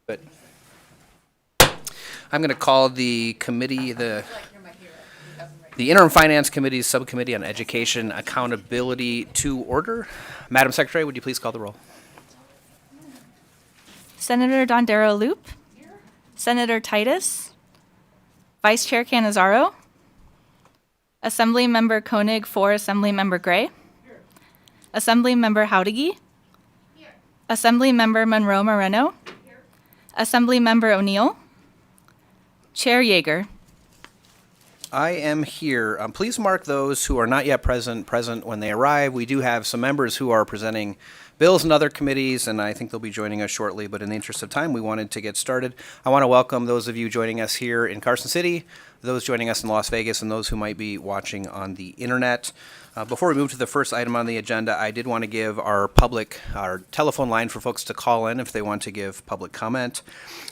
But I'm going to call the committee, the Interim Finance Committee's Subcommittee on Education Accountability to order. Madam Secretary, would you please call the roll? Senator Dondero Loop. Senator Titus. Vice Chair Canizaro. Assembly Member Koenig for Assembly Member Gray. Assembly Member Howdigi. Assembly Member Monroe Moreno. Assembly Member O'Neill. Chair Yeager. I am here. Please mark those who are not yet present when they arrive. We do have some members who are presenting bills and other committees, and I think they'll be joining us shortly. But in the interest of time, we wanted to get started. I want to welcome those of you joining us here in Carson City, those joining us in Las Vegas, and those who might be watching on the internet. Before we move to the first item on the agenda, I did want to give our telephone line for folks to call in if they want to give public comment.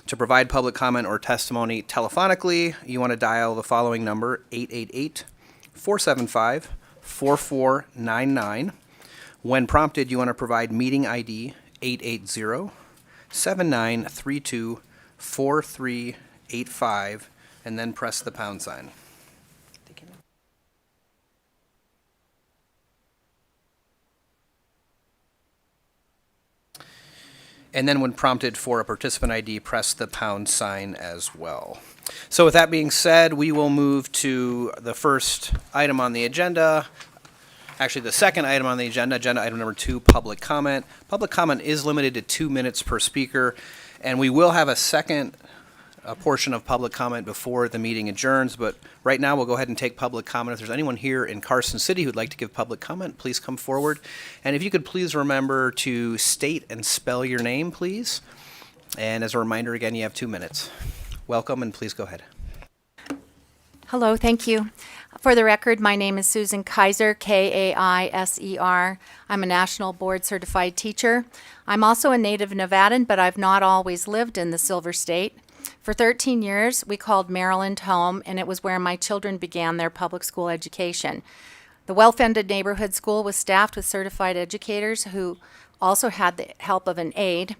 To provide public comment or testimony telephonically, you want to dial the following number, 888-475-4499. When prompted, you want to provide meeting ID 880-7932-4385, and then press the pound sign. And then when prompted for a participant ID, press the pound sign as well. So with that being said, we will move to the first item on the agenda. Actually, the second item on the agenda item number 2, public comment. Public comment is limited to 2 minutes per speaker, and we will have a second portion of public comment before the meeting adjourns, but right now we'll go ahead and take public comment. If there's anyone here in Carson City who'd like to give public comment, please come forward. And if you could please remember to state and spell your name, please. And as a reminder, again, you have 2 minutes. Welcome, and please go ahead. Hello, thank you. For the record, my name is Susan Kaiser, K-A-I-S-E-R. I'm a National Board Certified Teacher. I'm also a native Nevadan, but I've not always lived in the Silver State. For 13 years, we called Maryland home, and it was where my children began their public school education. The well-funded neighborhood school was staffed with certified educators who also had the help of an aide.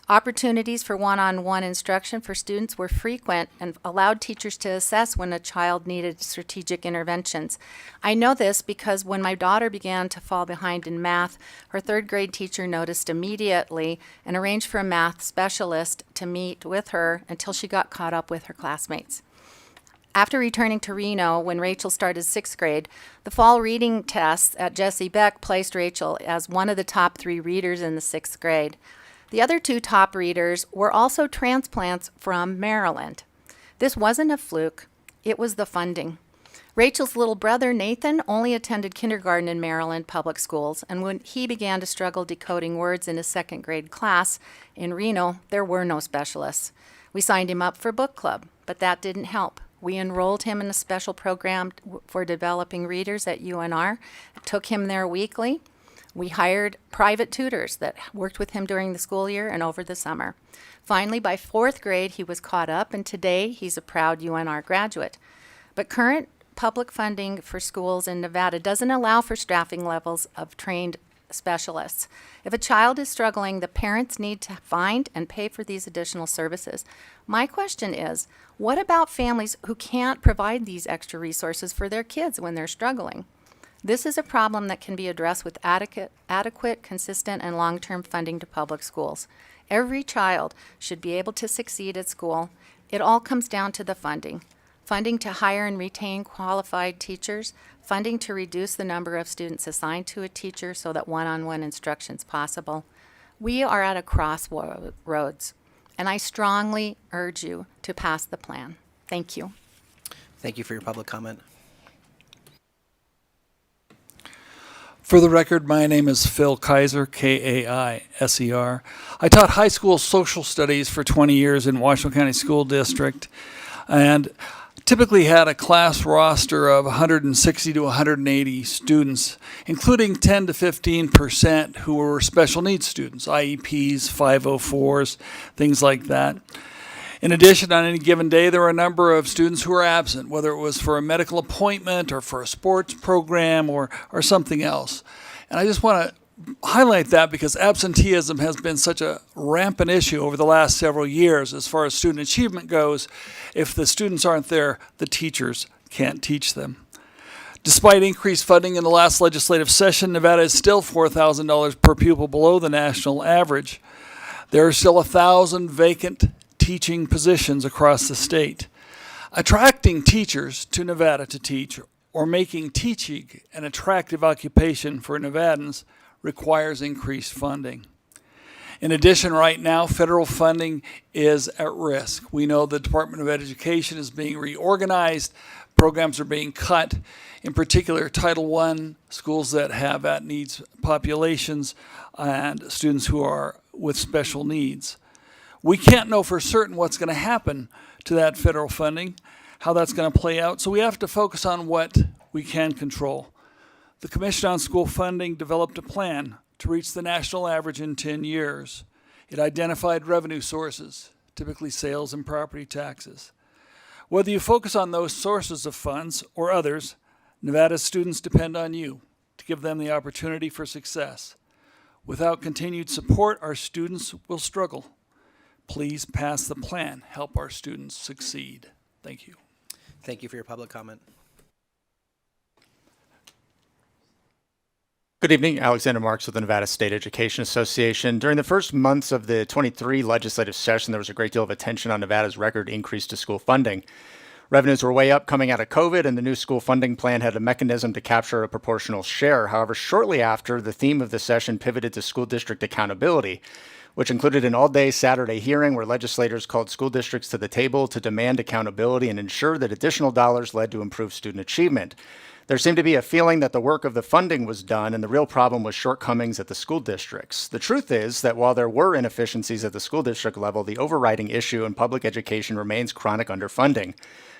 Opportunities for one-on-one instruction for students were frequent and allowed teachers to assess when a child needed strategic interventions. I know this because when my daughter began to fall behind in math, her third grade teacher noticed immediately and arranged for a math specialist to meet with her until she got caught up with her classmates. After returning to Reno, when Rachel started 6th grade, the fall reading tests at Jessie Beck placed Rachel as one of the top 3 readers in the 6th grade. The other 2 top readers were also transplants from Maryland. This wasn't a fluke, it was the funding. Rachel's little brother, Nathan, only attended kindergarten in Maryland public schools, and when he began to struggle decoding words in his 2nd grade class in Reno, there were no specialists. We signed him up for book club, but that didn't help. We enrolled him in a special program for developing readers at UNR, took him there weekly. We hired private tutors that worked with him during the school year and over the summer. Finally, by 4th grade, he was caught up, and today he's a proud UNR graduate. But current public funding for schools in Nevada doesn't allow for staffing levels of trained specialists. If a child is struggling, the parents need to find and pay for these additional services. My question is, what about families who can't provide these extra resources for their kids when they're struggling? This is a problem that can be addressed with adequate, consistent, and long-term funding to public schools. Every child should be able to succeed at school. It all comes down to the funding. Funding to hire and retain qualified teachers, funding to reduce the number of students assigned to a teacher so that one-on-one instruction is possible. We are at a crossroads, and I strongly urge you to pass the plan. Thank you. Thank you for your public comment. For the record, my name is Phil Kaiser, K-A-I-S-E-R. I taught high school social studies for 20 years in Washington County School District and typically had a class roster of 160 to 180 students, including 10 to 15% who were special needs students, IEPs, 504s, things like that. In addition, on any given day, there were a number of students who were absent, whether it was for a medical appointment or for a sports program or something else. And I just want to highlight that because absenteeism has been such a rampant issue over the last several years as far as student achievement goes. If the students aren't there, the teachers can't teach them. Despite increased funding in the last legislative session, Nevada is still $4,000 per pupil below the national average. There are still 1,000 vacant teaching positions across the state. Attracting teachers to Nevada to teach or making teaching an attractive occupation for Nevadans requires increased funding. In addition, right now, federal funding is at risk. We know the Department of Education is being reorganized, programs are being cut, in particular Title I schools that have at-needs populations and students who are with special needs. We can't know for certain what's going to happen to that federal funding, how that's going to play out, so we have to focus on what we can control. The Commission on School Funding developed a plan to reach the national average in 10 years. It identified revenue sources, typically sales and property taxes. Whether you focus on those sources of funds or others, Nevada's students depend on you to give them the opportunity for success. Without continued support, our students will struggle. Please pass the plan. Help our students succeed. Thank you. Thank you for your public comment. Good evening, Alexander Marks with the Nevada State Education Association. During the first months of the 23 legislative session, there was a great deal of attention on Nevada's record increase to school funding. Revenues were way up coming out of COVID, and the new school funding plan had a mechanism to capture a proportional share. However, shortly after, the theme of the session pivoted to school district accountability, which included an all-day Saturday hearing where legislators called school districts to the table to demand accountability and ensure that additional dollars led to improved student achievement. There seemed to be a feeling that the work of the funding was done and the real problem was shortcomings at the school districts. The truth is that while there were inefficiencies at the school district level, the overriding issue in public education remains chronic underfunding.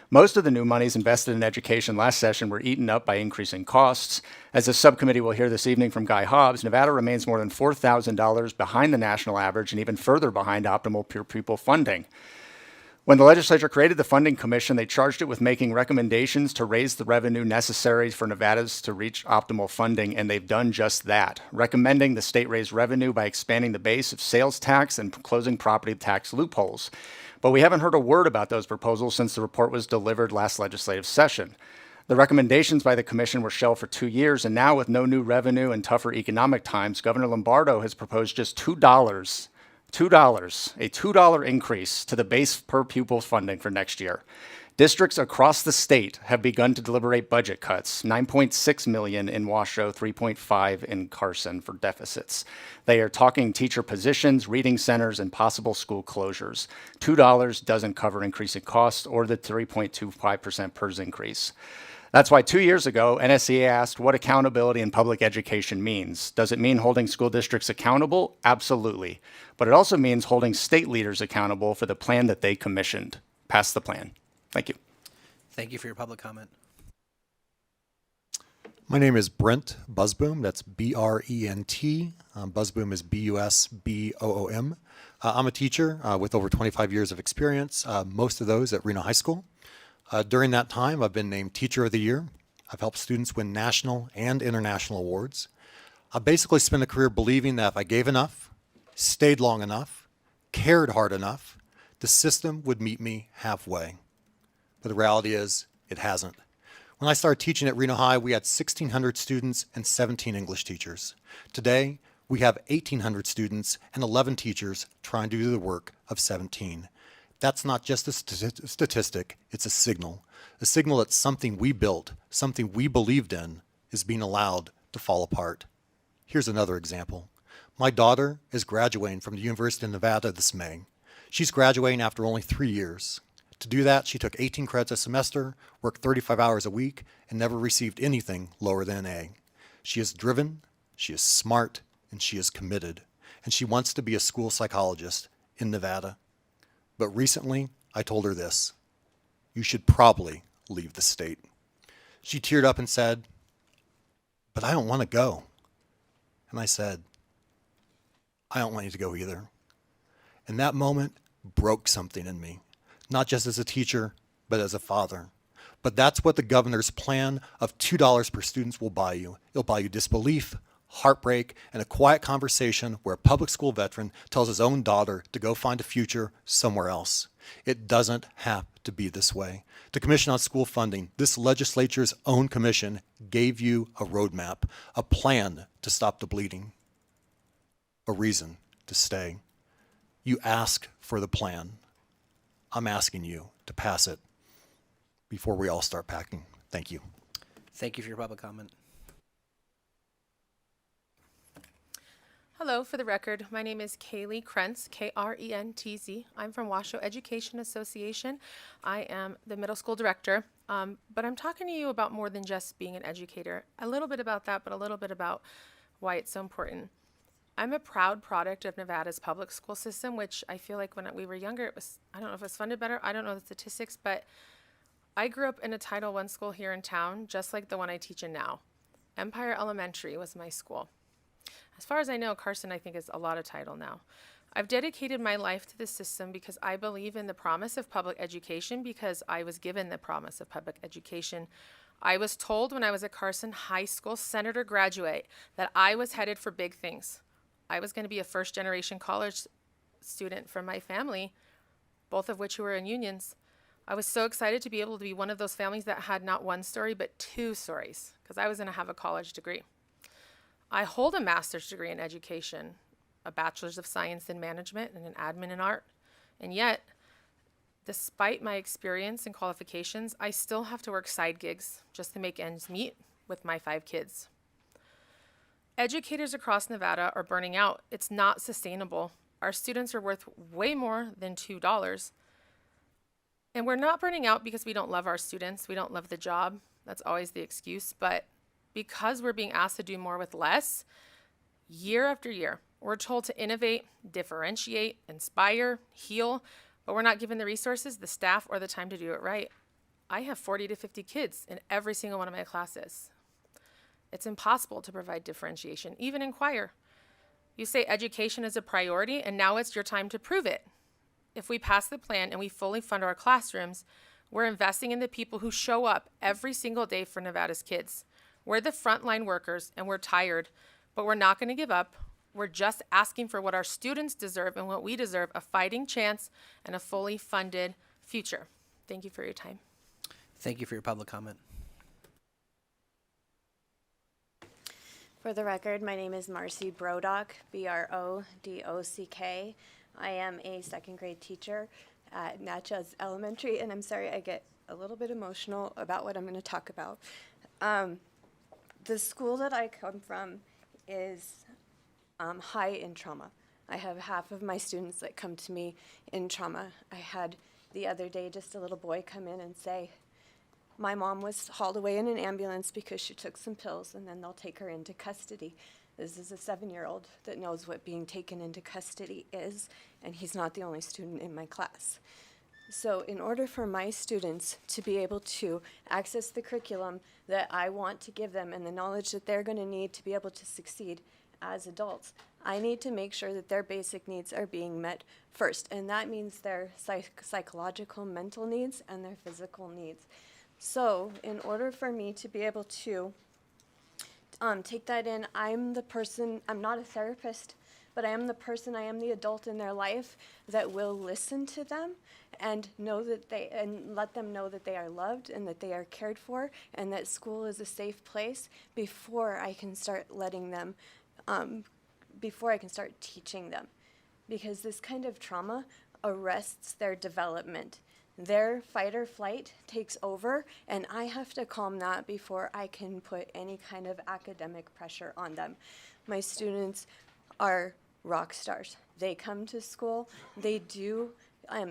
Most of the new monies invested in education last session were eaten up by increasing costs. As the subcommittee will hear this evening from Guy Hobbs, Nevada remains more than $4,000 behind the national average and even further behind optimal per pupil funding. When the legislature created the funding commission, they charged it with making recommendations to raise the revenue necessary for Nevada's to reach optimal funding, and they've done just that, recommending the state raise revenue by expanding the base of sales tax and closing property tax loopholes. But we haven't heard a word about those proposals since the report was delivered last legislative session. The recommendations by the commission were shelved for 2 years, and now with no new revenue and tougher economic times, Governor Lombardo has proposed just $2, a $2 increase to the base per pupil funding for next year. Districts across the state have begun to deliberate budget cuts, $9.6 million in Washoe, $3.5 in Carson for deficits. They are talking teacher positions, reading centers, and possible school closures. $2 doesn't cover increasing costs or the 3.25% PERS increase. That's why 2 years ago, NSEA asked what accountability in public education means. Does it mean holding school districts accountable? Absolutely. But it also means holding state leaders accountable for the plan that they commissioned. Pass the plan. Thank you. Thank you for your public comment. My name is Brent Busboom. That's B-R-E-N-T. Busboom is B-U-S-B-O-O-M. I'm a teacher with over 25 years of experience, most of those at Reno High School. During that time, I've been named Teacher of the Year. I've helped students win national and international awards. I basically spent a career believing that if I gave enough, stayed long enough, cared hard enough, the system would meet me halfway. But the reality is, it hasn't. When I started teaching at Reno High, we had 1,600 students and 17 English teachers. Today, we have 1,800 students and 11 teachers trying to do the work of 17. That's not just a statistic, it's a signal that something we built, something we believed in, is being allowed to fall apart. Here's another example. My daughter is graduating from the University of Nevada this May. She's graduating after only 3 years. To do that, she took 18 credits a semester, worked 35 hours a week, and never received anything lower than an A. She is driven, she is smart, and she is committed, and she wants to be a school psychologist in Nevada. But recently, I told her this: you should probably leave the state. She teared up and said, "But I don't want to go." And I said, "I don't want you to go either." And that moment broke something in me, not just as a teacher, but as a father. But that's what the governor's plan of $2 per student will buy you. It'll buy you disbelief, heartbreak, and a quiet conversation where a public school veteran tells his own daughter to go find a future somewhere else. It doesn't have to be this way. The Commission on School Funding, this legislature's own commission, gave you a roadmap, a plan to stop the bleeding, a reason to stay. You asked for the plan. I'm asking you to pass it before we all start packing. Thank you. Thank you for your public comment. Hello, for the record, my name is Kaylee Krentz, Krentz. I'm from Washoe Education Association. I am the middle school director, but I'm talking to you about more than just being an educator. A little bit about that, but a little bit about why it's so important. I'm a proud product of Nevada's public school system, which I feel like when we were younger, it was, I don't know if it's funded better, I don't know the statistics, but I grew up in a Title I school here in town, just like the one I teach in now. Empire Elementary was my school. As far as I know, Carson, I think, is a lot of title now. I've dedicated my life to this system because I believe in the promise of public education, because I was given the promise of public education. I was told when I was a Carson High School senator graduate that I was headed for big things. I was going to be a first-generation college student from my family, both of which were in unions. I was so excited to be able to be one of those families that had not one story, but two stories, because I was going to have a college degree. I hold a master's degree in education, a bachelor's of science in management, and an admin in art. And yet, despite my experience and qualifications, I still have to work side gigs just to make ends meet with my 5 kids. Educators across Nevada are burning out. It's not sustainable. Our students are worth way more than $2. And we're not burning out because we don't love our students. We don't love the job. That's always the excuse. But because we're being asked to do more with less, year after year, we're told to innovate, differentiate, inspire, heal, but we're not given the resources, the staff, or the time to do it right. I have 40 to 50 kids in every single one of my classes. It's impossible to provide differentiation, even in choir. You say education is a priority, and now it's your time to prove it. If we pass the plan and we fully fund our classrooms, we're investing in the people who show up every single day for Nevada's kids. We're the frontline workers, and we're tired, but we're not going to give up. We're just asking for what our students deserve and what we deserve, a fighting chance and a fully funded future. Thank you for your time. Thank you for your public comment. For the record, my name is Marcy Brodock, Brodock. I am a second grade teacher at Natchez Elementary, and I'm sorry I get a little bit emotional about what I'm going to talk about. The school that I come from is high in trauma. I have half of my students that come to me in trauma. I had the other day just a little boy come in and say, my mom was hauled away in an ambulance because she took some pills, and then they'll take her into custody. This is a 7-year-old that knows what being taken into custody is, and he's not the only student in my class. So in order for my students to be able to access the curriculum that I want to give them and the knowledge that they're going to need to be able to succeed as adults, I need to make sure that their basic needs are being met first. And that means their psychological, mental needs and their physical needs. So in order for me to be able to take that in, I'm the person, I'm not a therapist, but I am the person, I am the adult in their life that will listen to them and know that and let them know that they are loved and that they are cared for and that school is a safe place before I can start letting them, before I can start teaching them. Because this kind of trauma arrests their development. Their fight or flight takes over, and I have to calm that before I can put any kind of academic pressure on them. My students are rock stars. They come to school, they do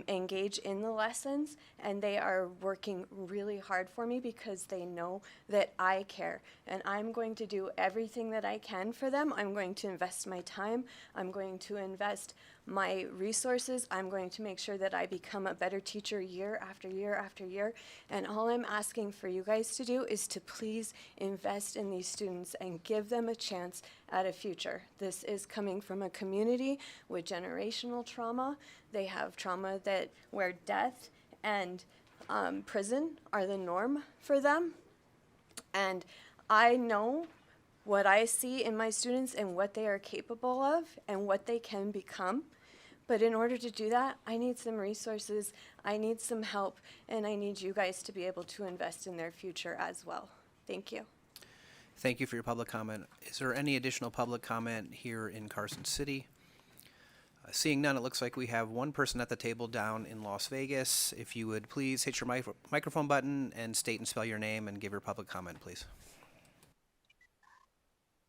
engage in the lessons, and they are working really hard for me because they know that I care. And I'm going to do everything that I can for them. I'm going to invest my time. I'm going to invest my resources. I'm going to make sure that I become a better teacher year after year after year. And all I'm asking for you guys to do is to please invest in these students and give them a chance at a future. This is coming from a community with generational trauma. They have trauma where death and prison are the norm for them. And I know what I see in my students and what they are capable of and what they can become. But in order to do that, I need some resources, I need some help, and I need you guys to be able to invest in their future as well. Thank you. Thank you for your public comment. Is there any additional public comment here in Carson City? Seeing none, it looks like we have one person at the table down in Las Vegas. If you would please hit your microphone button and state and spell your name and give your public comment, please.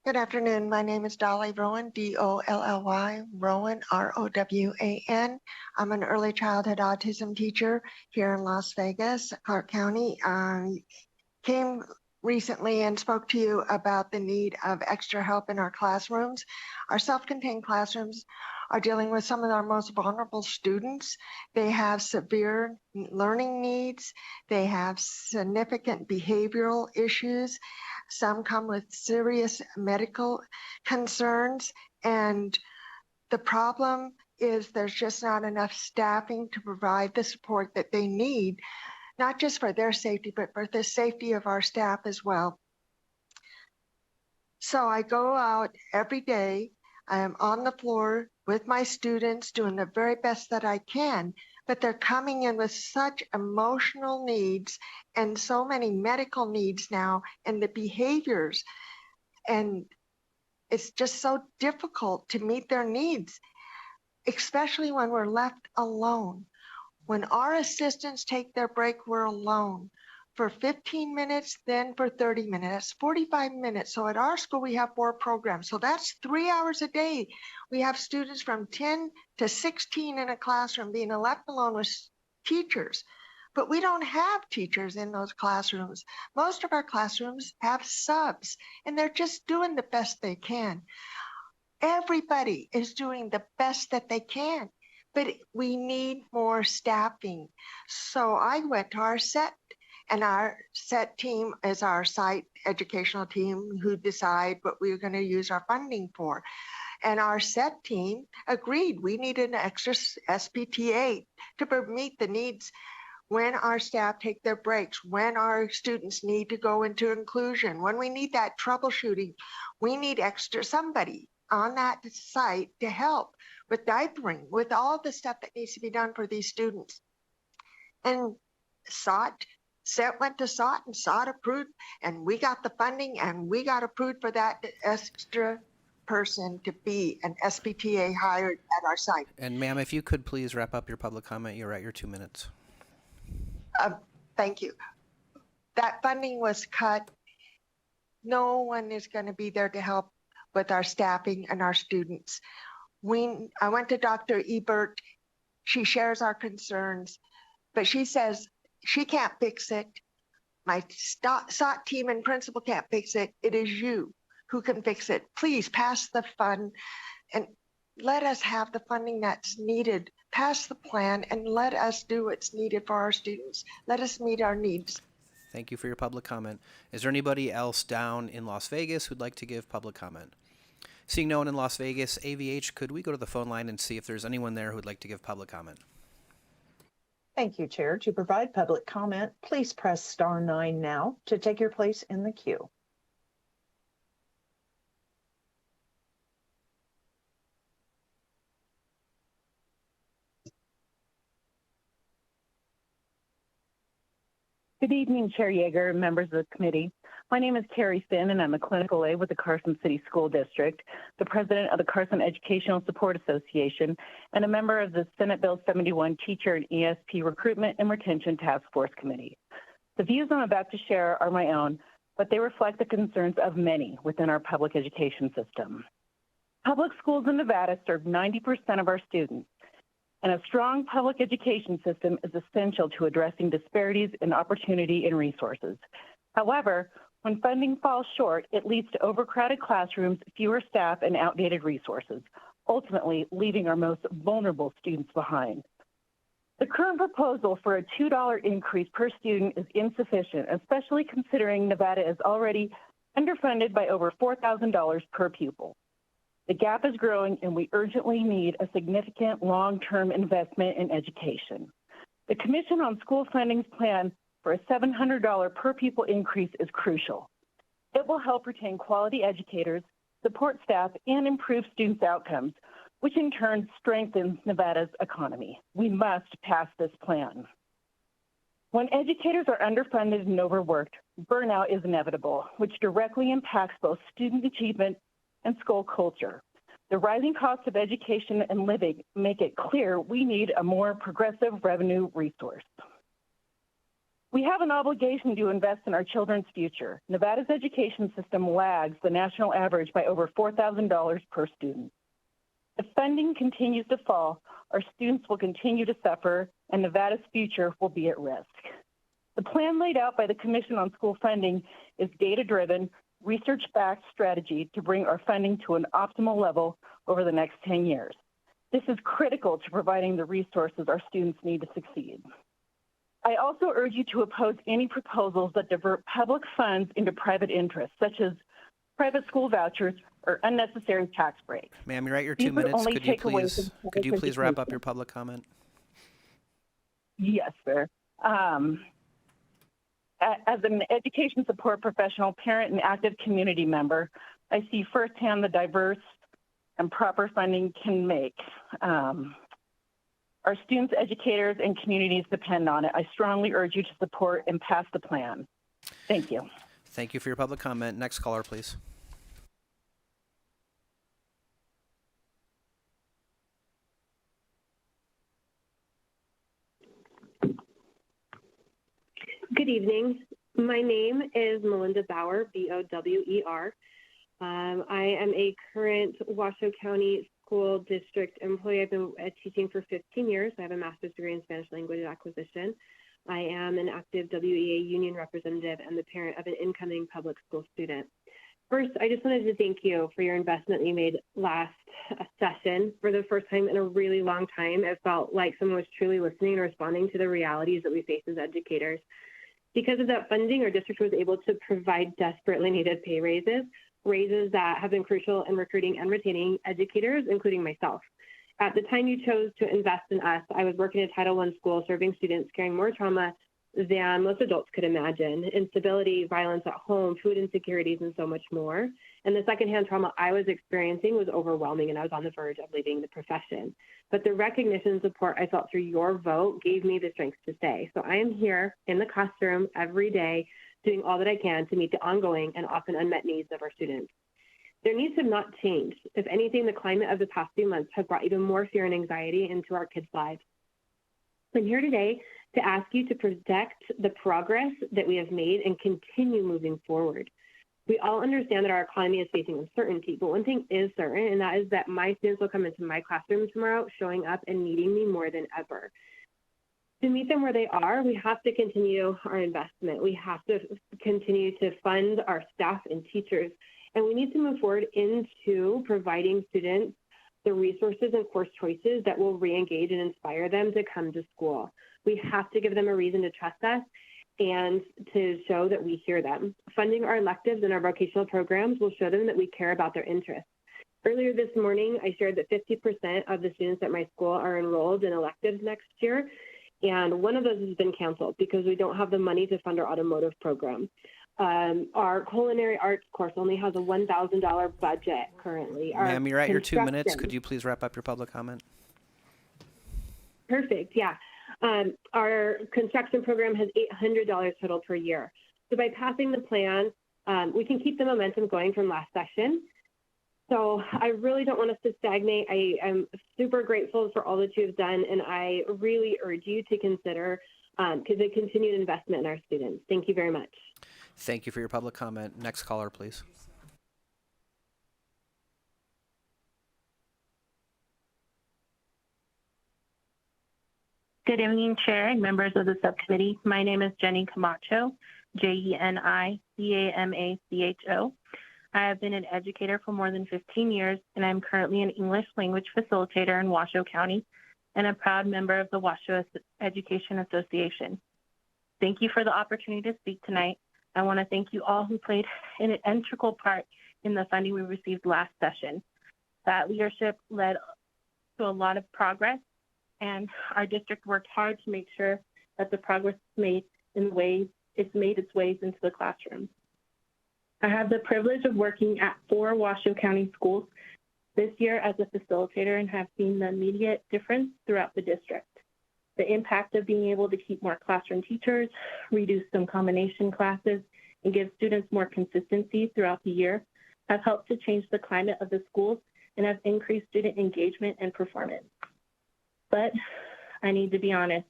Good afternoon. My name is Dolly Rowan, D-O-L-L-Y, Rowan, R-O-W-A-N. I'm an early childhood autism teacher here in Las Vegas, Clark County. Came recently and spoke to you about the need of extra help in our classrooms. Our self-contained classrooms are dealing with some of our most vulnerable students. They have severe learning needs. They have significant behavioral issues. Some come with serious medical concerns. And the problem is there's just not enough staffing to provide the support that they need, not just for their safety, but for the safety of our staff as well. So I go out every day. I am on the floor with my students doing the very best that I can, but they're coming in with such emotional needs and so many medical needs now and the behaviors. And it's just so difficult to meet their needs, especially when we're left alone. When our assistants take their break, we're alone for 15 minutes, then for 30 minutes, that's 45 minutes. So at our school, we have 4 programs. So that's 3 hours a day. We have students from 10 to 16 in a classroom being left alone with teachers. But we don't have teachers in those classrooms. Most of our classrooms have subs, and they're just doing the best they can. Everybody is doing the best that they can, but we need more staffing. So I went to our SET, and our SET team is our site educational team who decide what we're going to use our funding for. And our SET team agreed we needed an extra SPTA to meet the needs when our staff take their breaks, when our students need to go into inclusion, when we need that troubleshooting, we need extra somebody on that site to help with diapering, with all the stuff that needs to be done for these students. And SET went to SOT, and SOT approved, and we got the funding, and we got approved for that extra person to be an SPTA hired at our site. And ma'am, if you could please wrap up your public comment, you're at your 2 minutes. Thank you. That funding was cut. No one is going to be there to help with our staffing and our students. I went to Dr. Ebert. She shares our concerns, but she says she can't fix it. My SOT team and principal can't fix it. It is you who can fix it. Please pass the fund and let us have the funding that's needed. Pass the plan and let us do what's needed for our students. Let us meet our needs. Thank you for your public comment. Is there anybody else down in Las Vegas who'd like to give public comment? Seeing no one in Las Vegas, AVH, could we go to the phone line and see if there's anyone there who'd like to give public comment? Thank you, Chair. To provide public comment, please press *9 now to take your place in the queue. Good evening, Chair Yeager and members of the committee. My name is Carrie Finn, and I'm a clinical aide with the Carson City School District, the president of the Carson Educational Support Association, and a member of the Senate Bill 71 Teacher and ESP Recruitment and Retention Task Force Committee. The views I'm about to share are my own, but they reflect the concerns of many within our public education system. Public schools in Nevada serve 90% of our students, and a strong public education system is essential to addressing disparities in opportunity and resources. However, when funding falls short, it leads to overcrowded classrooms, fewer staff, and outdated resources, ultimately leaving our most vulnerable students behind. The current proposal for a $2 increase per student is insufficient, especially considering Nevada is already underfunded by over $4,000 per pupil. The gap is growing, and we urgently need a significant long-term investment in education. The Commission on School Funding's plan for a $700 per pupil increase is crucial. It will help retain quality educators, support staff, and improve students' outcomes, which in turn strengthens Nevada's economy. We must pass this plan. When educators are underfunded and overworked, burnout is inevitable, which directly impacts both student achievement and school culture. The rising costs of education and living make it clear we need a more progressive revenue resource. We have an obligation to invest in our children's future. Nevada's education system lags the national average by over $4,000 per student. If funding continues to fall, our students will continue to suffer, and Nevada's future will be at risk. The plan laid out by the Commission on School Funding is data-driven, research-backed strategy to bring our funding to an optimal level over the next 10 years. This is critical to providing the resources our students need to succeed. I also urge you to oppose any proposals that divert public funds into private interests, such as private school vouchers or unnecessary tax breaks. Ma'am, you're at your These 2 would minutes. only Could you take away from please wrap up your public comment? Yes, sir. As an education support professional, parent, and active community member, I see firsthand the diverse and proper funding can make. Our students, educators, and communities depend on it. I strongly urge you to support and pass the plan. Thank you. Thank you for your public comment. Next caller, please. Good evening. My name is Melinda Bauer, B-O-W-E-R. I am a current Washoe County School District employee. I've been teaching for 15 years. I have a master's degree in Spanish language acquisition. I am an active WEA union representative and the parent of an incoming public school student. First, I just wanted to thank you for your investment you made last session. For the first time in a really long time, it felt like someone was truly listening and responding to the realities that we face as educators. Because of that funding, our district was able to provide desperately needed pay raises that have been crucial in recruiting and retaining educators, including myself. At the time you chose to invest in us, I was working at Title I school, serving students carrying more trauma than most adults could imagine: instability, violence at home, food insecurities, and so much more. And the secondhand trauma I was experiencing was overwhelming, and I was on the verge of leaving the profession. But the recognition and support I felt through your vote gave me the strength to stay. So I am here in the classroom every day, doing all that I can to meet the ongoing and often unmet needs of our students. Their needs have not changed. If anything, the climate of the past few months has brought even more fear and anxiety into our kids' lives. I'm here today to ask you to protect the progress that we have made and continue moving forward. We all understand that our economy is facing uncertainty, but one thing is certain, and that is that my students will come into my classroom tomorrow showing up and needing me more than ever. To meet them where they are, we have to continue our investment. We have to continue to fund our staff and teachers, and we need to move forward into providing students the resources and course choices that will re-engage and inspire them to come to school. We have to give them a reason to trust us and to show that we hear them. Funding our electives and our vocational programs will show them that we care about their interests. Earlier this morning, I shared that 50% of the students at my school are enrolled in electives next year, and one of those has been canceled because we don't have the money to fund our automotive program. Our culinary arts course only has a $1,000 budget currently. Ma'am, you're at your 2 minutes. Could you please wrap up your public comment? Perfect, yeah. Our construction program has $800 total per year. So by passing the plan, we can keep the momentum going from last session. So I really don't want us to stagnate. I am super grateful for all that you have done, and I really urge you to consider the continued investment in our students. Thank you very much. Thank you for your public comment. Next caller, please. Good evening, Chair and members of the subcommittee. My name is Jenny Camacho, Jeni-Camacho. I have been an educator for more than 15 years, and I'm currently an English language facilitator in Washoe County and a proud member of the Washoe Education Association. Thank you for the opportunity to speak tonight. I want to thank you all who played an integral part in the funding we received last session. That leadership led to a lot of progress, and our district worked hard to make sure that the progress made its ways into the classroom. I have the privilege of working at 4 Washoe County schools this year as a facilitator and have seen the immediate difference throughout the district. The impact of being able to keep more classroom teachers, reduce some combination classes, and give students more consistency throughout the year have helped to change the climate of the schools and have increased student engagement and performance. But I need to be honest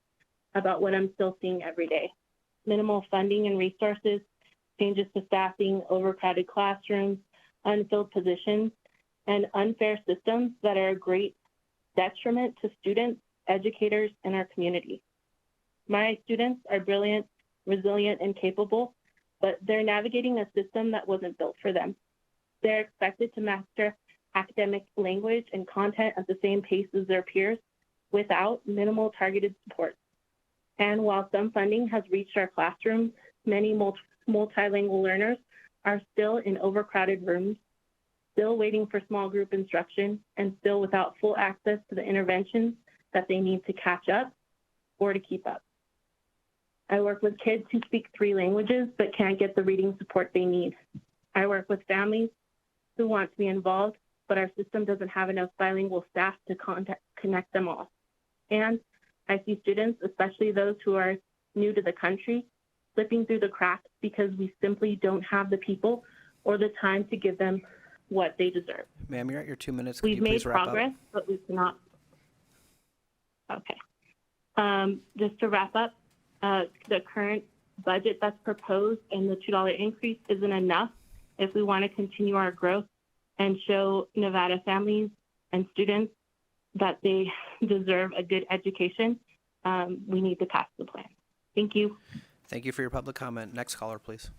about what I'm still seeing every day. Minimal funding and resources, changes to staffing, overcrowded classrooms, unfilled positions, and unfair systems that are a great detriment to students, educators, and our community. My students are brilliant, resilient, and capable, but they're navigating a system that wasn't built for them. They're expected to master academic language and content at the same pace as their peers without minimal targeted support. And while some funding has reached our classrooms, many multilingual learners are still in overcrowded rooms, still waiting for small group instruction, and still without full access to the interventions that they need to catch up or to keep up. I work with kids who speak 3 languages but can't get the reading support they need. I work with families who want to be involved, but our system doesn't have enough bilingual staff to connect them all. And I see students, especially those who are new to the country, slipping through the cracks because we simply don't have the people or the time to give them what they deserve. Ma'am, you're at your 2 minutes. Could We've you made please wrap progress, up? but we cannot. Okay. Just to wrap up, the current budget that's proposed and the $2 increase isn't enough if we want to continue our growth and show Nevada families and students that they deserve a good education. We need to pass the plan. Thank you. Thank you for your public comment. Next caller, please.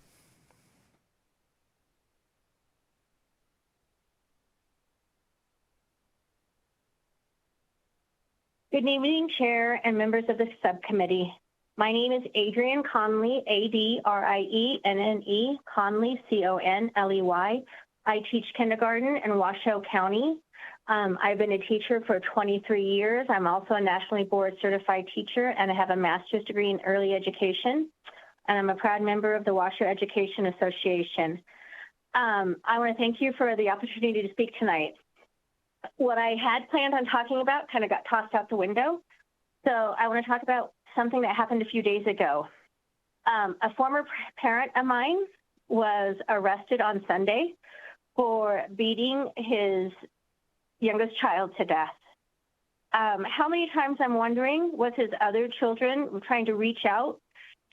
Good evening, Chair and members of the subcommittee. My name is Adrienne Conley, A-D-R-I-E-N-N-E, Conley, C-O-N-L-E-Y. I teach kindergarten in Washoe County. I've been a teacher for 23 years. I'm also a nationally board certified teacher, and I have a master's degree in early education. And I'm a proud member of the Washoe Education Association. I want to thank you for the opportunity to speak tonight. What I had planned on talking about kind of got tossed out the window. So I want to talk about something that happened a few days ago. A former parent of mine was arrested on Sunday for beating his youngest child to death. How many times, I'm wondering, was his other children trying to reach out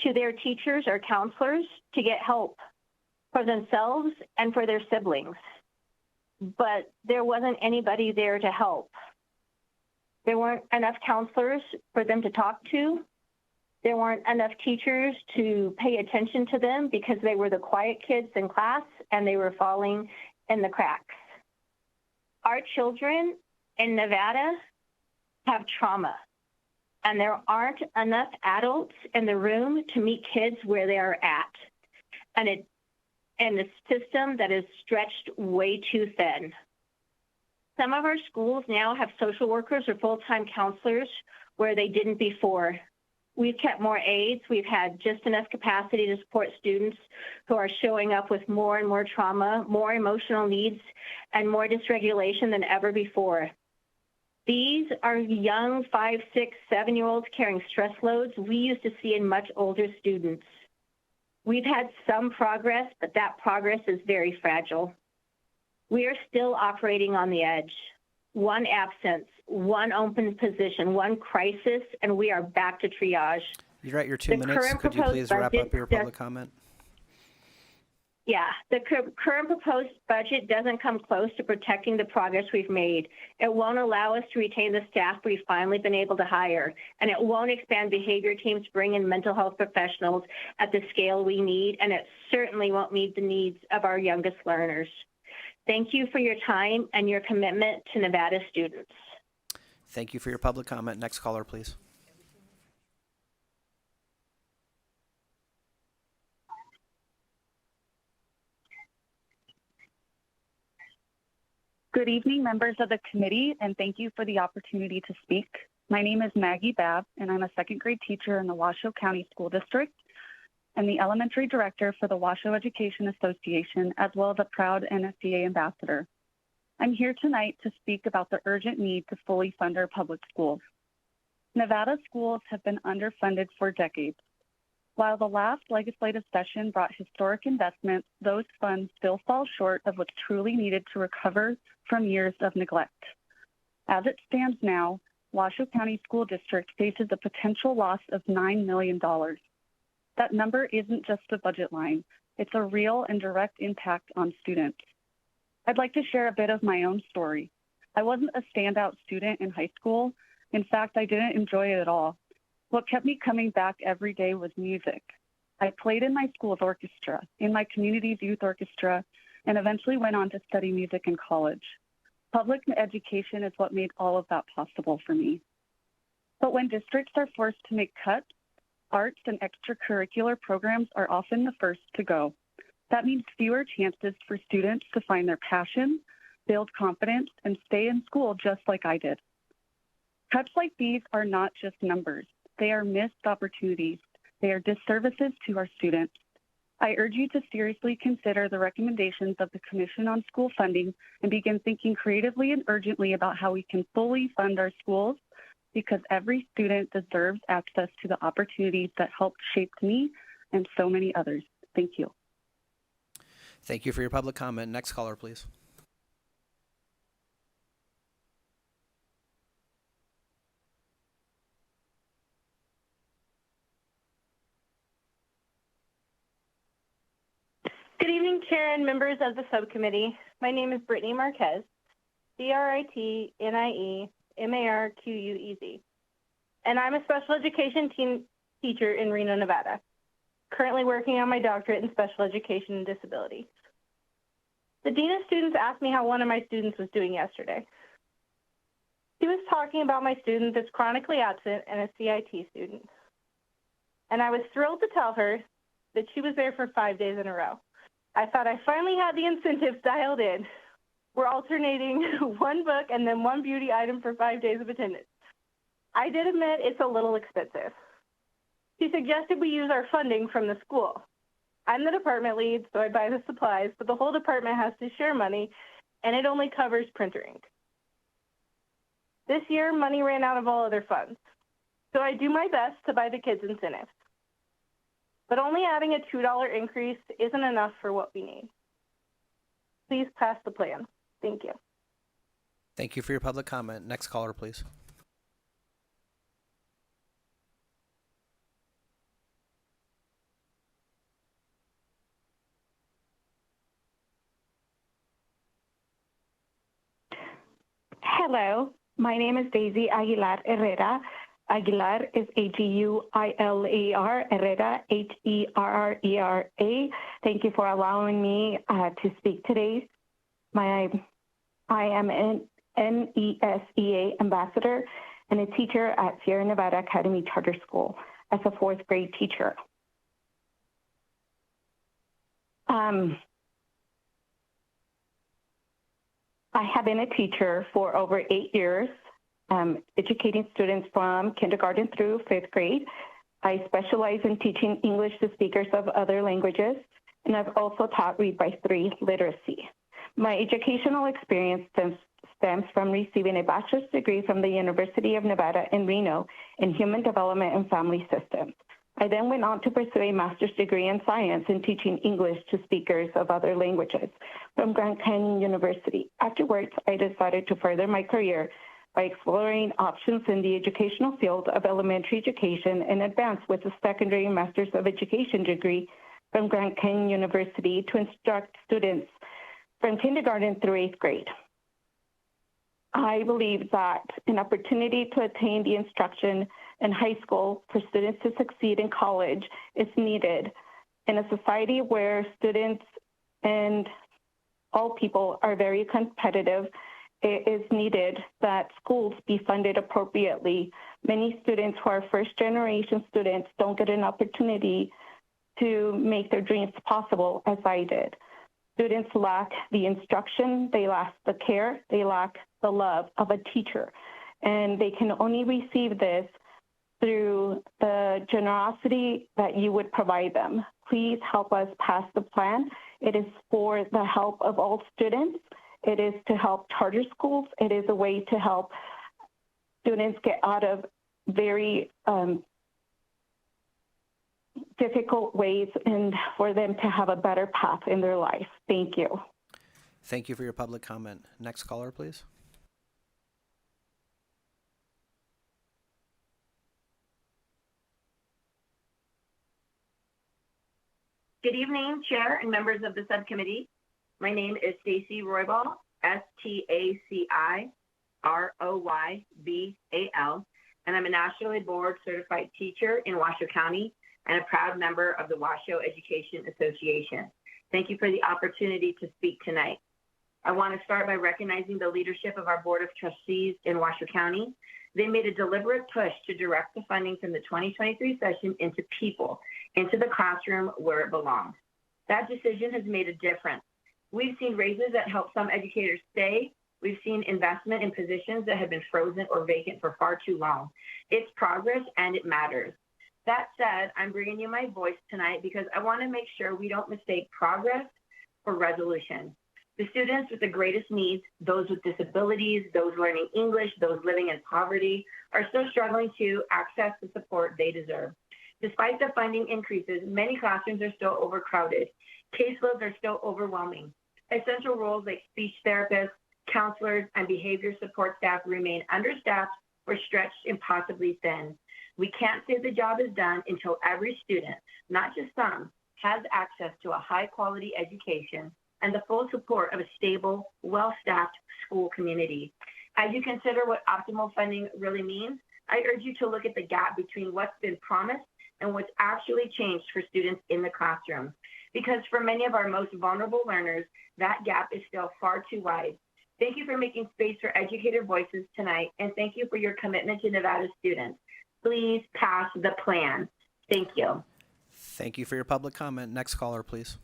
to their teachers or counselors to get help for themselves and for their siblings? But there wasn't anybody there to help. There weren't enough counselors for them to talk to. There weren't enough teachers to pay attention to them because they were the quiet kids in class and they were falling in the cracks. Our children in Nevada have trauma, and there aren't enough adults in the room to meet kids where they are at. And a system that is stretched way too thin. Some of our schools now have social workers or full-time counselors where they didn't before. We've kept more aides. We've had just enough capacity to support students who are showing up with more and more trauma, more emotional needs, and more dysregulation than ever before. These are young 5, 6, 7-year-olds carrying stress loads we used to see in much older students. We've had some progress, but that progress is very fragile. We are still operating on the edge. One absence, one open position, one crisis, and we are back to triage. You're at your 2 minutes. Could you please wrap up your public comment? Yeah, the current proposed budget doesn't come close to protecting the progress we've made. It won't allow us to retain the staff we've finally been able to hire, and it won't expand behavior teams to bring in mental health professionals at the scale we need, and it certainly won't meet the needs of our youngest learners. Thank you for your time and your commitment to Nevada students. Thank you for your public comment. Next caller, please. Good evening, members of the committee, and thank you for the opportunity to speak. My name is Maggie Babb, and I'm a second grade teacher in the Washoe County School District. and the elementary director for the Washoe Education Association, as well as a proud NSCA ambassador. I'm here tonight to speak about the urgent need to fully fund our public schools. Nevada schools have been underfunded for decades. While the last legislative session brought historic investments, those funds still fall short of what's truly needed to recover from years of neglect. As it stands now, Washoe County School District faces a potential loss of $9 million. That number isn't just a budget line. It's a real and direct impact on students. I'd like to share a bit of my own story. I wasn't a standout student in high school. In fact, I didn't enjoy it at all. What kept me coming back every day was music. I played in my school's orchestra, in my community's youth orchestra, and eventually went on to study music in college. Public education is what made all of that possible for me. But when districts are forced to make cuts, arts and extracurricular programs are often the first to go. That means fewer chances for students to find their passion, build confidence, and stay in school just like I did. Cuts like these are not just numbers. They are missed opportunities. They are disservices to our students. I urge you to seriously consider the recommendations of the Commission on School Funding and begin thinking creatively and urgently about how we can fully fund our schools, because every student deserves access to the opportunities that helped shape me and so many others. Thank you. Thank you for your public comment. Next caller, please. Good evening, Chair and members of the subcommittee. My name is Brittany Marquez, BritnieMarquez, and I'm a special education teacher in Reno, Nevada, currently working on my doctorate in special education and disability. The Dean of Students asked me how one of my students was doing yesterday. He was talking about my student that's chronically absent and a CIT student. And I was thrilled to tell her that she was there for 5 days in a row. I thought I finally had the incentives dialed in. We're alternating one book and then one beauty item for 5 days of attendance. I did admit it's a little expensive. She suggested we use our funding from the school. I'm the department lead, so I buy the supplies, but the whole department has to share money, and it only covers printer ink. This year, money ran out of all other funds, so I do my best to buy the kids incentives. But only adding a $2 increase isn't enough for what we need. Please pass the plan. Thank you. Thank you for your public comment. Next caller, please. Hello, my name is Daisy Aguilar Herrera. Aguilar is Aguilar, Herrera, Herrera. Thank you for allowing me to speak today. I am an NESEA ambassador and a teacher at Sierra Nevada Academy Charter School as a 4th grade teacher. I have been a teacher for over 8 years, educating students from kindergarten through 5th grade. I specialize in teaching English to speakers of other languages, and I've also taught Read by 3 literacy. My educational experience stems from receiving a bachelor's degree from the University of Nevada in Reno in Human Development and Family Systems. I then went on to pursue a master's degree in science in teaching English to speakers of other languages from Grand Canyon University. Afterwards, I decided to further my career by exploring options in the educational field of elementary education and advance with a secondary master's of education degree from Grand Canyon University to instruct students from kindergarten through 8th grade. I believe that an opportunity to attain the instruction in high school for students to succeed in college is needed in a society where students and all people are very competitive. It is needed that schools be funded appropriately. Many students who are first-generation students don't get an opportunity to make their dreams possible as I did. Students lack the instruction, they lack the care, they lack the love of a teacher. And they can only receive this through the generosity that you would provide them. Please help us pass the plan. It is for the help of all students. It is to help charter schools. It is a way to help students get out of very difficult ways and for them to have a better path in their life. Thank you. Thank you for your public comment. Next caller, please. Good evening, Chair and members of the subcommittee. My name is Stacy Roybal, STACIROYBAL, and I'm a nationally board certified teacher in Washoe County and a proud member of the Washoe Education Association. Thank you for the opportunity to speak tonight. I want to start by recognizing the leadership of our Board of Trustees in Washoe County. They made a deliberate push to direct the funding from the 2023 session into people, into the classroom where it belongs. That decision has made a difference. We've seen raises that help some educators stay. We've seen investment in positions that have been frozen or vacant for far too long. It's progress and it matters. That said, I'm bringing you my voice tonight because I want to make sure we don't mistake progress for resolution. The students with the greatest needs, those with disabilities, those learning English, those living in poverty, are still struggling to access the support they deserve. Despite the funding increases, many classrooms are still overcrowded. Caseloads are still overwhelming. Essential roles like speech therapists, counselors, and behavior support staff remain understaffed or stretched impossibly thin. We can't say the job is done until every student, not just some, has access to a high-quality education and the full support of a stable, well-staffed school community. As you consider what optimal funding really means, I urge you to look at the gap between what's been promised and what's actually changed for students in the classroom. Because for many of our most vulnerable learners, that gap is still far too wide. Thank you for making space for educator voices tonight, and thank you for your commitment to Nevada students. Please pass the plan. Thank you. Thank you for your public comment. Next caller, please.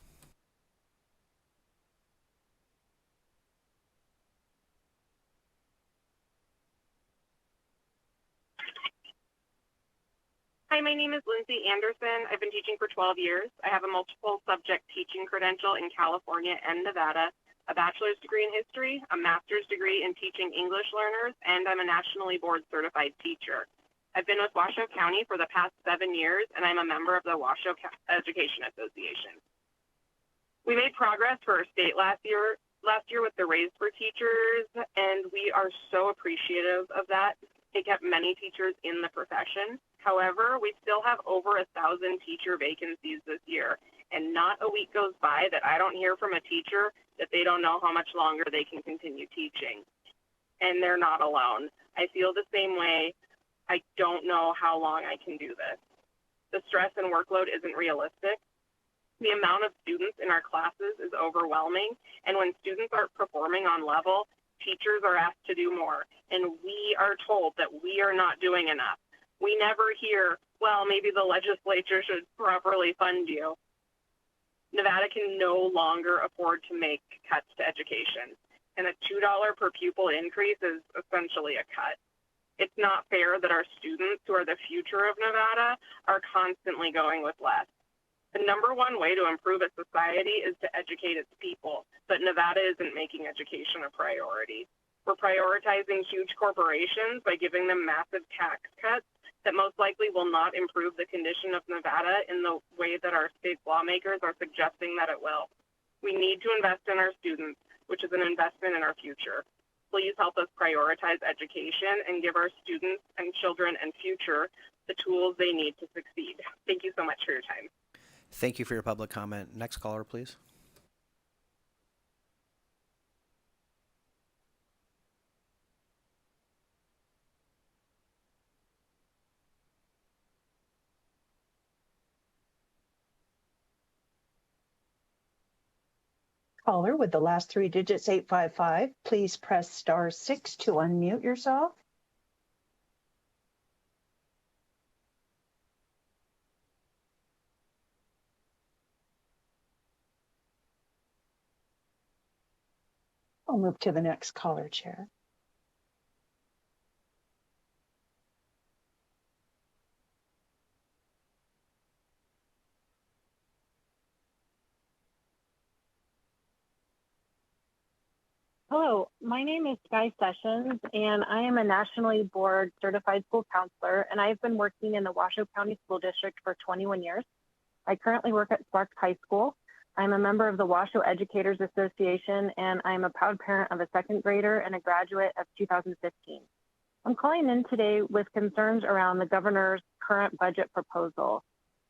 Hi, my name is Lindsay Anderson. I've been teaching for 12 years. I have a multiple subject teaching credential in California and Nevada, a bachelor's degree in history, a master's degree in teaching English learners, and I'm a nationally board certified teacher. I've been with Washoe County for the past 7 years, and I'm a member of the Washoe Education Association. We made progress for our state last year with the raise for teachers, and we are so appreciative of that. It kept many teachers in the profession. However, we still have over 1,000 teacher vacancies this year, and not a week goes by that I don't hear from a teacher that they don't know how much longer they can continue teaching. And they're not alone. I feel the same way. I don't know how long I can do this. The stress and workload isn't realistic. The amount of students in our classes is overwhelming, and when students aren't performing on level, teachers are asked to do more, and we are told that we are not doing enough. We never hear, well, maybe the legislature should properly fund you. Nevada can no longer afford to make cuts to education, and a $2 per pupil increase is essentially a cut. It's not fair that our students, who are the future of Nevada, are constantly going with less. The number one way to improve a society is to educate its people, but Nevada isn't making education a priority. We're prioritizing huge corporations by giving them massive tax cuts that most likely will not improve the condition of Nevada in the way that our state lawmakers are suggesting that it will. We need to invest in our students, which is an investment in our future. Please help us prioritize education and give our students and children and future the tools they need to succeed. Thank you so much for your time. Thank you for your public comment. Next caller, please. Caller with the last three digits 855, please press *6 to unmute yourself. I'll move to the next caller, Chair. Hello, my name is Sky Sessions, and I am a nationally board certified school counselor, and I've been working in the Washoe County School District for 21 years. I currently work at Sparks High School. I'm a member of the Washoe Educators Association, and I'm a proud parent of a second grader and a graduate of 2015. I'm calling in today with concerns around the governor's current budget proposal.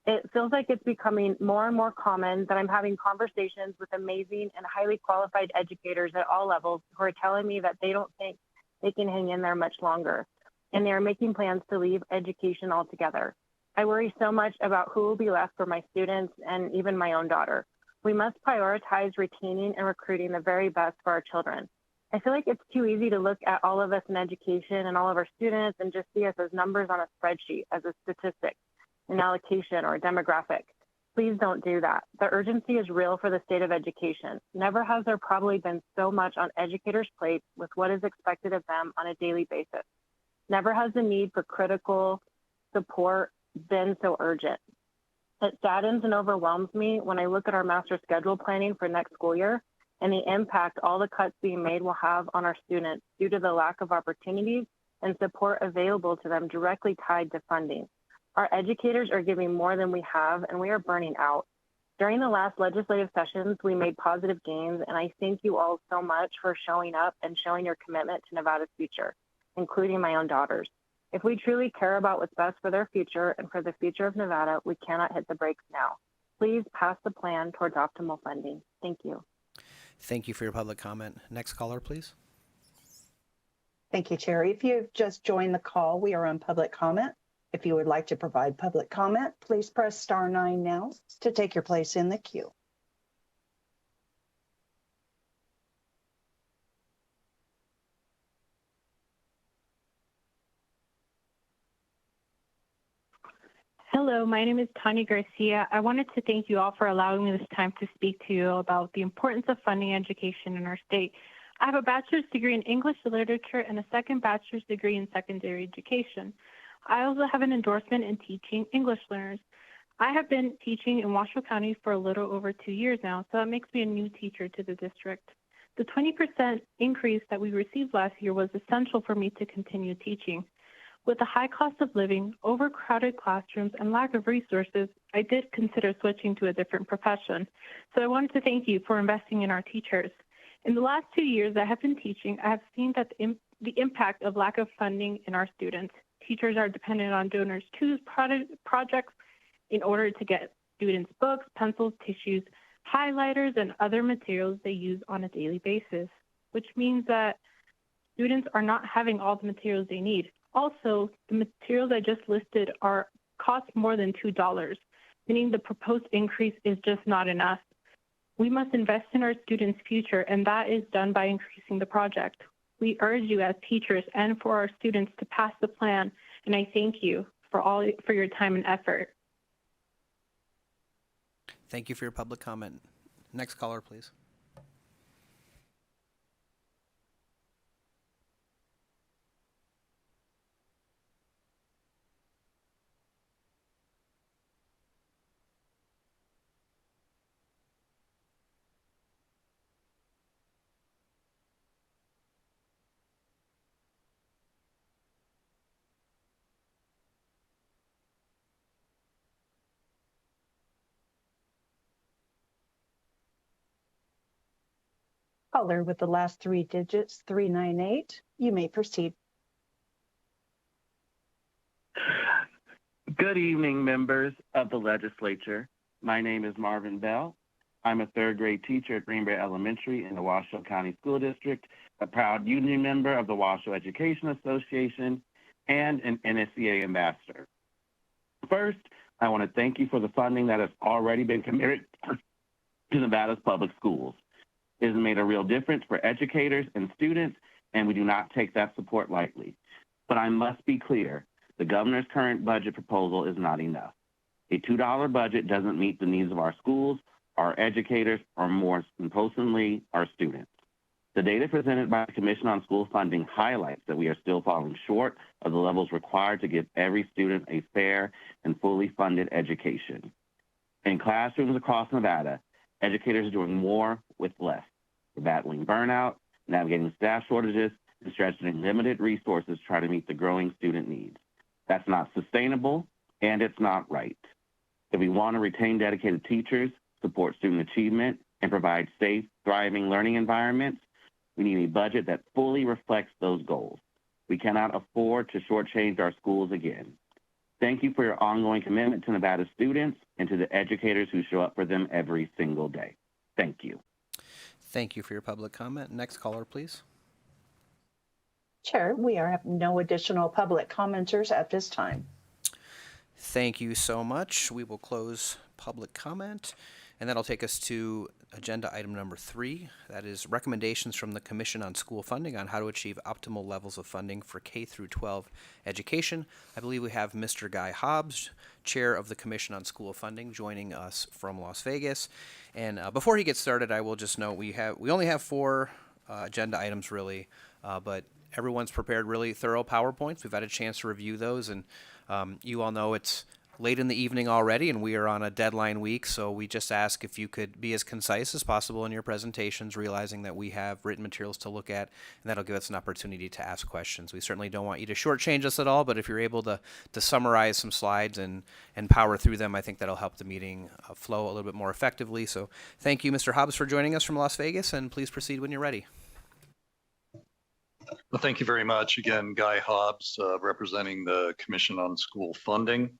It feels like it's becoming more and more common that I'm having conversations with amazing and highly qualified educators at all levels who are telling me that they don't think they can hang in there much longer, and they are making plans to leave education altogether. I worry so much about who will be left for my students and even my own daughter. We must prioritize retaining and recruiting the very best for our children. I feel like it's too easy to look at all of us in education and all of our students and just see us as numbers on a spreadsheet, as a statistic, an allocation, or a demographic. Please don't do that. The urgency is real for the state of education. Never has there probably been so much on educators' plates with what is expected of them on a daily basis. Never has the need for critical support been so urgent. It saddens and overwhelms me when I look at our master schedule planning for next school year and the impact all the cuts being made will have on our students due to the lack of opportunities and support available to them directly tied to funding. Our educators are giving more than we have, and we are burning out. During the last legislative sessions, we made positive gains, and I thank you all so much for showing up and showing your commitment to Nevada's future, including my own daughters. If we truly care about what's best for their future and for the future of Nevada, we cannot hit the brakes now. Please pass the plan towards optimal funding. Thank you. Thank you for your public comment. Next caller, please. Thank you, Cherry. If you've just joined the call, we are on public comment. If you would like to provide public comment, please press star 9 now to take your place in the queue. Hello, my name is Tanya Garcia. I wanted to thank you all for allowing me this time to speak to you about the importance of funding education in our state. I have a bachelor's degree in English literature and a second bachelor's degree in secondary education. I also have an endorsement in teaching English learners. I have been teaching in Washoe County for a little over 2 years now, so that makes me a new teacher to the district. The 20% increase that we received last year was essential for me to continue teaching. With the high cost of living, overcrowded classrooms, and lack of resources, I did consider switching to a different profession. So I wanted to thank you for investing in our teachers. In the last 2 years I have been teaching, I have seen that the impact of lack of funding in our students. Teachers are dependent on donors' tools projects in order to get students books, pencils, tissues, highlighters, and other materials they use on a daily basis, which means that students are not having all the materials they need. Also, the materials I just listed cost more than $2, meaning the proposed increase is just not enough. We must invest in our students' future, and that is done by increasing the project. We urge you as teachers and for our students to pass the plan, and I thank you for your time and effort. Thank you for your public comment. Next caller, please. Caller with the last 3 digits, 398. You may proceed. Good evening, members of the legislature. My name is Marvin Bell. I'm a third grade teacher at Green Bay Elementary in the Washoe County School District, a proud union member of the Washoe Education Association, and an NSCA ambassador. First, I want to thank you for the funding that has already been committed to Nevada's public schools. It has made a real difference for educators and students, and we do not take that support lightly. But I must be clear, the governor's current budget proposal is not enough. A $2 budget doesn't meet the needs of our schools, our educators, or more importantly, our students. The data presented by the Commission on School Funding highlights that we are still falling short of the levels required to give every student a fair and fully funded education. In classrooms across Nevada, educators are doing more with less. We're battling burnout, navigating staff shortages, and stretching limited resources to try to meet the growing student needs. That's not sustainable, and it's not right. If we want to retain dedicated teachers, support student achievement, and provide safe, thriving learning environments, we need a budget that fully reflects those goals. We cannot afford to shortchange our schools again. Thank you for your ongoing commitment to Nevada students and to the educators who show up for them every single day. Thank you. Thank you for your public comment. Next caller, please. Chair, we have no additional public commenters at this time. Thank you so much. We will close public comment, and that'll take us to agenda item number 3. That is recommendations from the Commission on School Funding on how to achieve optimal levels of funding for K through 12 education. I believe we have Mr. Guy Hobbs, Chair of the Commission on School Funding, joining us from Las Vegas. And before he gets started, I will just note we only have 4 agenda items really, but everyone's prepared really thorough PowerPoints. We've had a chance to review those, and you all know it's late in the evening already, and we are on a deadline week, so we just ask if you could be as concise as possible in your presentations, realizing that we have written materials to look at, and that'll give us an opportunity to ask questions. We certainly don't want you to shortchange us at all, but if you're able to summarize some slides and power through them, I think that'll help the meeting flow a little bit more effectively. So thank you, Mr. Hobbs, for joining us from Las Vegas, and please proceed when you're ready. Well, thank you very much. Again, Guy Hobbs, representing the Commission on School Funding.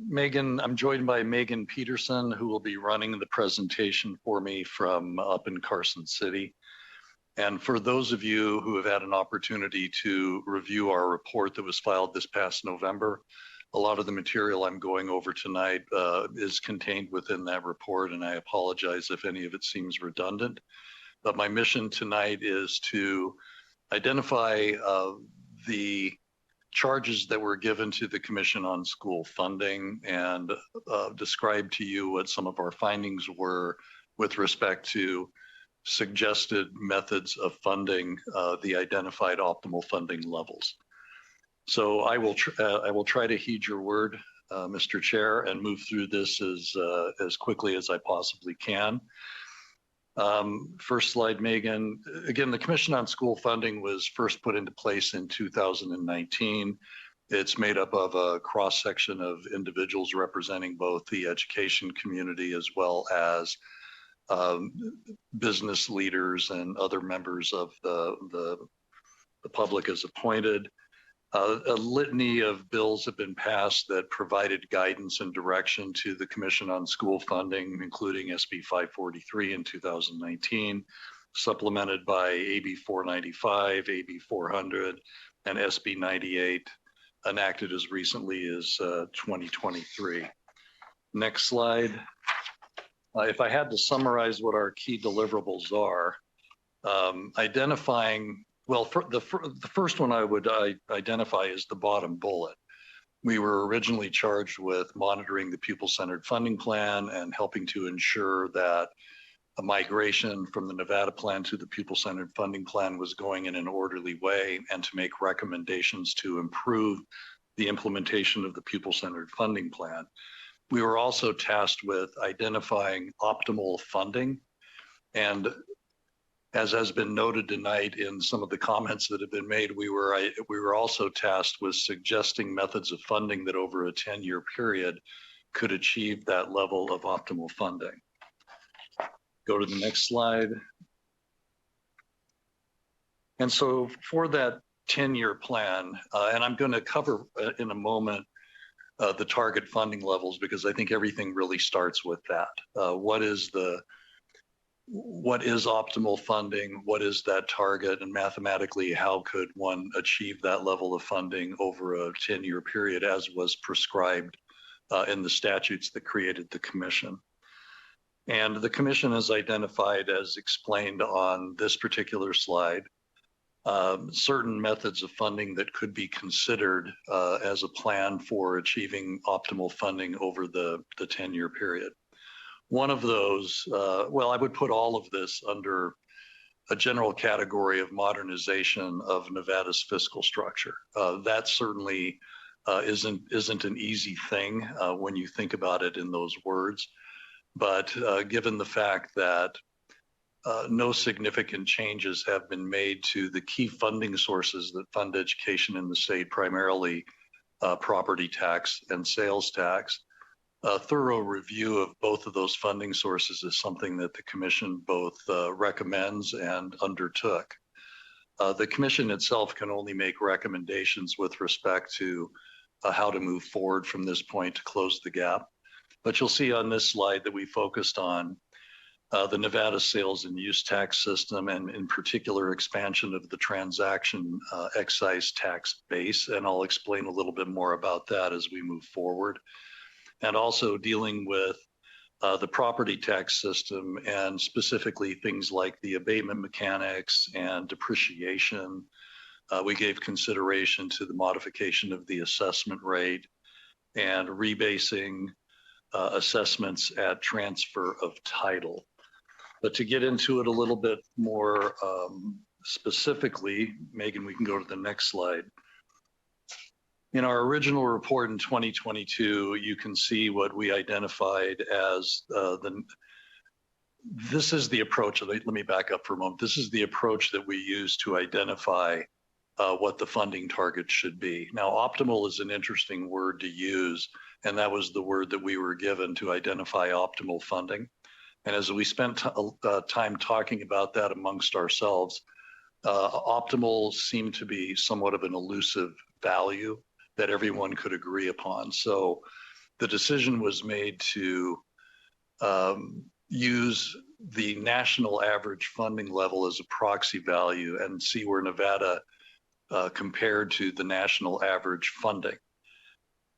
Megan, I'm joined by Megan Peterson, who will be running the presentation for me from up in Carson City. And for those of you who have had an opportunity to review our report that was filed this past November, a lot of the material I'm going over tonight is contained within that report, and I apologize if any of it seems redundant. But my mission tonight is to identify the charges that were given to the Commission on School Funding and describe to you what some of our findings were with respect to suggested methods of funding the identified optimal funding levels. So I will try to heed your word, Mr. Chair, and move through this as quickly as I possibly can. First slide, Megan. Again, the Commission on School Funding was first put into place in 2019. It's made up of a cross-section of individuals representing both the education community as well as business leaders and other members of the public as appointed. A litany of bills have been passed that provided guidance and direction to the Commission on School Funding, including SB 543 in 2019, supplemented by AB 495, AB 400, and SB 98, enacted as recently as 2023. Next slide. If I had to summarize what our key deliverables are, identifying, well, the first one I would identify is the bottom bullet. We were originally charged with monitoring the pupil-centered funding plan and helping to ensure that a migration from the Nevada plan to the pupil-centered funding plan was going in an orderly way, and to make recommendations to improve the implementation of the pupil-centered funding plan. We were also tasked with identifying optimal funding, and as has been noted tonight in some of the comments that have been made, we were also tasked with suggesting methods of funding that over a 10-year period could achieve that level of optimal funding. Go to the next slide. And so for that 10-year plan, and I'm going to cover in a moment the target funding levels, because I think everything really starts with that. What is optimal funding? What is that target? And mathematically, how could one achieve that level of funding over a 10-year period, as was prescribed in the statutes that created the commission? And the commission has identified, as explained on this particular slide, certain methods of funding that could be considered as a plan for achieving optimal funding over the 10-year period. One of those, well, I would put all of this under a general category of modernization of Nevada's fiscal structure. That certainly isn't an easy thing when you think about it in those words. But given the fact that no significant changes have been made to the key funding sources that fund education in the state, primarily property tax and sales tax. A thorough review of both of those funding sources is something that the Commission both recommends and undertook. The Commission itself can only make recommendations with respect to how to move forward from this point to close the gap. But you'll see on this slide that we focused on the Nevada sales and use tax system, and in particular expansion of the transaction excise tax base. And I'll explain a little bit more about that as we move forward. And also dealing with the property tax system, and specifically things like the abatement mechanics and depreciation. We gave consideration to the modification of the assessment rate and rebasing assessments at transfer of title. But to get into it a little bit more specifically, Megan, we can go to the next slide. In our original report in 2022, you can see what we identified as this is the approach. Let me back up for a moment. This is the approach that we use to identify what the funding target should be. Now, optimal is an interesting word to use, and that was the word that we were given to identify optimal funding. And as we spent time talking about that amongst ourselves, optimal seemed to be somewhat of an elusive value that everyone could agree upon. So the decision was made to use the national average funding level as a proxy value and see where Nevada compared to the national average funding.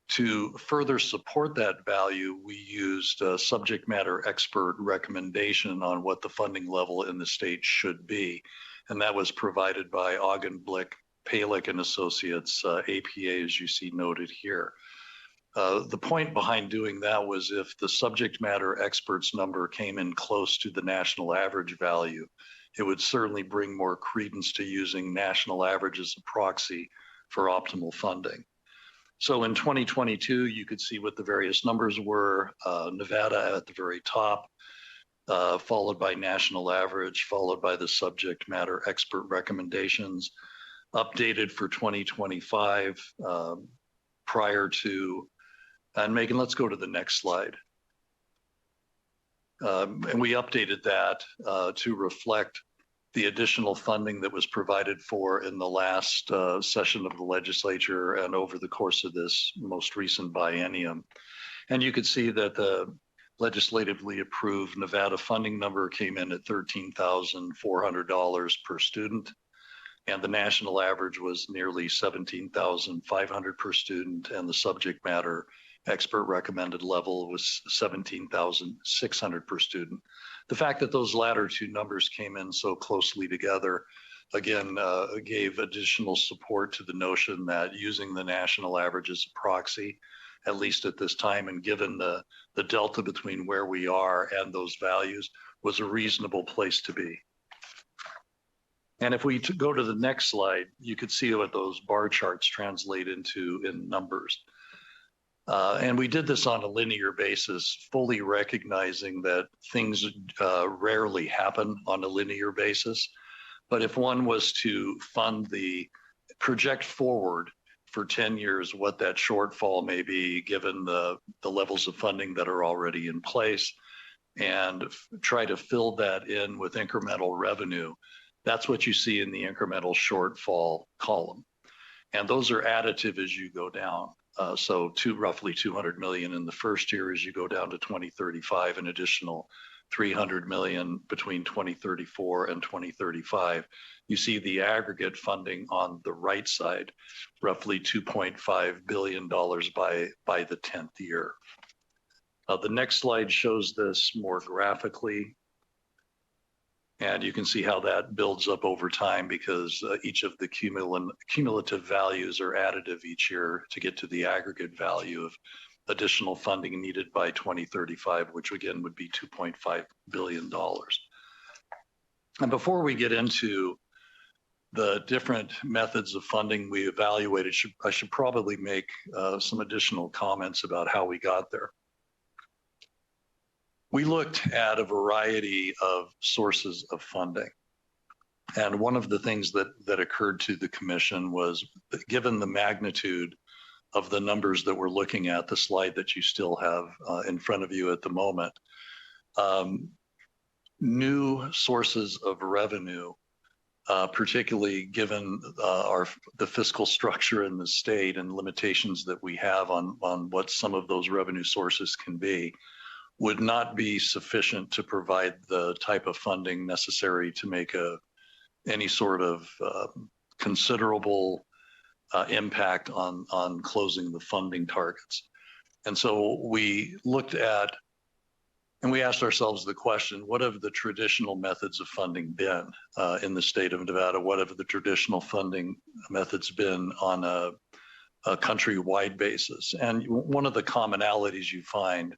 To further support that value, we used a subject matter expert recommendation on what the funding level in the state should be. And that was provided by Ogden Blick, Palick and Associates, APA, as you see noted here. The point behind doing that was if the subject matter experts number came in close to the national average value, it would certainly bring more credence to using national average as a proxy for optimal funding. So in 2022, you could see what the various numbers were. Nevada at the very top, followed by national average, followed by the subject matter expert recommendations, updated for 2025 prior to, and Megan, let's go to the next slide. And we updated that to reflect the additional funding that was provided for in the last session of the legislature and over the course of this most recent biennium. And you could see that the legislatively approved Nevada funding number came in at $13,400 per student. And the national average was nearly $17,500 per student, and the subject matter expert recommended level was $17,600 per student. The fact that those latter two numbers came in so closely together, again, gave additional support to the notion that using the national average as a proxy, at least at this time, and given the delta between where we are and those values, was a reasonable place to be. And if we go to the next slide, you could see what those bar charts translate into in numbers. And we did this on a linear basis, fully recognizing that things rarely happen on a linear basis. But if one was to project forward for 10 years what that shortfall may be, given the levels of funding that are already in place, and try to fill that in with incremental revenue, that's what you see in the incremental shortfall column. And those are additive as you go down. So roughly 200 million in the first year as you go down to 2035, an additional 300 million between 2034 and 2035. You see the aggregate funding on the right side, roughly $2.5 billion by the 10th year. The next slide shows this more graphically. And you can see how that builds up over time because each of the cumulative values are additive each year to get to the aggregate value of additional funding needed by 2035, which again would be $2.5 billion. And before we get into the different methods of funding we evaluated, I should probably make some additional comments about how we got there. we looked at a variety of sources of funding. And one of the things that occurred to the commission was that given the magnitude of the numbers that we're looking at, the slide that you still have in front of you at the moment, new sources of revenue, particularly given the fiscal structure in the state and limitations that we have on what some of those revenue sources can be, would not be sufficient to provide the type of funding necessary to make any sort of considerable impact on closing the funding targets. And so we looked at, and we asked ourselves the question, what have the traditional methods of funding been in the state of Nevada? What have the traditional funding methods been on a countrywide basis? And one of the commonalities you find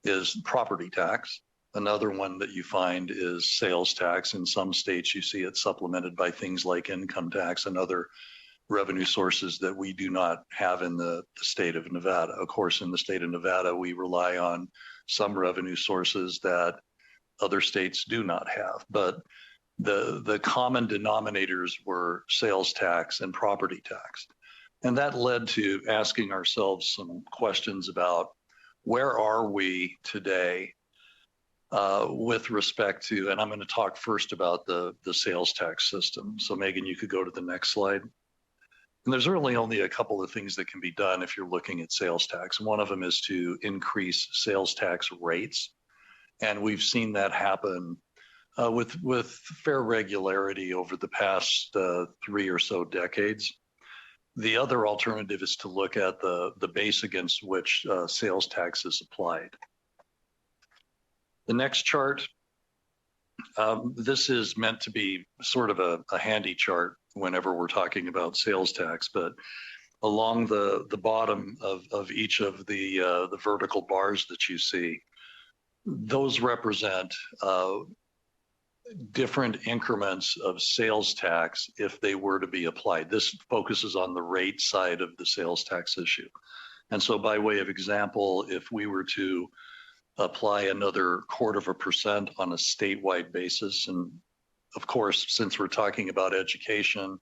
is property tax. Another one that you find is sales tax. In some states, you see it supplemented by things like income tax and other revenue sources that we do not have in the state of Nevada. Of course, in the state of Nevada, we rely on some revenue sources that other states do not have. But the common denominators were sales tax and property tax. And that led to asking ourselves some questions about where are we today with respect to, and I'm going to talk first about the sales tax system. So Megan, you could go to the next slide. And there's really only a couple of things that can be done if you're looking at sales tax. One of them is to increase sales tax rates. And we've seen that happen with fair regularity over the past 3 or so decades. The other alternative is to look at the base against which sales tax is applied. The next chart, this is meant to be sort of a handy chart whenever we're talking about sales tax, but along the bottom of each of the vertical bars that you see, those represent different increments of sales tax if they were to be applied. This focuses on the rate side of the sales tax issue. And so by way of example, if we were to apply another 1/4% on a statewide basis, and of course, since we're talking about education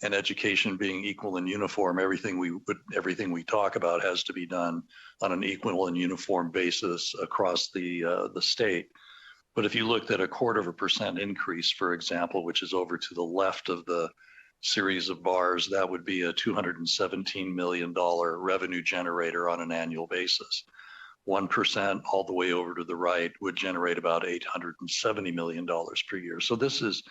and education being equal and uniform, everything we talk about has to be done on an equal and uniform basis across the state. But if you looked at a 1/4% increase, for example, which is over to the left of the series of bars, that would be a $217 million revenue generator on an annual basis. 1% all the way over to the right would generate about $870 million per year. So this is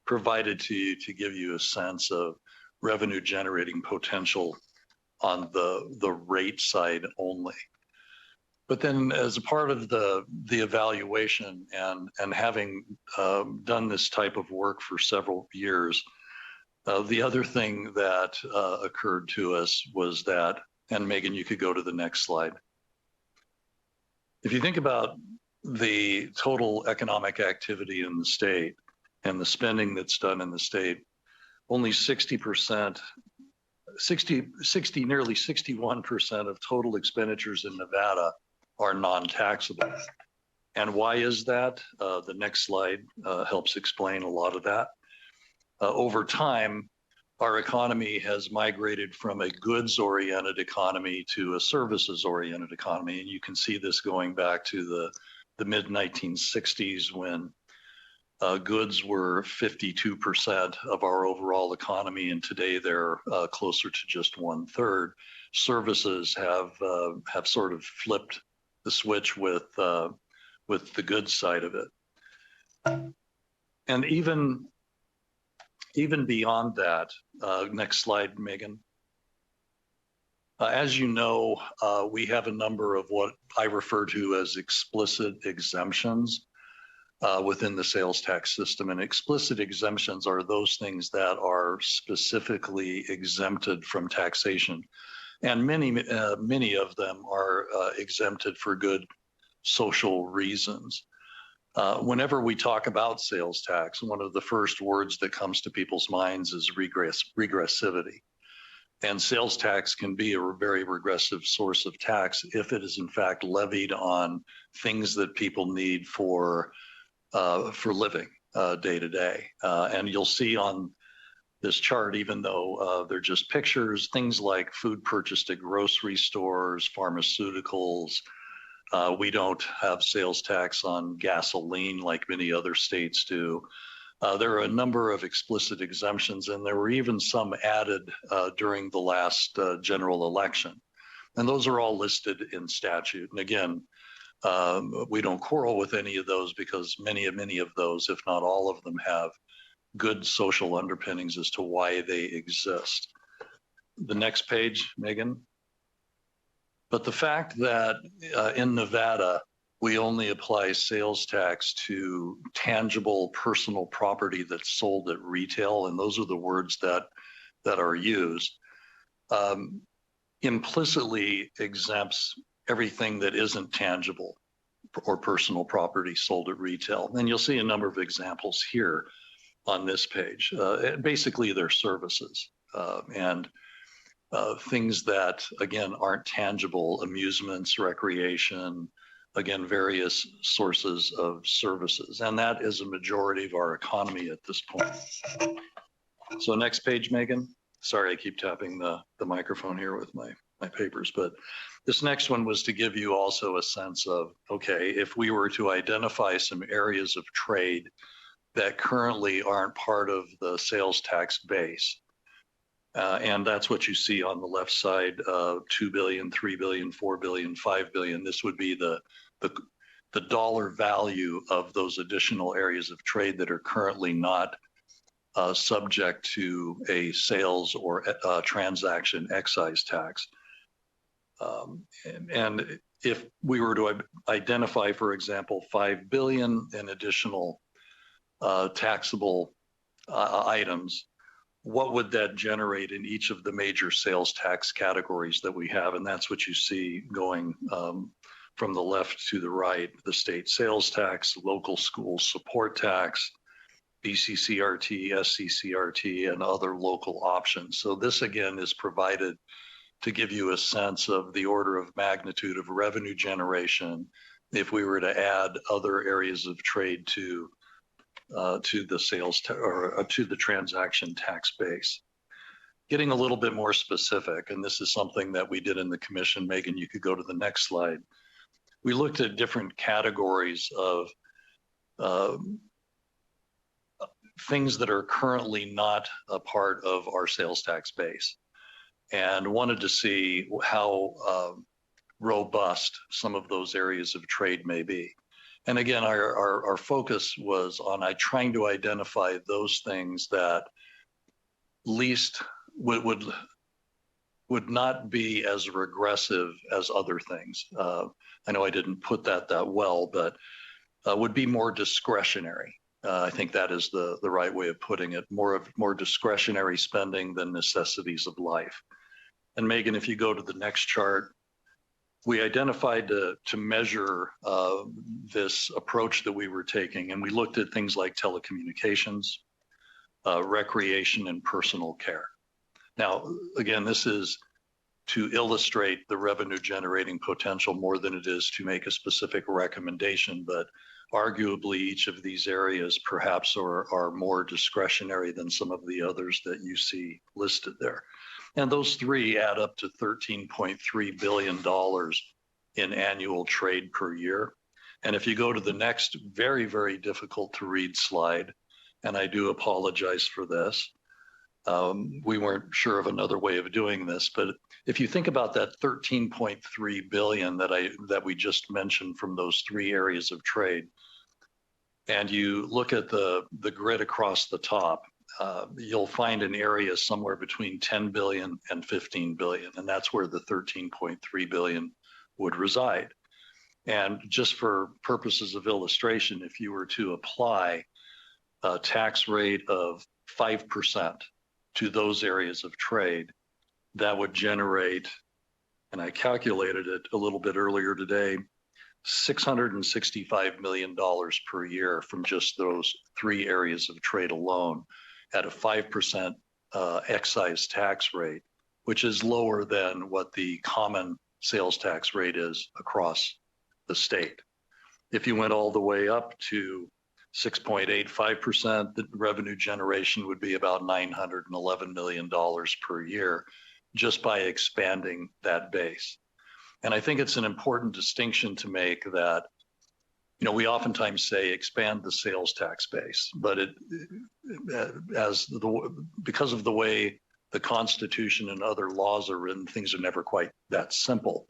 provided to you to give you a sense of revenue generating potential on the rate side only. But then as a part of the evaluation and having done this type of work for several years, the other thing that occurred to us was that, and Megan, you could go to the next slide. If you think about the total economic activity in the state and the spending that's done in the state, only 60%, nearly 61% of total expenditures in Nevada are non-taxable. And why is that? The next slide helps explain a lot of that. Over time, our economy has migrated from a goods-oriented economy to a services-oriented economy. And you can see this going back to the mid-1960s when goods were 52% of our overall economy, and today they're closer to just 1/3. Services have sort of flipped the switch with the goods side of it. And even beyond that, next slide, Megan. As you know, we have a number of what I refer to as explicit exemptions within the sales tax system. And explicit exemptions are those things that are specifically exempted from taxation. And many of them are exempted for good social reasons. Whenever we talk about sales tax, one of the first words that comes to people's minds is regressivity. And sales tax can be a very regressive source of tax if it is in fact levied on things that people need for living day to day. And you'll see on this chart, even though they're just pictures, things like food purchased at grocery stores, pharmaceuticals. We don't have sales tax on gasoline like many other states do. There are a number of explicit exemptions, and there were even some added during the last general election. And those are all listed in statute. And again, we don't quarrel with any of those because many of those, if not all of them, have good social underpinnings as to why they exist. The next page, Megan. But the fact that in Nevada, we only apply sales tax to tangible personal property that's sold at retail, and those are the words that are used, implicitly exempts everything that isn't tangible or personal property sold at retail. And you'll see a number of examples here on this page. Basically, they're services and things that, again, aren't tangible: amusements, recreation, again, various sources of services. And that is a majority of our economy at this point. So next page, Megan. Sorry, I keep tapping the microphone here with my papers, but this next one was to give you also a sense of, okay, if we were to identify some areas of trade that currently aren't part of the sales tax base, and that's what you see on the left side, 2 billion, 3 billion, 4 billion, 5 billion. This would be the dollar value of those additional areas of trade that are currently not subject to a sales or transaction excise tax. And if we were to identify, for example, 5 billion in additional taxable items, what would that generate in each of the major sales tax categories that we have? And that's what you see going from the left to the right: the state sales tax, local school support tax, BCCRT, SCCRT, and other local options. So this, again, is provided to give you a sense of the order of magnitude of revenue generation if we were to add other areas of trade to the sales or to the transaction tax base. Getting a little bit more specific, and this is something that we did in the commission. Megan, you could go to the next slide. We looked at different categories of things that are currently not a part of our sales tax base, and wanted to see how robust some of those areas of trade may be. And again, our focus was on trying to identify those things that least would not be as regressive as other things. I know I didn't put that well, but would be more discretionary. I think that is the right way of putting it. More discretionary spending than necessities of life. And Megan, if you go to the next chart, we identified to measure this approach that we were taking, and we looked at things like telecommunications, recreation, and personal care. Now, again, this is to illustrate the revenue generating potential more than it is to make a specific recommendation, but arguably each of these areas perhaps are more discretionary than some of the others that you see listed there. And those three add up to $13.3 billion in annual trade per year. And if you go to the next very, very difficult to read slide, and I do apologize for this, we weren't sure of another way of doing this, but if you think about that 13.3 billion that we just mentioned from those three areas of trade, and you look at the grid across the top, you'll find an area somewhere between 10 billion and 15 billion, and that's where the 13.3 billion would reside. And just for purposes of illustration, if you were to apply a tax rate of 5% to those areas of trade, that would generate, and I calculated it a little bit earlier today, $665 million per year from just those three areas of trade alone at a 5% excise tax rate. which is lower than what the common sales tax rate is across the state. If you went all the way up to 6.85%, the revenue generation would be about $911 million per year just by expanding that base. And I think it's an important distinction to make that, you know, we oftentimes say expand the sales tax base, but because of the way the Constitution and other laws are written, things are never quite that simple.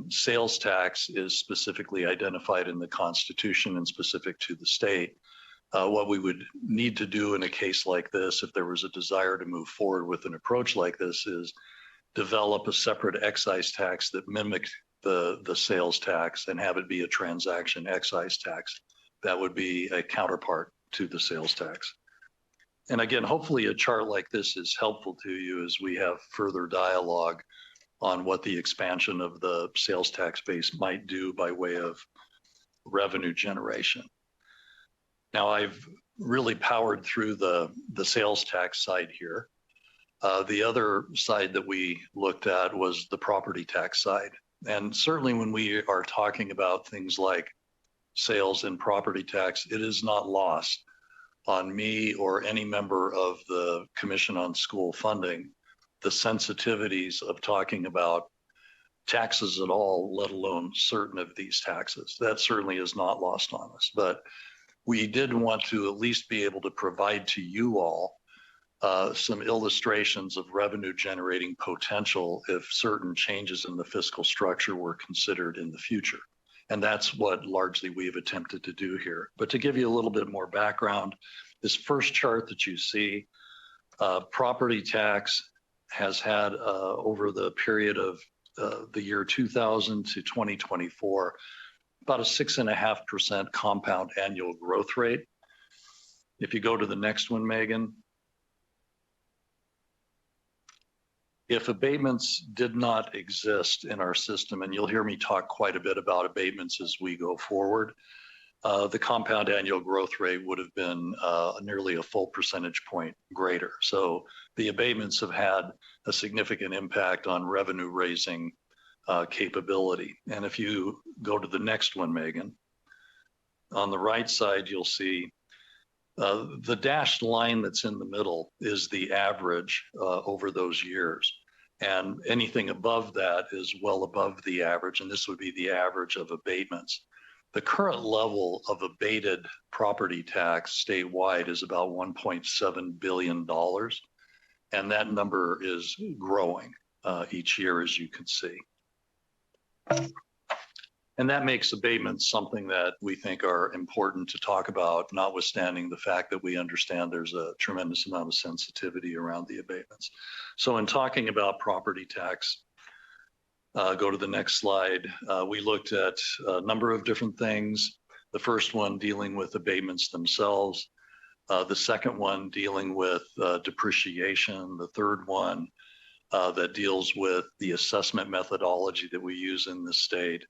Sales tax is specifically identified in the Constitution and specific to the state. What we would need to do in a case like this, if there was a desire to move forward with an approach like this, is develop a separate excise tax that mimicked the sales tax and have it be a transaction excise tax. That would be a counterpart to the sales tax. And again, hopefully a chart like this is helpful to you as we have further dialogue on what the expansion of the sales tax base might do by way of revenue generation. Now, I've really powered through the sales tax side here. The other side that we looked at was the property tax side. And certainly when we are talking about things like sales and property tax, it is not lost on me or any member of the Commission on School Funding the sensitivities of talking about taxes at all, let alone certain of these taxes. That certainly is not lost on us. But we did want to at least be able to provide to you all some illustrations of revenue generating potential if certain changes in the fiscal structure were considered in the future. And that's what largely we've attempted to do here. But to give you a little bit more background, this first chart that you see, property tax has had over the period of the year 2000 to 2024, about a 6.5% compound annual growth rate. If you go to the next one, Megan. If abatements did not exist in our system, and you'll hear me talk quite a bit about abatements as we go forward, the compound annual growth rate would have been nearly a full percentage point greater. So the abatements have had a significant impact on revenue raising capability. And if you go to the next one, Megan, on the right side, you'll see the dashed line that's in the middle is the average over those years. And anything above that is well above the average, and this would be the average of abatements. The current level of abated property tax statewide is about $1.7 billion, and that number is growing each year, as you can see. And that makes abatements something that we think are important to talk about, notwithstanding the fact that we understand there's a tremendous amount of sensitivity around the abatements. So in talking about property tax, go to the next slide. We looked at a number of different things. The first one dealing with abatements themselves. The second one dealing with depreciation. The third one that deals with the assessment methodology that we use in the state.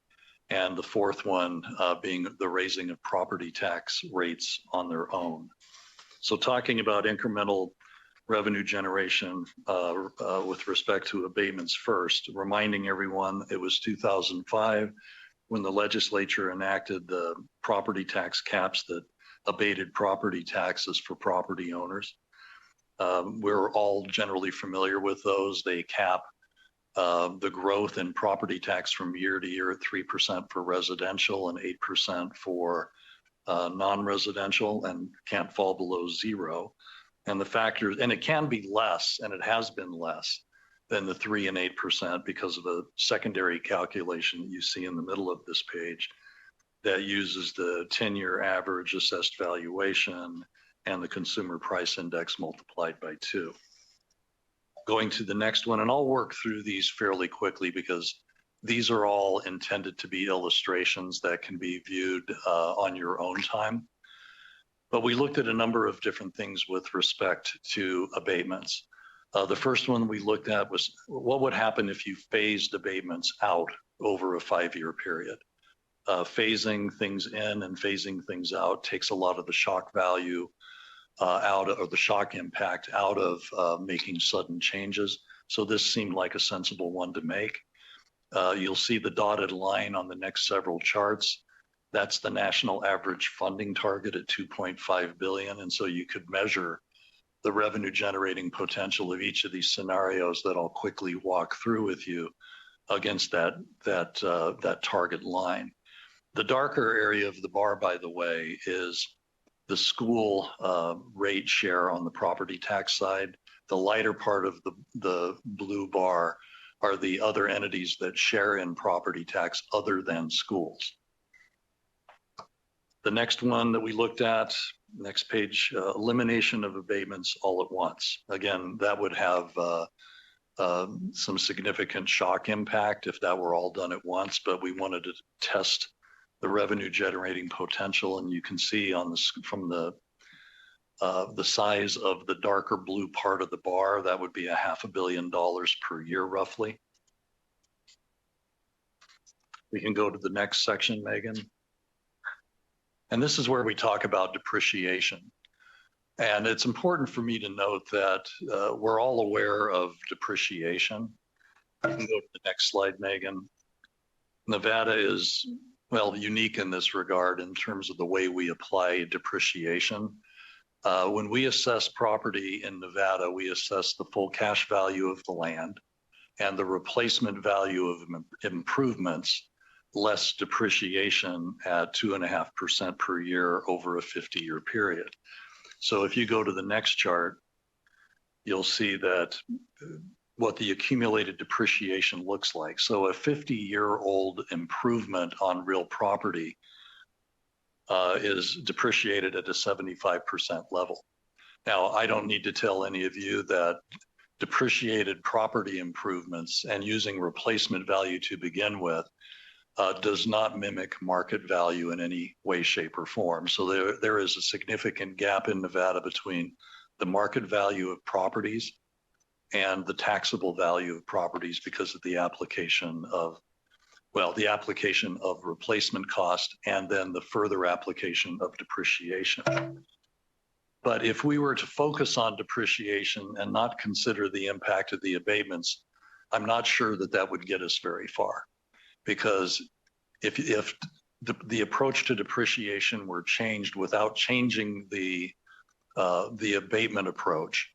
And the fourth one being the raising of property tax rates on their own. So talking about incremental revenue generation with respect to abatements first, reminding everyone it was 2005 when the legislature enacted the property tax caps that abated property taxes for property owners. We're all generally familiar with those. They cap the growth in property tax from year to year at 3% for residential and 8% for non-residential, and can't fall below zero. And the factors, and it can be less, and it has been less than the 3 and 8% because of a secondary calculation that you see in the middle of this page that uses the 10-year average assessed valuation and the consumer price index multiplied by 2. Going to the next one, and I'll work through these fairly quickly because these are all intended to be illustrations that can be viewed on your own time. But we looked at a number of different things with respect to abatements. The first one we looked at was what would happen if you phased abatements out over a 5-year period. Phasing things in and phasing things out takes a lot of the shock value out of, or the shock impact out of making sudden changes. So this seemed like a sensible one to make. You'll see the dotted line on the next several charts. That's the national average funding target at 2.5 billion. And so you could measure the revenue generating potential of each of these scenarios that I'll quickly walk through with you against that target line. The darker area of the bar, by the way, is the school rate share on the property tax side. The lighter part of the blue bar are the other entities that share in property tax other than schools. The next one that we looked at, next page, elimination of abatements all at once. Again, that would have some significant shock impact if that were all done at once, but we wanted to test the revenue generating potential. And you can see on this from the size of the darker blue part of the bar, that would be $500 million per year, roughly. We can go to the next section, Megan. And this is where we talk about depreciation. And it's important for me to note that we're all aware of depreciation. You can go to the next slide, Megan. Nevada is, well, unique in this regard in terms of the way we apply depreciation. When we assess property in Nevada, we assess the full cash value of the land and the replacement value of improvements less depreciation at 2.5% per year over a 50-year period. So if you go to the next chart, you'll see that what the accumulated depreciation looks like. So a 50-year-old improvement on real property is depreciated at a 75% level. Now, I don't need to tell any of you that depreciated property improvements and using replacement value to begin with does not mimic market value in any way, shape, or form. So there is a significant gap in Nevada between the market value of properties and the taxable value of properties because of the application of, well, the application of replacement cost and then the further application of depreciation. But if we were to focus on depreciation and not consider the impact of the abatements, I'm not sure that that would get us very far. Because if the approach to depreciation were changed without changing the abatement approach,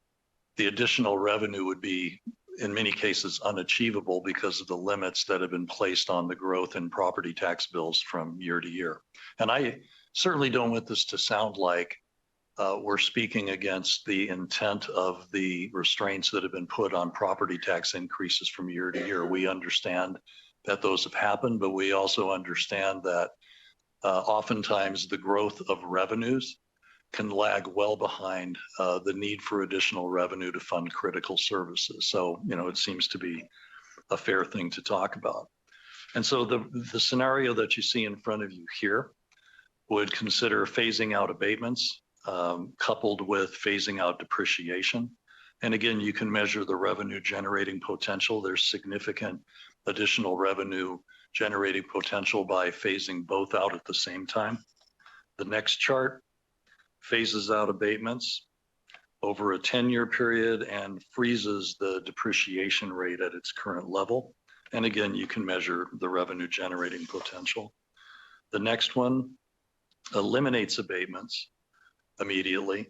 the additional revenue would be, in many cases, unachievable because of the limits that have been placed on the growth in property tax bills from year to year. And I certainly don't want this to sound like we're speaking against the intent of the restraints that have been put on property tax increases from year to year. We understand that those have happened, but we also understand that oftentimes the growth of revenues can lag well behind the need for additional revenue to fund critical services. So, you know, it seems to be a fair thing to talk about. And so the scenario that you see in front of you here would consider phasing out abatements coupled with phasing out depreciation. And again, you can measure the revenue generating potential. There's significant additional revenue generating potential by phasing both out at the same time. The next chart phases out abatements over a 10-year period and freezes the depreciation rate at its current level. And again, you can measure the revenue generating potential. The next one eliminates abatements immediately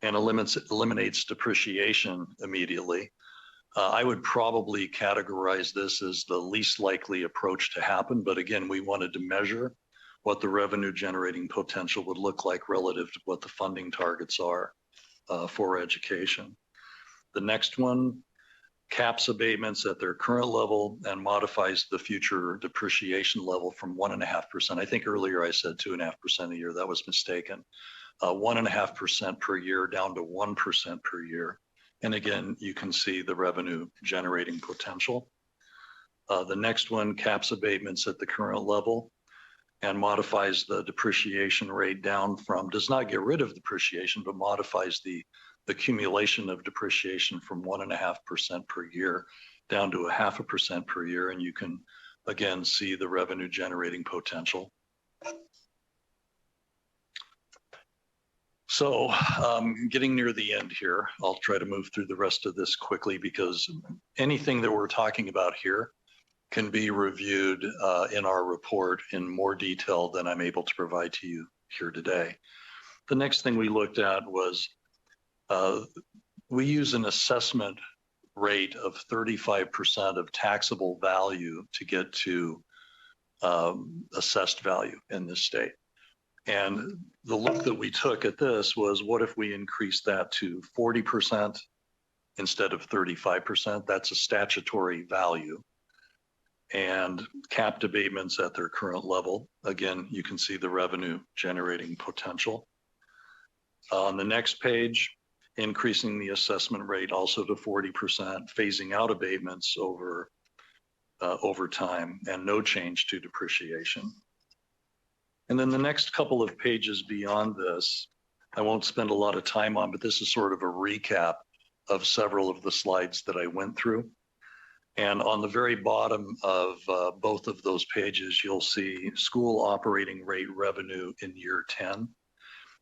and eliminates depreciation immediately. I would probably categorize this as the least likely approach to happen. But again, we wanted to measure what the revenue generating potential would look like relative to what the funding targets are for education. The next one caps abatements at their current level and modifies the future depreciation level from 1.5%. I think earlier I said 2.5% a year. That was mistaken. 1.5% per year down to 1% per year. And again, you can see the revenue generating potential. The next one caps abatements at the current level and modifies the depreciation rate down from, does not get rid of depreciation, but modifies the accumulation of depreciation from 1.5% per year down to 0.5% per year. And you can, again, see the revenue generating potential. So getting near the end here, I'll try to move through the rest of this quickly because anything that we're talking about here can be reviewed in our report in more detail than I'm able to provide to you here today. The next thing we looked at was we use an assessment rate of 35% of taxable value to get to assessed value in this state. And the look that we took at this was, what if we increased that to 40% instead of 35%? That's a statutory value. And capped abatements at their current level. Again, you can see the revenue generating potential. On the next page, increasing the assessment rate also to 40%, phasing out abatements over time, and no change to depreciation. And then the next couple of pages beyond this, I won't spend a lot of time on, but this is sort of a recap of several of the slides that I went through. And on the very bottom of both of those pages, you'll see school operating rate revenue in year 10.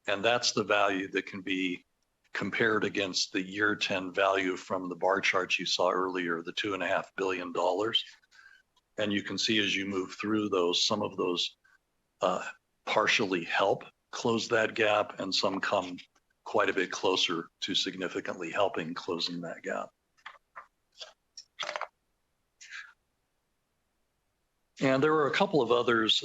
And that's the value that can be compared against the year 10 value from the bar charts you saw earlier, the $2.5 billion. And you can see as you move through those, some of those partially help close that gap, and some come quite a bit closer to significantly helping closing that gap. And there were a couple of others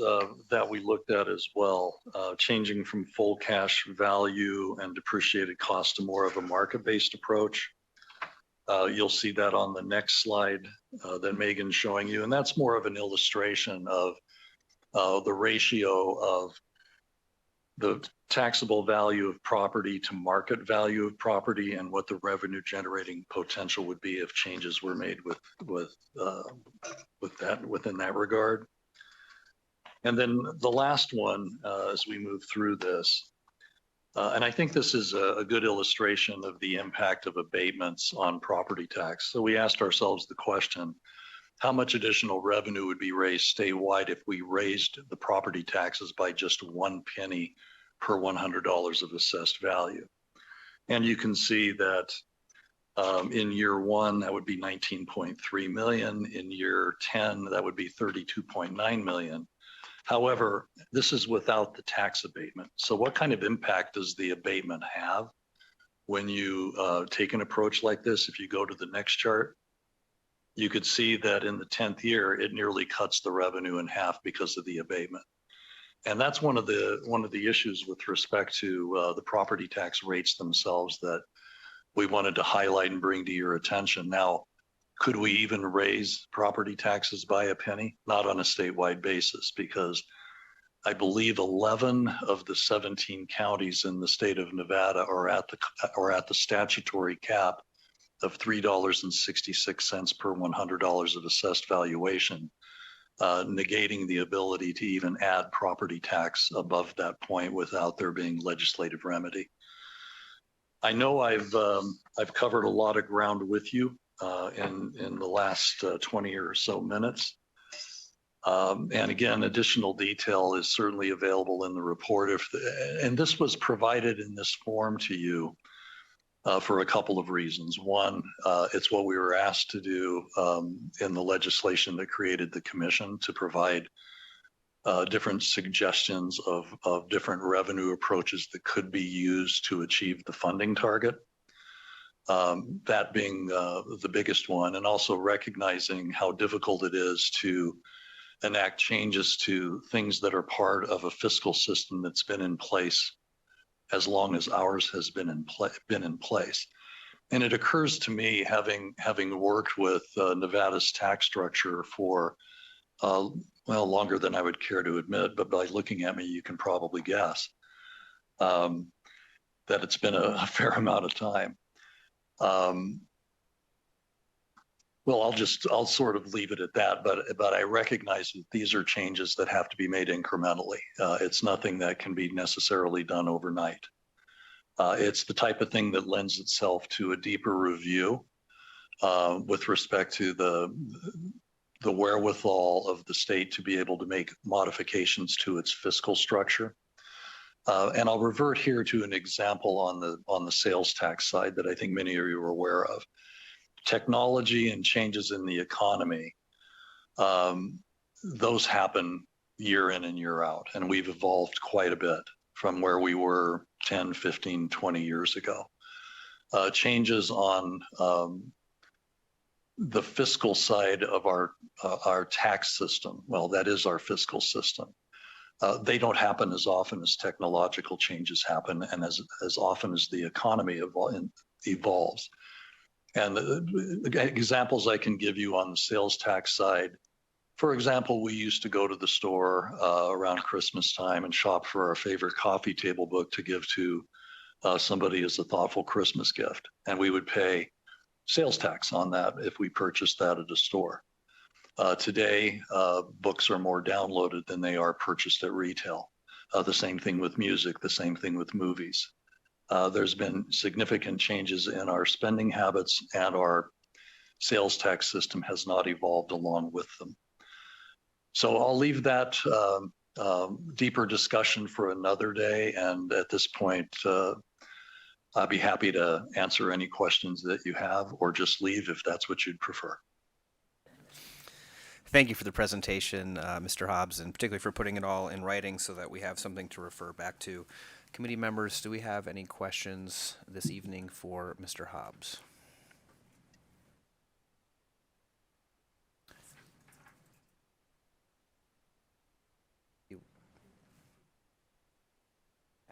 that we looked at as well, changing from full cash value and depreciated cost to more of a market-based approach. You'll see that on the next slide that Megan's showing you, and that's more of an illustration of the ratio of the taxable value of property to market value of property, and what the revenue generating potential would be if changes were made within that regard. And then the last one, as we move through this, and I think this is a good illustration of the impact of abatements on property tax. So we asked ourselves the question, how much additional revenue would be raised statewide if we raised the property taxes by just 1 penny per $100 of assessed value? And you can see that in year 1, that would be 19.3 million. In year 10, that would be 32.9 million. However, this is without the tax abatement. So what kind of impact does the abatement have when you take an approach like this? If you go to the next chart, you could see that in the 10th year, it nearly cuts the revenue in half because of the abatement. And that's one of the issues with respect to the property tax rates themselves that we wanted to highlight and bring to your attention. Now, could we even raise property taxes by a penny? Not on a statewide basis, because I believe 11 of the 17 counties in the state of Nevada are at the statutory cap of $3.66 per $100 of assessed valuation, negating the ability to even add property tax above that point without there being legislative remedy. I know I've covered a lot of ground with you in the last 20 or so minutes. And again, additional detail is certainly available in the report. And this was provided in this form to you for a couple of reasons. One, it's what we were asked to do in the legislation that created the commission, to provide different suggestions of different revenue approaches that could be used to achieve the funding target. That being the biggest one, and also recognizing how difficult it is to enact changes to things that are part of a fiscal system that's been in place as long as ours has been in place. And it occurs to me, having worked with Nevada's tax structure for longer than I would care to admit, but by looking at me, you can probably guess that it's been a fair amount of time. Well, I'll sort of leave it at that, but I recognize that these are changes that have to be made incrementally. It's nothing that can be necessarily done overnight. It's the type of thing that lends itself to a deeper review with respect to the wherewithal of the state to be able to make modifications to its fiscal structure. And I'll revert here to an example on the sales tax side that I think many of you are aware of. Technology and changes in the economy, those happen year in and year out, and we've evolved quite a bit from where we were 10, 15, 20 years ago. Changes on the fiscal side of our tax system, well, that is our fiscal system. They don't happen as often as technological changes happen and as often as the economy evolves. And the examples I can give you on the sales tax side, for example, we used to go to the store around Christmas time and shop for our favorite coffee table book to give to somebody as a thoughtful Christmas gift. And we would pay sales tax on that if we purchased that at a store. Today, books are more downloaded than they are purchased at retail. The same thing with music, the same thing with movies. There's been significant changes in our spending habits, and our sales tax system has not evolved along with them. So I'll leave that deeper discussion for another day. And at this point, I'd be happy to answer any questions that you have, or just leave if that's what you'd prefer. Thank you for the presentation, Mr. Hobbs, and particularly for putting it all in writing so that we have something to refer back to. Committee members, do we have any questions this evening for Mr. Hobbs?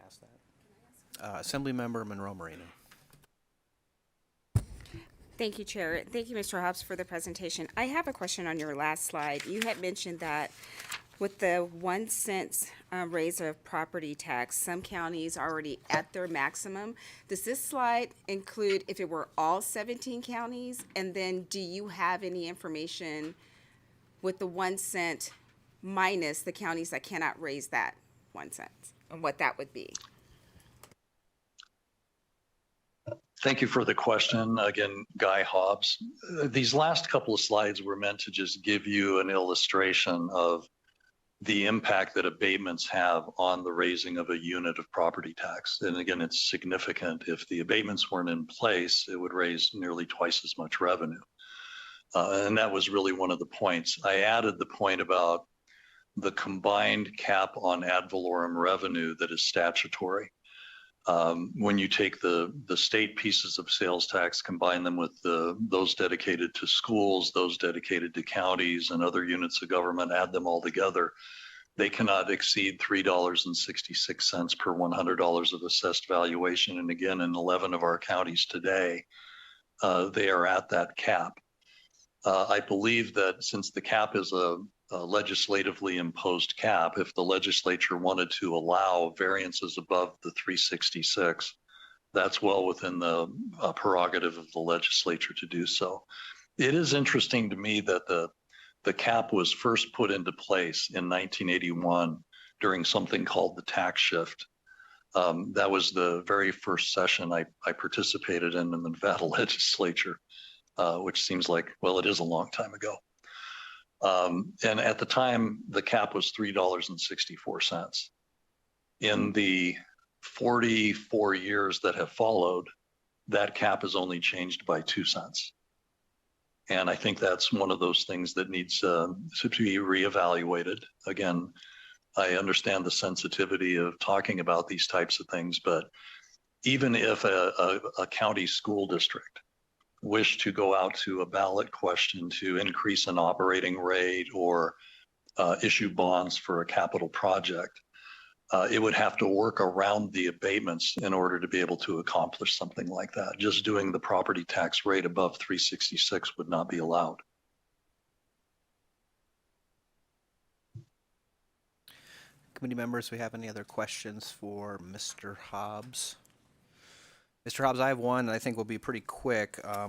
Ask that. Assemblymember Monroe Moreno. Thank you, Chair. Thank you, Mr. Hobbs, for the presentation. I have a question on your last slide. You had mentioned that with the 1 cent raise of property tax, some counties are already at their maximum. Does this slide include if it were all 17 counties? And then do you have any information with the 1 cent minus the counties that cannot raise that 1 cent and what that would be? Thank you for the question. Again, Guy Hobbs. These last couple of slides were meant to just give you an illustration of the impact that abatements have on the raising of a unit of property tax. And again, it's significant. If the abatements weren't in place, it would raise nearly twice as much revenue. And that was really one of the points. I added the point about the combined cap on ad valorem revenue that is statutory. When you take the state pieces of sales tax, combine them with those dedicated to schools, those dedicated to counties and other units of government, add them all together, they cannot exceed $3.66 per $100 of assessed valuation. And again, in 11 of our counties today, they are at that cap. I believe that since the cap is a legislatively imposed cap, if the legislature wanted to allow variances above the 366, that's well within the prerogative of the legislature to do so. It is interesting to me that the cap was first put into place in 1981 during something called the tax shift. That was the very first session I participated in the Nevada Legislature, which seems like, well, it is a long time ago. And at the time, the cap was $3.64. In the 44 years that have followed, that cap has only changed by 2 cents. And I think that's one of those things that needs to be reevaluated. Again, I understand the sensitivity of talking about these types of things, but even if a county school district wish to go out to a ballot question to increase an operating rate or issue bonds for a capital project, it would have to work around the abatements in order to be able to accomplish something like that. Just doing the property tax rate above 366 would not be allowed. Committee members, we have any other questions for Mr. Hobbs? Mr. Hobbs, I have one, and I think will be pretty quick. A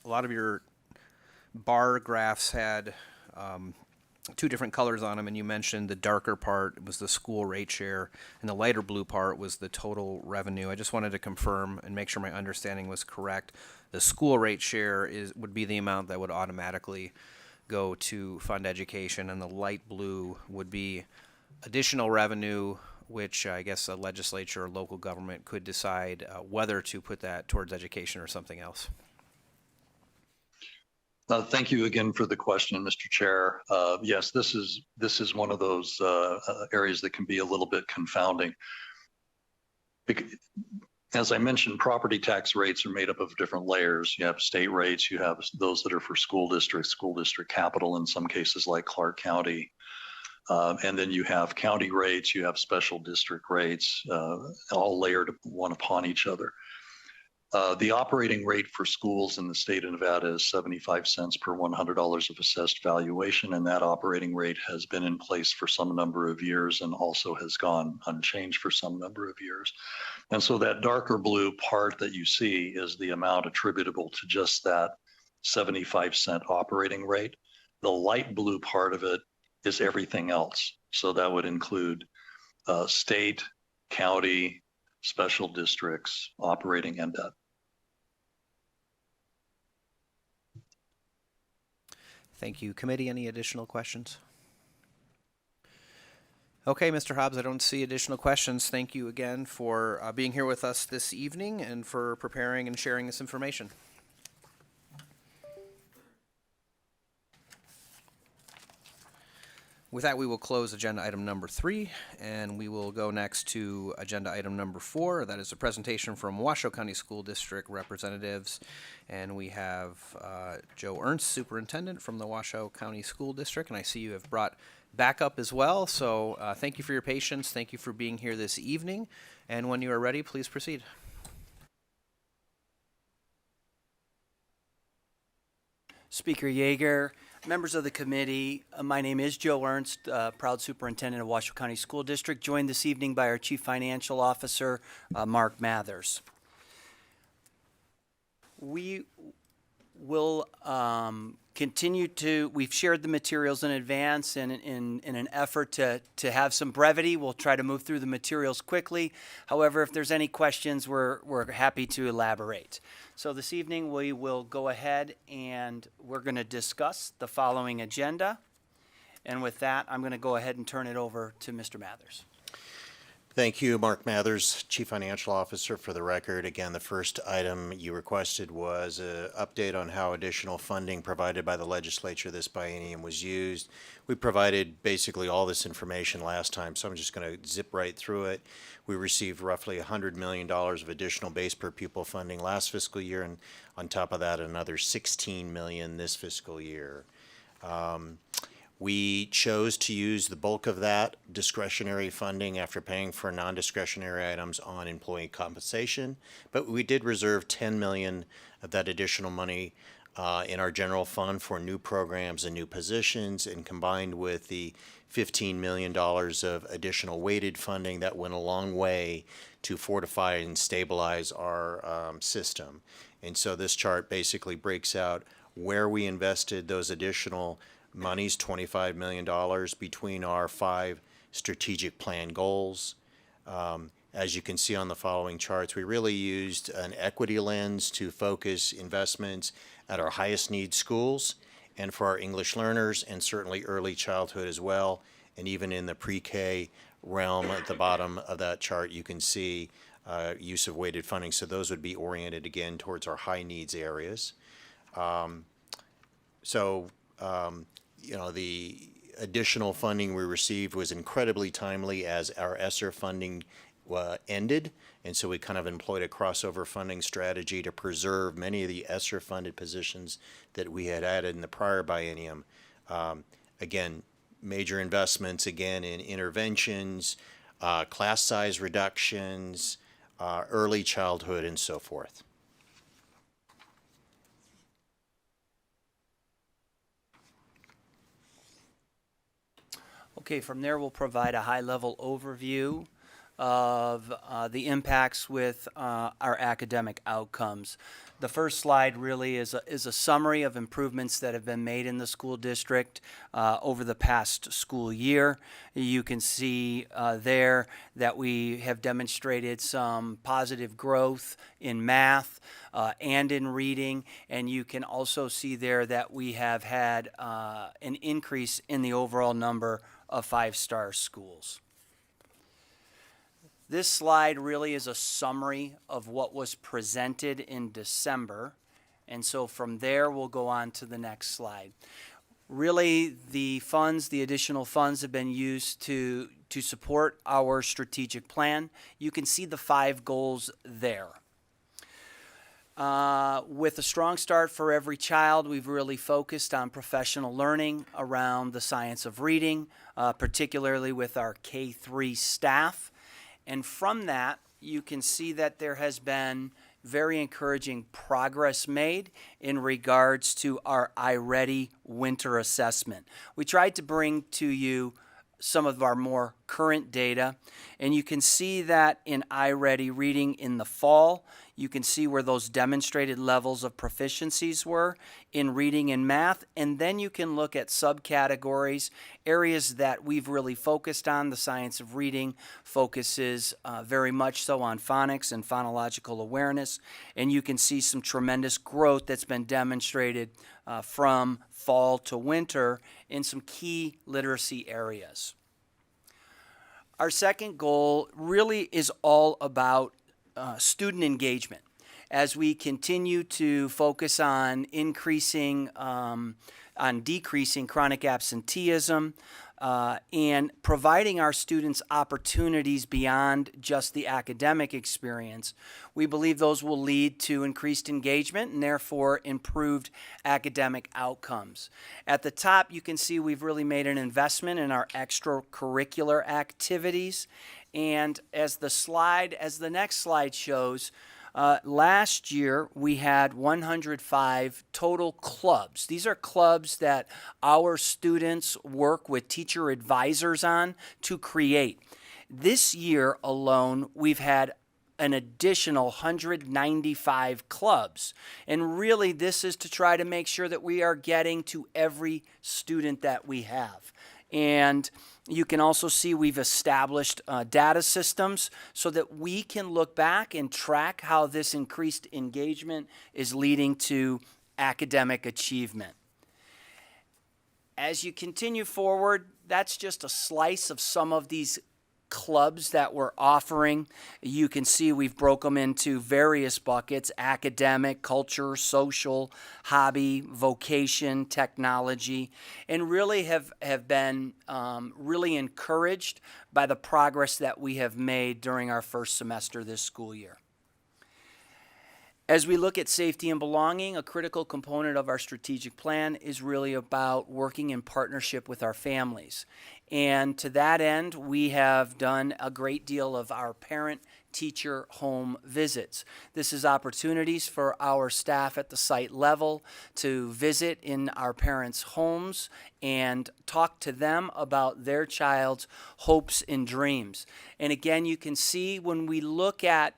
lot of your bar graphs had two different colors on them, and you mentioned the darker part was the school rate share, and the lighter blue part was the total revenue. I just wanted to confirm and make sure my understanding was correct. The school rate share would be the amount that would automatically go to fund education, and the light blue would be additional revenue which I guess a legislature or local government could decide whether to put that towards education or something else. Thank you again for the question, Mr. Chair. Yes, this is one of those areas that can be a little bit confounding. As I mentioned, property tax rates are made up of different layers. You have state rates, you have those that are for school district capital in some cases like Clark County. And then you have county rates, you have special district rates, all layered one upon each other. The operating rate for schools in the state of Nevada is 75 cents per $100 of assessed valuation, and that operating rate has been in place for some number of years and also has gone unchanged for some number of years. And so that darker blue part that you see is the amount attributable to just that 75-cent operating rate. The light blue part of it is everything else. So that would include state, county, special districts, operating, and debt. Thank you. Committee, any additional questions? Okay, Mr. Hobbs, I don't see additional questions. Thank you again for being here with us this evening and for preparing and sharing this information. With that, we will close agenda item number 3, and we will go next to agenda item number 4. That is a presentation from Washoe County School District representatives, and we have Joe Ernst, superintendent from the Washoe County School District, and I see you have brought backup as well. So thank you for your patience. Thank you for being here this evening, and when you are ready, please proceed. Speaker Yeager, members of the committee, my name is Joe Ernst, proud superintendent of Washoe County School District, joined this evening by our Chief Financial Officer, Mark Mathers. We will continue to, we've shared the materials in advance, and in an effort to have some brevity, we'll try to move through the materials quickly. However, if there's any questions, we're happy to elaborate. So this evening we will go ahead and we're going to discuss the following agenda. And with that, I'm going to go ahead and turn it over to Mr. Mathers. Thank you, Mark Mathers, Chief Financial Officer. For the record, again, the first item you requested was an update on how additional funding provided by the legislature this biennium was used. We provided basically all this information last time, so I'm just going to zip right through it. We received roughly $100 million of additional base per pupil funding last fiscal year, and on top of that, another $16 million this fiscal year. We chose to use the bulk of that discretionary funding after paying for non-discretionary items on employee compensation, but we did reserve $10 million of that additional money in our general fund for new programs and new positions, and combined with the $15 million of additional weighted funding, that went a long way to fortify and stabilize our system. And so this chart basically breaks out where we invested those additional monies, $25 million, between our 5 strategic plan goals. As you can see on the following charts, we really used an equity lens to focus investments at our highest need schools and for our English learners, and certainly early childhood as well. And even in the pre-K realm at the bottom of that chart, you can see use of weighted funding. So those would be oriented again towards our high needs areas. You know, the additional funding we received was incredibly timely as our ESSER funding ended, and so we kind of employed a crossover funding strategy to preserve many of the ESSER funded positions that we had added in the prior biennium. Again, major investments again in interventions, class size reductions, early childhood, and so forth. Okay, from there we'll provide a high-level overview of the impacts with our academic outcomes. The first slide really is a summary of improvements that have been made in the school district over the past school year. You can see there that we have demonstrated some positive growth in math and in reading, and you can also see there that we have had an increase in the overall number of 5-star schools. This slide really is a summary of what was presented in December. And so from there, we'll go on to the next slide. Really, the additional funds have been used to support our strategic plan. You can see the 5 goals there. With a strong start for every child, we've really focused on professional learning around the science of reading, particularly with our K-3 staff. And from that, you can see that there has been very encouraging progress made in regards to our iReady winter assessment. We tried to bring to you some of our more current data, and you can see that in iReady reading in the fall, you can see where those demonstrated levels of proficiencies were in reading and math, and then you can look at subcategories, areas that we've really focused on. The science of reading focuses very much so on phonics and phonological awareness, and you can see some tremendous growth that's been demonstrated from fall to winter in some key literacy areas. Our second goal really is all about student engagement. As we continue to focus on decreasing chronic absenteeism and providing our students opportunities beyond just the academic experience, we believe those will lead to increased engagement and therefore improved academic outcomes. At the top, you can see we've really made an investment in our extracurricular activities. And as the next slide shows, last year we had 105 total clubs. These are clubs that our students work with teacher advisors on to create. This year alone, we've had an additional 195 clubs. And really, this is to try to make sure that we are getting to every student that we have. And you can also see we've established data systems so that we can look back and track how this increased engagement is leading to academic achievement. As you continue forward, that's just a slice of some of these clubs that we're offering. You can see we've broke them into various buckets: academic, culture, social, hobby, vocation, technology, and really have been really encouraged by the progress that we have made during our first semester this school year. As we look at safety and belonging, a critical component of our strategic plan is really about working in partnership with our families. And to that end, we have done a great deal of our parent-teacher home visits. This is opportunities for our staff at the site level to visit in our parents' homes and talk to them about their child's hopes and dreams. And again, you can see when we look at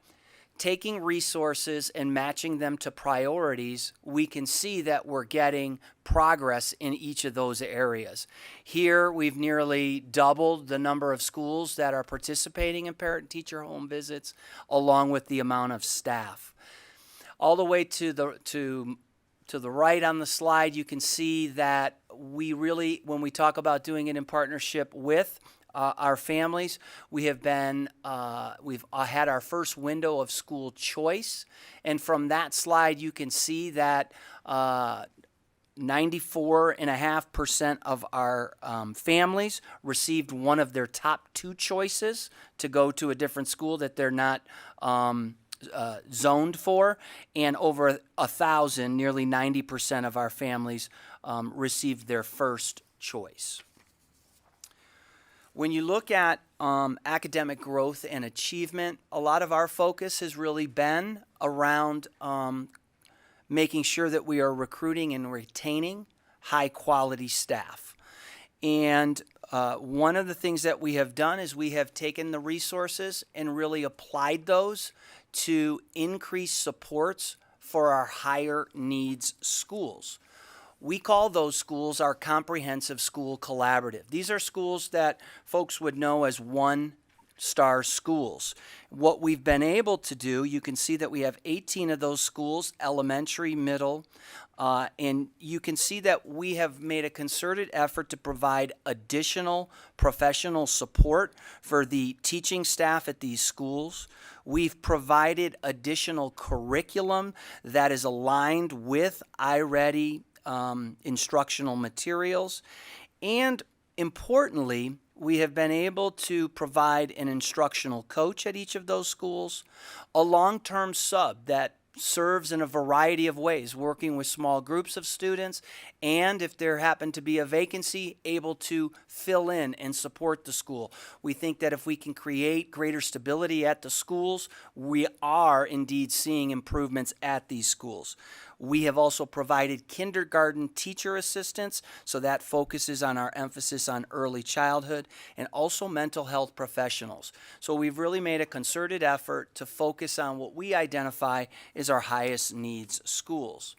taking resources and matching them to priorities, we can see that we're getting progress in each of those areas. Here, we've nearly doubled the number of schools that are participating in parent-teacher home visits, along with the amount of staff. All the way to the right on the slide, you can see that we really, when we talk about doing it in partnership with our families, we've had our first window of school choice, and from that slide you can see that 94.5% of our families received one of their top 2 choices to go to a different school that they're not zoned for, and over 1,000, nearly 90% of our families received their first choice. When you look at academic growth and achievement, a lot of our focus has really been around making sure that we are recruiting and retaining high-quality staff. And one of the things that we have done is we have taken the resources and really applied those to increase supports for our higher needs schools. We call those schools our comprehensive school collaborative. These are schools that folks would know as one star schools. What we've been able to do, you can see that we have 18 of those schools, elementary, middle, and you can see that we have made a concerted effort to provide additional professional support for the teaching staff at these schools. We've provided additional curriculum that is aligned with iReady instructional materials. And importantly, we have been able to provide an instructional coach at each of those schools, a long-term sub that serves in a variety of ways, working with small groups of students, and if there happened to be a vacancy, able to fill in and support the school. We think that if we can create greater stability at the schools, we are indeed seeing improvements at these schools. We have also provided kindergarten teacher assistance, so that focuses on our emphasis on early childhood, and also mental health professionals. So we've really made a concerted effort to focus on what we identify as our highest needs schools.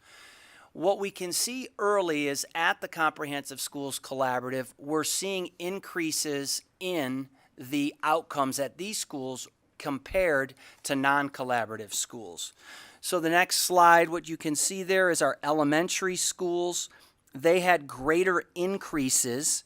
What we can see early is at the Comprehensive Schools Collaborative, we're seeing increases in the outcomes at these schools compared to non-collaborative schools. So the next slide, what you can see there is our elementary schools. They had greater increases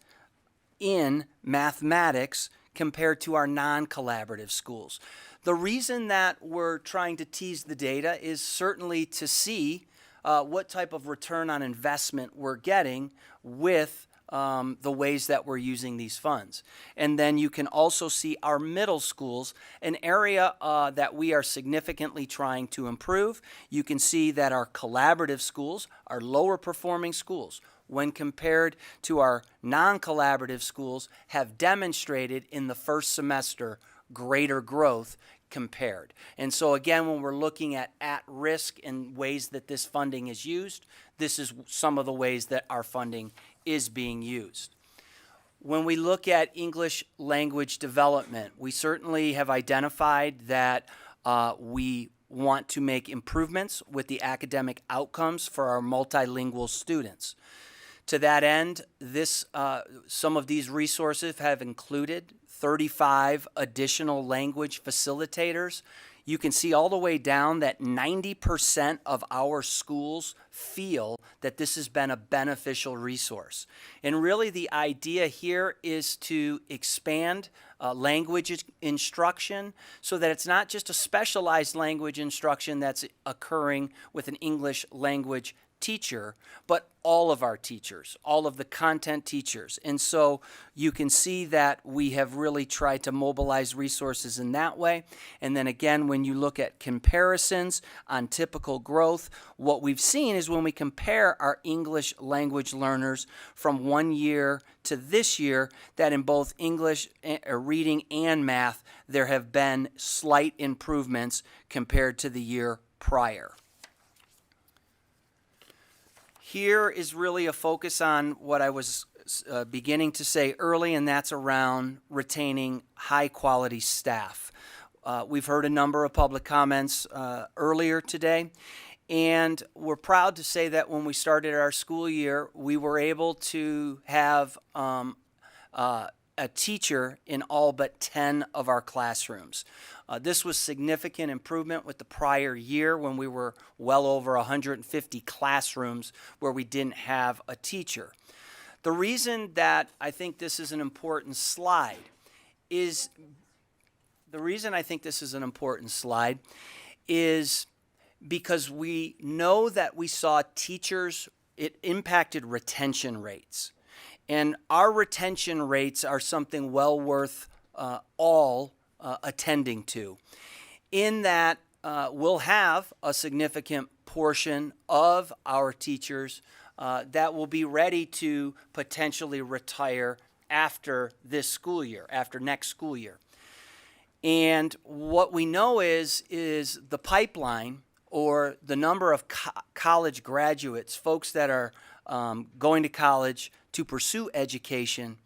in mathematics compared to our non-collaborative schools. The reason that we're trying to tease the data is certainly to see what type of return on investment we're getting with the ways that we're using these funds. And then you can also see our middle schools, an area that we are significantly trying to improve. You can see that our collaborative schools are lower performing schools when compared to our non-collaborative schools, have demonstrated in the first semester greater growth compared. And so again, when we're looking at risk and ways that this funding is used, this is some of the ways that our funding is being used. When we look at English language development, we certainly have identified that we want to make improvements with the academic outcomes for our multilingual students. To that end, some of these resources have included 35 additional language facilitators. You can see all the way down that 90% of our schools feel that this has been a beneficial resource. And really the idea here is to expand language instruction so that it's not just a specialized language instruction that's occurring with an English language teacher, but all of our teachers, all of the content teachers. And so you can see that we have really tried to mobilize resources in that way. And then again, when you look at comparisons on typical growth, what we've seen is when we compare our English language learners from one year to this year, that in both English reading and math, there have been slight improvements compared to the year prior. Here is really a focus on what I was beginning to say early, and that's around retaining high-quality staff. We've heard a number of public comments earlier today, and we're proud to say that when we started our school year, we were able to have a teacher in all but 10 of our classrooms. This was significant improvement with the prior year when we were well over 150 classrooms where we didn't have a teacher. The reason that I think this is an important slide is because we know that we saw teachers, it impacted retention rates. And our retention rates are something well worth all attending to. In that, we'll have a significant portion of our teachers that will be ready to potentially retire after this school year, after next school year. And what we know is the pipeline, or the number of college graduates, folks that are going to college to pursue education,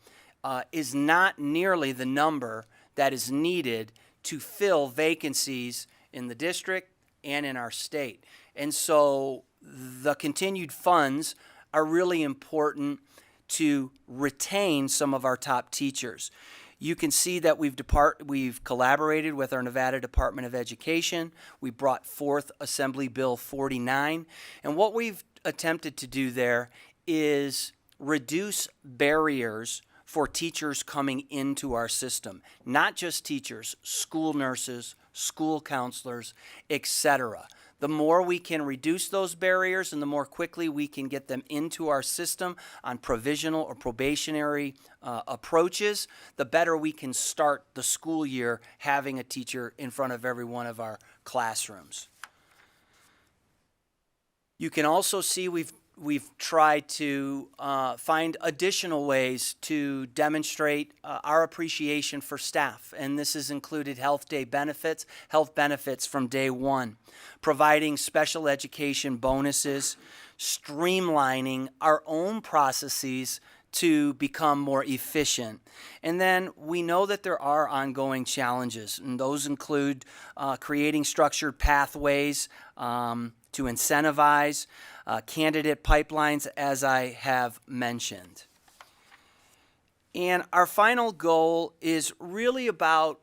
is not nearly the number that is needed to fill vacancies in the district and in our state. And so the continued funds are really important to retain some of our top teachers. You can see that we've collaborated with our Nevada Department of Education. We brought forth Assembly Bill 49. And what we've attempted to do there is reduce barriers for teachers coming into our system. Not just teachers, school nurses, school counselors, etc. The more we can reduce those barriers and the more quickly we can get them into our system on provisional or probationary approaches, the better we can start the school year having a teacher in front of every one of our classrooms. You can also see we've tried to find additional ways to demonstrate our appreciation for staff, and this has included health benefits from day one, providing special education bonuses, streamlining our own processes to become more efficient. And then we know that there are ongoing challenges, and those include creating structured pathways to incentivize candidate pipelines, as I have mentioned. And our final goal is really about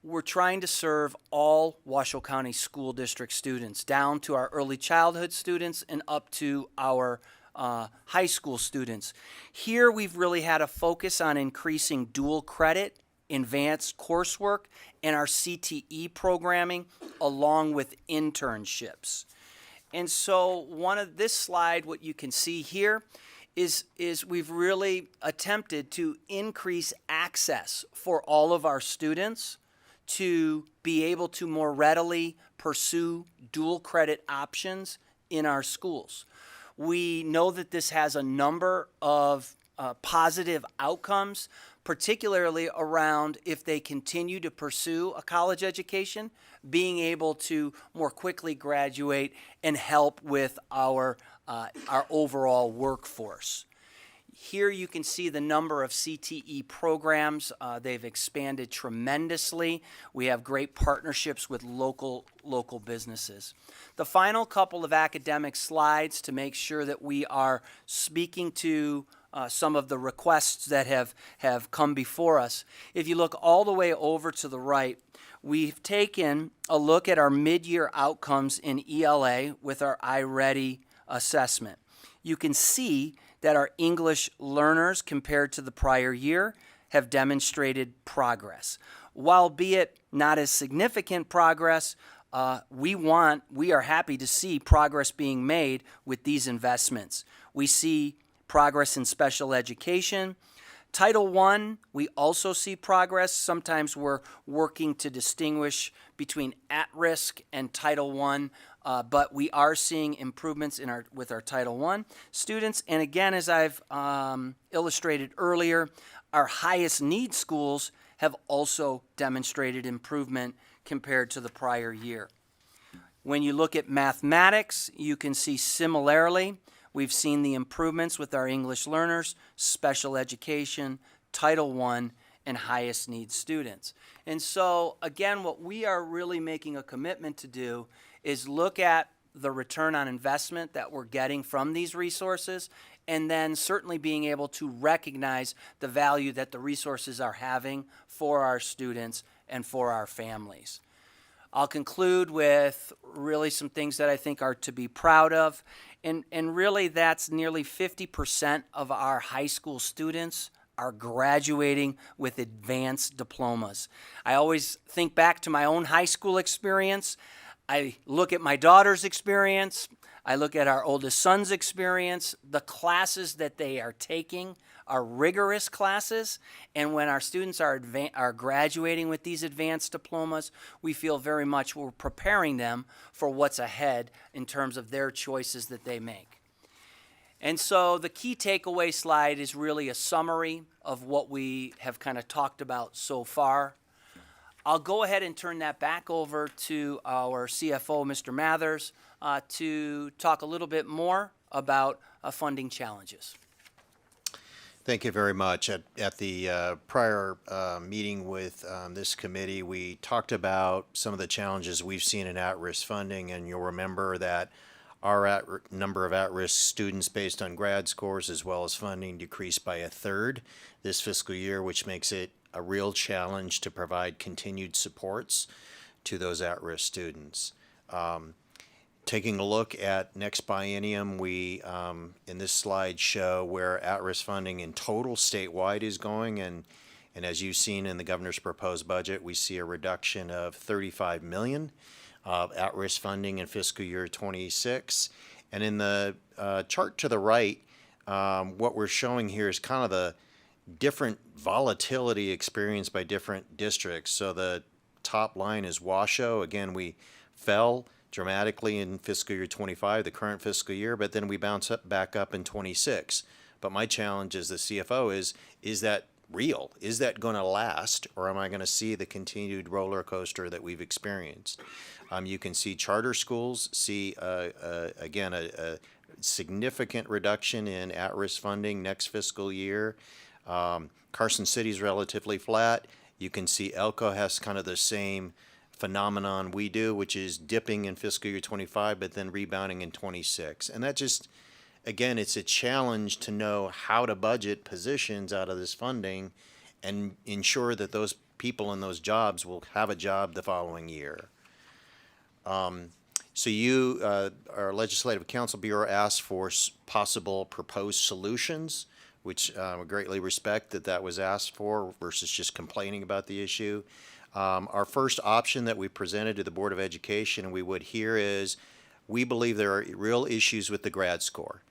we're trying to serve all Washoe County School District students, down to our early childhood students and up to our high school students. Here we've really had a focus on increasing dual credit, advanced coursework, and our CTE programming, along with internships. And so this slide, what you can see here is we've really attempted to increase access for all of our students to be able to more readily pursue dual credit options in our schools. We know that this has a number of positive outcomes, particularly around if they continue to pursue a college education, being able to more quickly graduate and help with our overall workforce. Here you can see the number of CTE programs. They've expanded tremendously. We have great partnerships with local businesses. The final couple of academic slides to make sure that we are speaking to some of the requests that have come before us. If you look all the way over to the right, we've taken a look at our mid-year outcomes in ELA with our iReady assessment. You can see that our English learners compared to the prior year have demonstrated progress. While be it not as significant progress, we are happy to see progress being made with these investments. We see progress in special education. Title I, we also see progress. Sometimes we're working to distinguish between at-risk and Title I, but we are seeing improvements with our Title I students. And again, as I've illustrated earlier, our highest need schools have also demonstrated improvement compared to the prior year. When you look at mathematics, you can see similarly, we've seen the improvements with our English learners, special education, Title I, and highest need students. And so, again, what we are really making a commitment to do is look at the return on investment that we're getting from these resources, and then certainly being able to recognize the value that the resources are having for our students and for our families. I'll conclude with really some things that I think are to be proud of, and really that's nearly 50% of our high school students are graduating with advanced diplomas. I always think back to my own high school experience. I look at my daughter's experience. I look at our oldest son's experience. The classes that they are taking are rigorous classes, and when our students are graduating with these advanced diplomas, we feel very much we're preparing them for what's ahead in terms of their choices that they make. And so the key takeaway slide is really a summary of what we have kind of talked about so far. I'll go ahead and turn that back over to our CFO, Mr. Mathers, to talk a little bit more about funding challenges. Thank you very much. At the prior meeting with this committee, we talked about some of the challenges we've seen in at-risk funding, and you'll remember that our number of at-risk students based on grad scores as well as funding decreased by 1/3 this fiscal year, which makes it a real challenge to provide continued supports to those at-risk students. Taking a look at next biennium, we, in this slide, show where at-risk funding in total statewide is going, and as you've seen in the governor's proposed budget, we see a reduction of $35 million of at-risk funding in fiscal year 26. And in the chart to the right, what we're showing here is kind of the different volatility experienced by different districts. So the top line is Washoe. Again, we fell dramatically in fiscal year 25, the current fiscal year, but then we bounce back up in 26. But my challenge as the CFO is that real? Is that going to last, or am I going to see the continued roller coaster that we've experienced? You can see charter schools see, again, a significant reduction in at-risk funding next fiscal year. Carson City's relatively flat. You can see Elko has kind of the same phenomenon we do, which is dipping in fiscal year 25, but then rebounding in 26. And that just, again, it's a challenge to know how to budget positions out of this funding and ensure that those people in those jobs will have a job the following year. So you, our Legislative Council Bureau, asked for possible proposed solutions, which we greatly respect that was asked for versus just complaining about the issue. Our first option that we presented to the Board of Education, and we would hear, is we believe there are real issues with the grad score,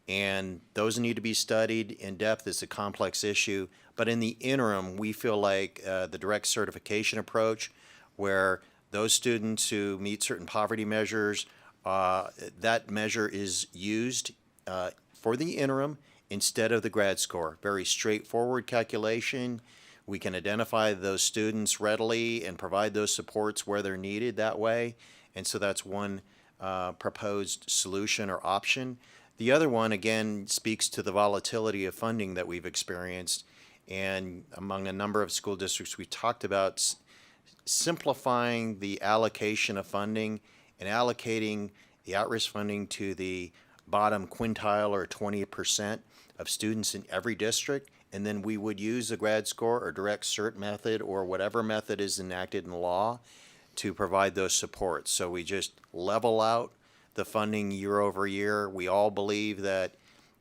and those need to be studied in depth. It's a complex issue, but in the interim, we feel like the direct certification approach, where those students who meet certain poverty measures, that measure is used for the interim instead of the grad score. Very straightforward calculation. We can identify those students readily and provide those supports where they're needed that way. And so that's one proposed solution or option. The other one, again, speaks to the volatility of funding that we've experienced. And among a number of school districts, we talked about simplifying the allocation of funding and allocating the at-risk funding to the bottom quintile, or 20% of students in every district. And then we would use the grad score or direct cert method or whatever method is enacted in law to provide those supports. So we just level out the funding year over year. We all believe that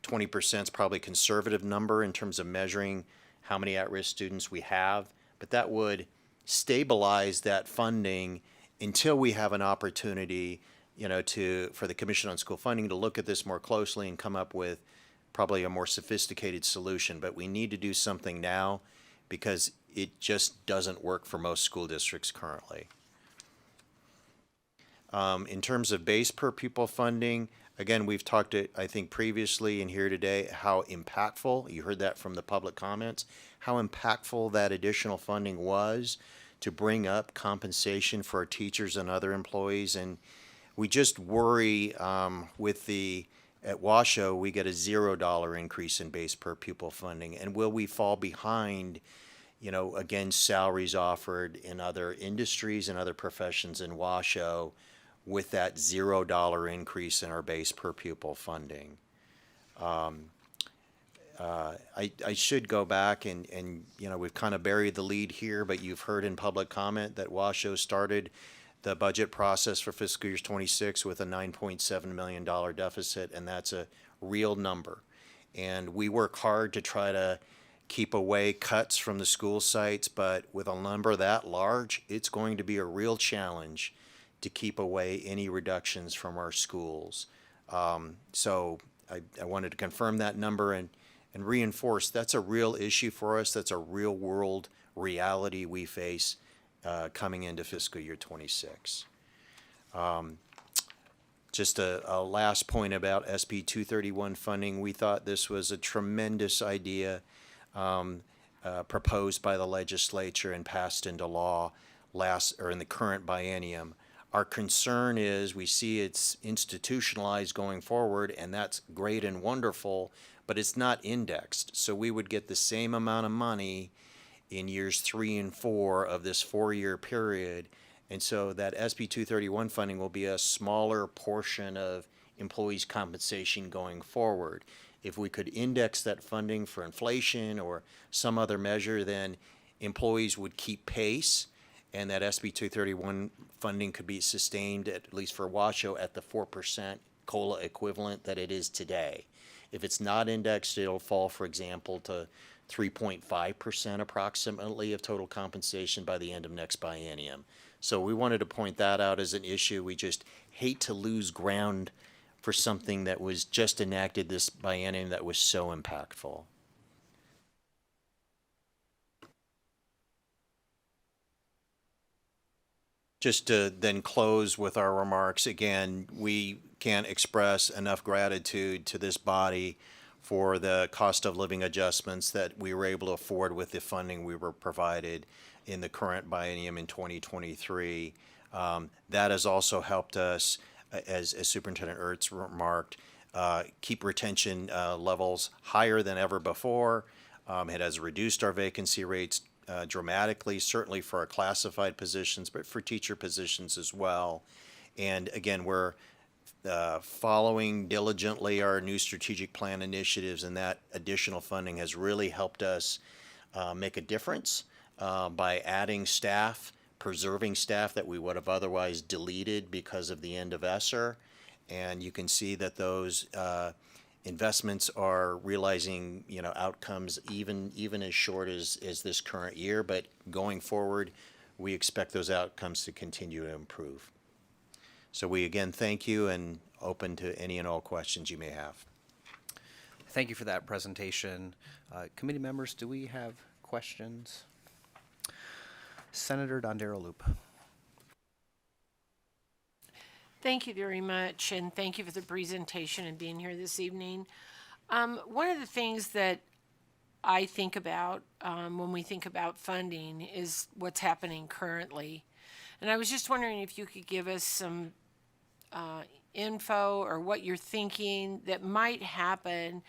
20% is probably a conservative number in terms of measuring how many at-risk students we have, but that would stabilize that funding until we have an opportunity, for the Commission on School Funding to look at this more closely and come up with probably a more sophisticated solution. But we need to do something now because it just doesn't work for most school districts currently. In terms of base per pupil funding, again, we've talked, I think, previously and here today, how impactful, you heard that from the public comments, how impactful that additional funding was to bring up compensation for our teachers and other employees. And we just worry at Washoe, we get a $0 increase in base per pupil funding. And will we fall behind, against salaries offered in other industries and other professions in Washoe with that $0 increase in our base per pupil funding? I should go back and we've kind of buried the lead here, but you've heard in public comment that Washoe started the budget process for fiscal year 26 with a $9.7 million deficit, and that's a real number. And we work hard to try to keep away cuts from the school sites, but with a number that large, it's going to be a real challenge to keep away any reductions from our schools. So I wanted to confirm that number and reinforce that's a real issue for us. That's a real world reality we face coming into fiscal year 26. Just a last point about SB 231 funding. We thought this was a tremendous idea proposed by the legislature and passed into law in the current biennium. Our concern is we see it's institutionalized going forward, and that's great and wonderful, but it's not indexed. So we would get the same amount of money in years 3 and 4 of this 4-year period. And so that SB 231 funding will be a smaller portion of employees' compensation going forward. If we could index that funding for inflation or some other measure, then employees would keep pace and that SB 231 funding could be sustained, at least for Washoe, at the 4% COLA equivalent that it is today. If it's not indexed, it'll fall, for example, to 3.5% approximately of total compensation by the end of next biennium. So we wanted to point that out as an issue. We just hate to lose ground for something that was just enacted this biennium that was so impactful. Just to then close with our remarks, again, we can't express enough gratitude to this body for the cost of living adjustments that we were able to afford with the funding we were provided in the current biennium in 2023. That has also helped us, as Superintendent Ertz remarked, keep retention levels higher than ever before. It has reduced our vacancy rates dramatically, certainly for our classified positions, but for teacher positions as well. And again, we're following diligently our new strategic plan initiatives, and that additional funding has really helped us make a difference by adding staff, preserving staff that we would have otherwise deleted because of the end of ESSER. And you can see that those investments are realizing, outcomes even as short as this current year, but going forward, we expect those outcomes to continue to improve. So we again thank you and open to any and all questions you may have. Thank you for that presentation. Committee members, do we have questions? Senator Dondero Loop. Thank you very much, and thank you for the presentation and being here this evening. One of the things that I think about when we think about funding is what's happening currently. And I was just wondering if you could give us some info or what you're thinking that might happen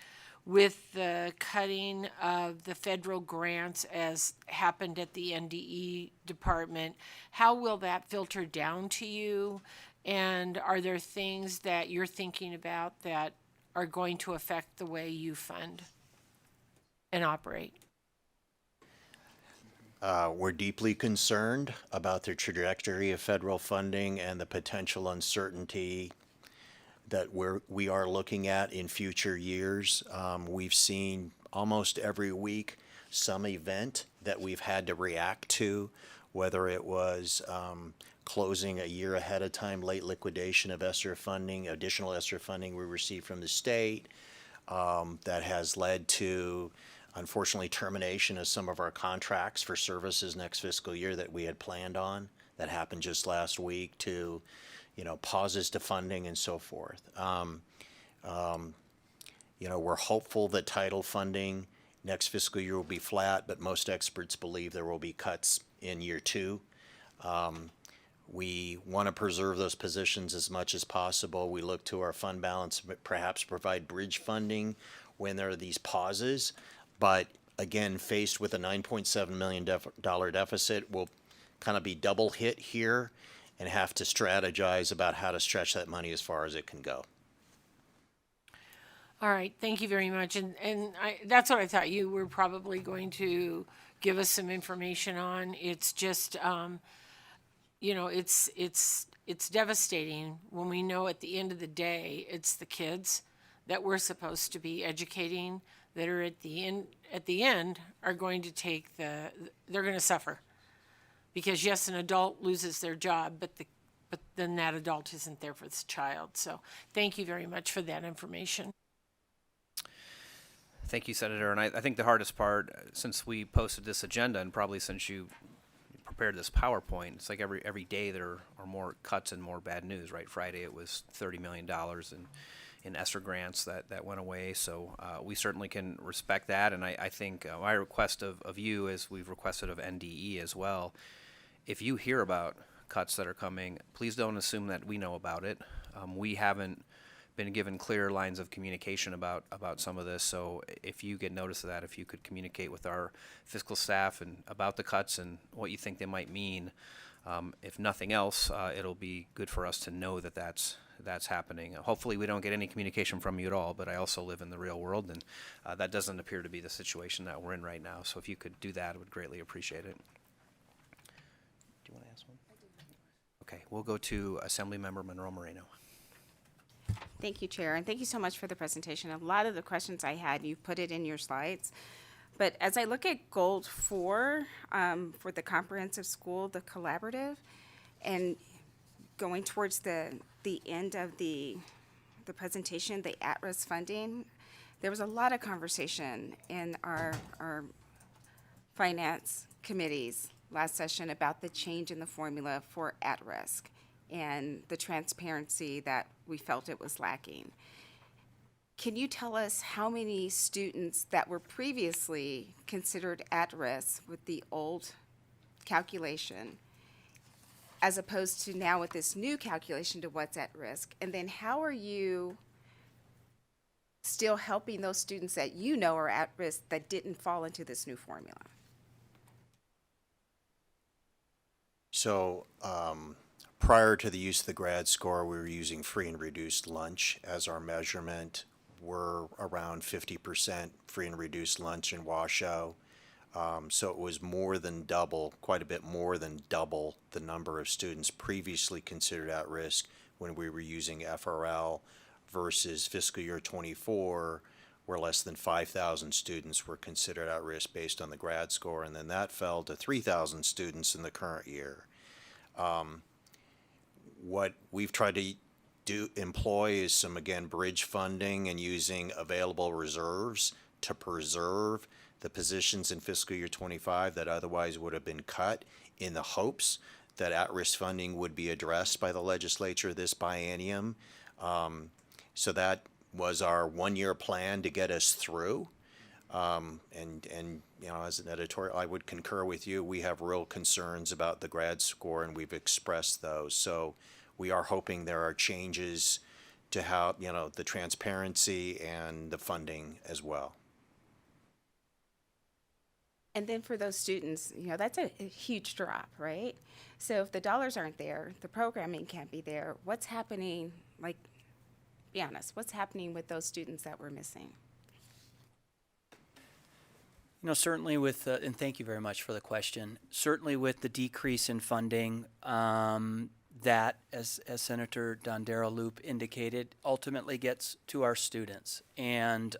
with the cutting of the federal grants as happened at the NDE department. How will that filter down to you? And are there things that you're thinking about that are going to affect the way you fund and operate? We're deeply concerned about the trajectory of federal funding and the potential uncertainty that we are looking at in future years. We've seen almost every week some event that we've had to react to, whether it was closing a year ahead of time, late liquidation of ESSER funding, additional ESSER funding we received from the state, that has led to, unfortunately, termination of some of our contracts for services next fiscal year that we had planned on. That happened just last week, to, pauses to funding and so forth. We're hopeful that title funding next fiscal year will be flat, but most experts believe there will be cuts in year 2. We want to preserve those positions as much as possible. We look to our fund balance, perhaps provide bridge funding when there are these pauses. But again, faced with a $9.7 million deficit, we'll kind of be double hit here and have to strategize about how to stretch that money as far as it can go. All right, thank you very much. And that's what I thought you were probably going to give us some information on. It's just, it's devastating when we know at the end of the day, it's the kids that we're supposed to be educating that are at the end are going to they're going to suffer. Because yes, an adult loses their job, but then that adult isn't there for this child. So thank you very much for that information. Thank you, Senator. And I think the hardest part, since we posted this agenda and probably since you prepared this PowerPoint, it's like every day there are more cuts and more bad news, right? Friday it was $30 million in ESSER grants that went away. So we certainly can respect that. And I think my request of you, as we've requested of NDE as well, if you hear about cuts that are coming, please don't assume that we know about it. We haven't been given clear lines of communication about some of this. So if you get notice of that, if you could communicate with our fiscal staff and about the cuts and what you think they might mean, if nothing else, it'll be good for us to know that that's that's happening. Hopefully we don't get any communication from you at all, but I also live in the real world, and that doesn't appear to be the situation that we're in right now. So if you could do that, I would greatly appreciate it. Do you want to ask one? Okay, we'll go to Assemblymember Monroe Moreno. Thank you, Chair, and thank you so much for the presentation. A lot of the questions I had, you put it in your slides. But as I look at Goal 4 for the comprehensive school, the collaborative, and going towards the end of the presentation, the at-risk funding, there was a lot of conversation in our finance committees last session about the change in the formula for at-risk and the transparency that we felt it was lacking. Can you tell us how many students that were previously considered at risk with the old calculation, as opposed to now with this new calculation to what's at risk? And then how are you still helping those students that you know are at risk that didn't fall into this new formula? So prior to the use of the grad score, we were using free and reduced lunch as our measurement. We're around 50% free and reduced lunch in Washoe. So it was more than double, quite a bit more than double the number of students previously considered at risk when we were using FRL versus fiscal year 24, where less than 5,000 students were considered at risk based on the grad score, and then that fell to 3,000 students in the current year. What we've tried to employ is some, again, bridge funding and using available reserves to preserve the positions in fiscal year 25 that otherwise would have been cut, in the hopes that at-risk funding would be addressed by the legislature this biennium. So that was our one-year plan to get us through. And you know, as an editorial, I would concur with you. We have real concerns about the grad score, and we've expressed those. So we are hoping there are changes to how, you know, the transparency and the funding as well. And then for those students, you know, that's a huge drop, right? So if the dollars aren't there, the programming can't be there, what's happening, like, be honest, what's happening with those students that we're missing? You know, certainly with, and thank you very much for the question, certainly with the decrease in funding, that, as Senator Dondero Loop indicated, ultimately gets to our students. And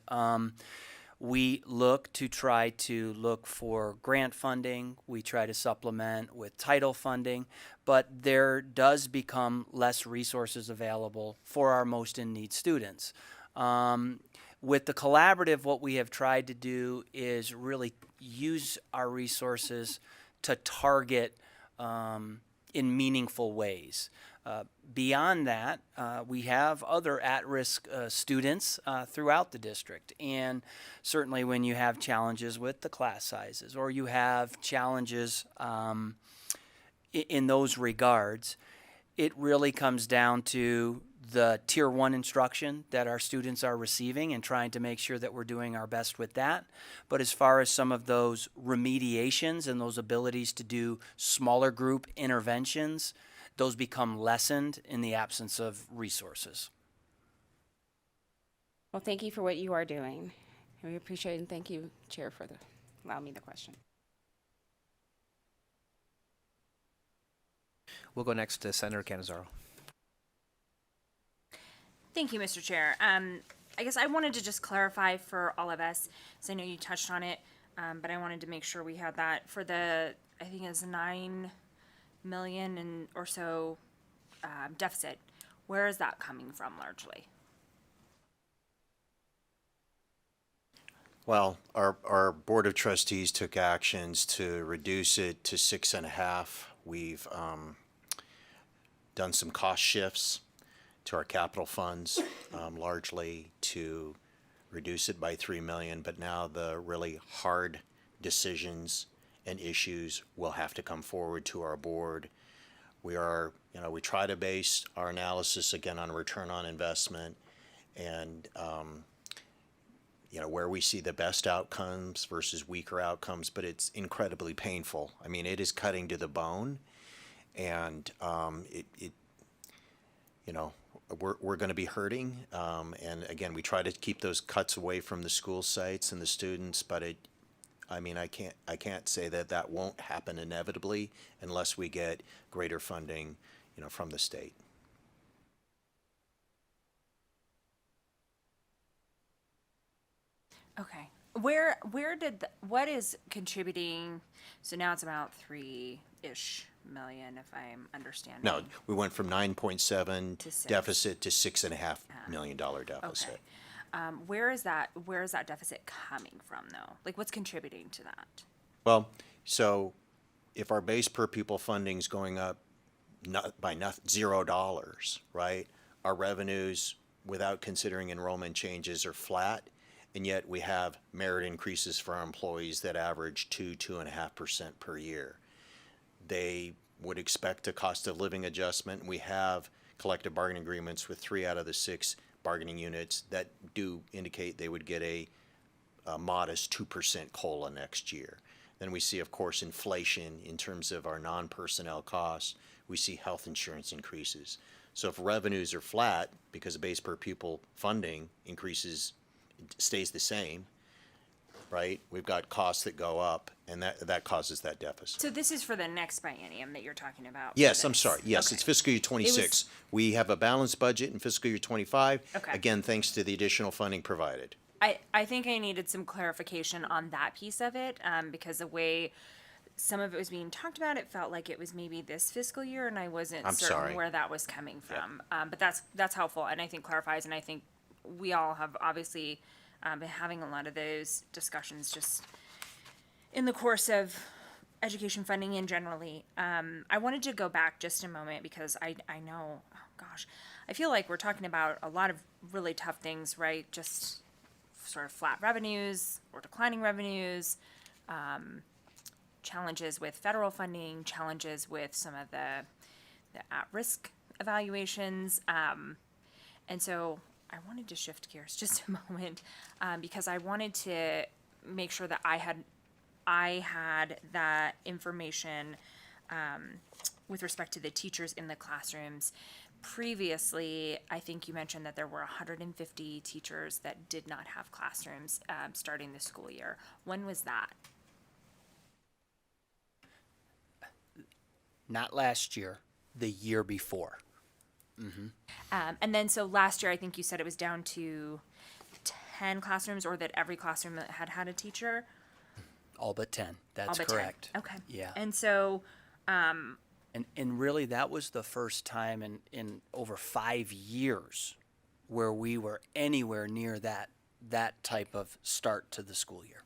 we look to try to look for grant funding. We try to supplement with title funding, but there does become less resources available for our most in-need students. With the collaborative, what we have tried to do is really use our resources to target in meaningful ways. Beyond that, we have other at-risk students throughout the district, and certainly when you have challenges with the class sizes or you have challenges in those regards, it really comes down to the Tier 1 instruction that our students are receiving and trying to make sure that we're doing our best with that. But as far as some of those remediations and those abilities to do smaller group interventions, those become lessened in the absence of resources. Well, thank you for what you are doing. And we appreciate it, and thank you, Chair, for allowing me the question. We'll go next to Senator Cannizzaro. Thank you, Mr. Chair. I guess I wanted to just clarify for all of us, so I know you touched on it, but I wanted to make sure we had that for the, I think it's 9 million and or so deficit. Where is that coming from largely? Well, our Board of Trustees took actions to reduce it to 6.5. We've done some cost shifts to our capital funds, largely to reduce it by 3 million, but now the really hard decisions and issues will have to come forward to our board. We are, you know, we try to base our analysis again on return on investment and, you know, where we see the best outcomes versus weaker outcomes, but it's incredibly painful. I mean, it is cutting to the bone, and you know, we're going to be hurting. And again, we try to keep those cuts away from the school sites and the students, but I can't say that that won't happen inevitably unless we get greater funding, from the state. Okay. What is contributing? So now it's about 3-ish million, if I'm understanding. No, we went from 9.7 To 6. deficit to $6.5 million deficit. Okay. Where is that deficit coming from, though? Like, what's contributing to that? Well, so if our base per pupil funding's going up $0, right? Our revenues, without considering enrollment changes, are flat, and yet we have merit increases for our employees that average 2.5% per year. They would expect a cost of living adjustment. We have collective bargaining agreements with 3 out of the 6 bargaining units that do indicate they would get a modest 2% COLA next year. Then we see, of course, inflation in terms of our non-personnel costs. We see health insurance increases. So if revenues are flat because the base per pupil funding stays the same, right? We've got costs that go up, and that causes that deficit. So this is for the next biennium that you're talking about? Yes, I'm sorry. Yes, Okay. it's fiscal year 26. We have a balanced budget in fiscal year 25. Okay. Again, thanks to the additional funding provided. I think I needed some clarification on that piece of it, because the way some of it was being talked about, it felt like it was maybe this fiscal year, and I wasn't I'm certain sorry. where that was coming from. But that's helpful, and I think clarifies, and I think we all have obviously been having a lot of those discussions just in the course of education funding and generally. I wanted to go back just a moment because I know, oh gosh, I feel like we're talking about a lot of really tough things, right? Just sort of flat revenues or declining revenues, challenges with federal funding, challenges with some of the at-risk evaluations. And so I wanted to shift gears just a moment because I wanted to make sure that I had that information with respect to the teachers in the classrooms. Previously, I think you mentioned that there were 150 teachers that did not have classrooms starting the school year. When was that? Not last year, the year before. Mm-hmm. And then so last year, I think you said it was down to 10 classrooms, or that every classroom had a teacher? All but 10. That's All but 10. correct. Okay. Yeah. And so, And really, that was the first time in over 5 years where we were anywhere near that type of start to the school year.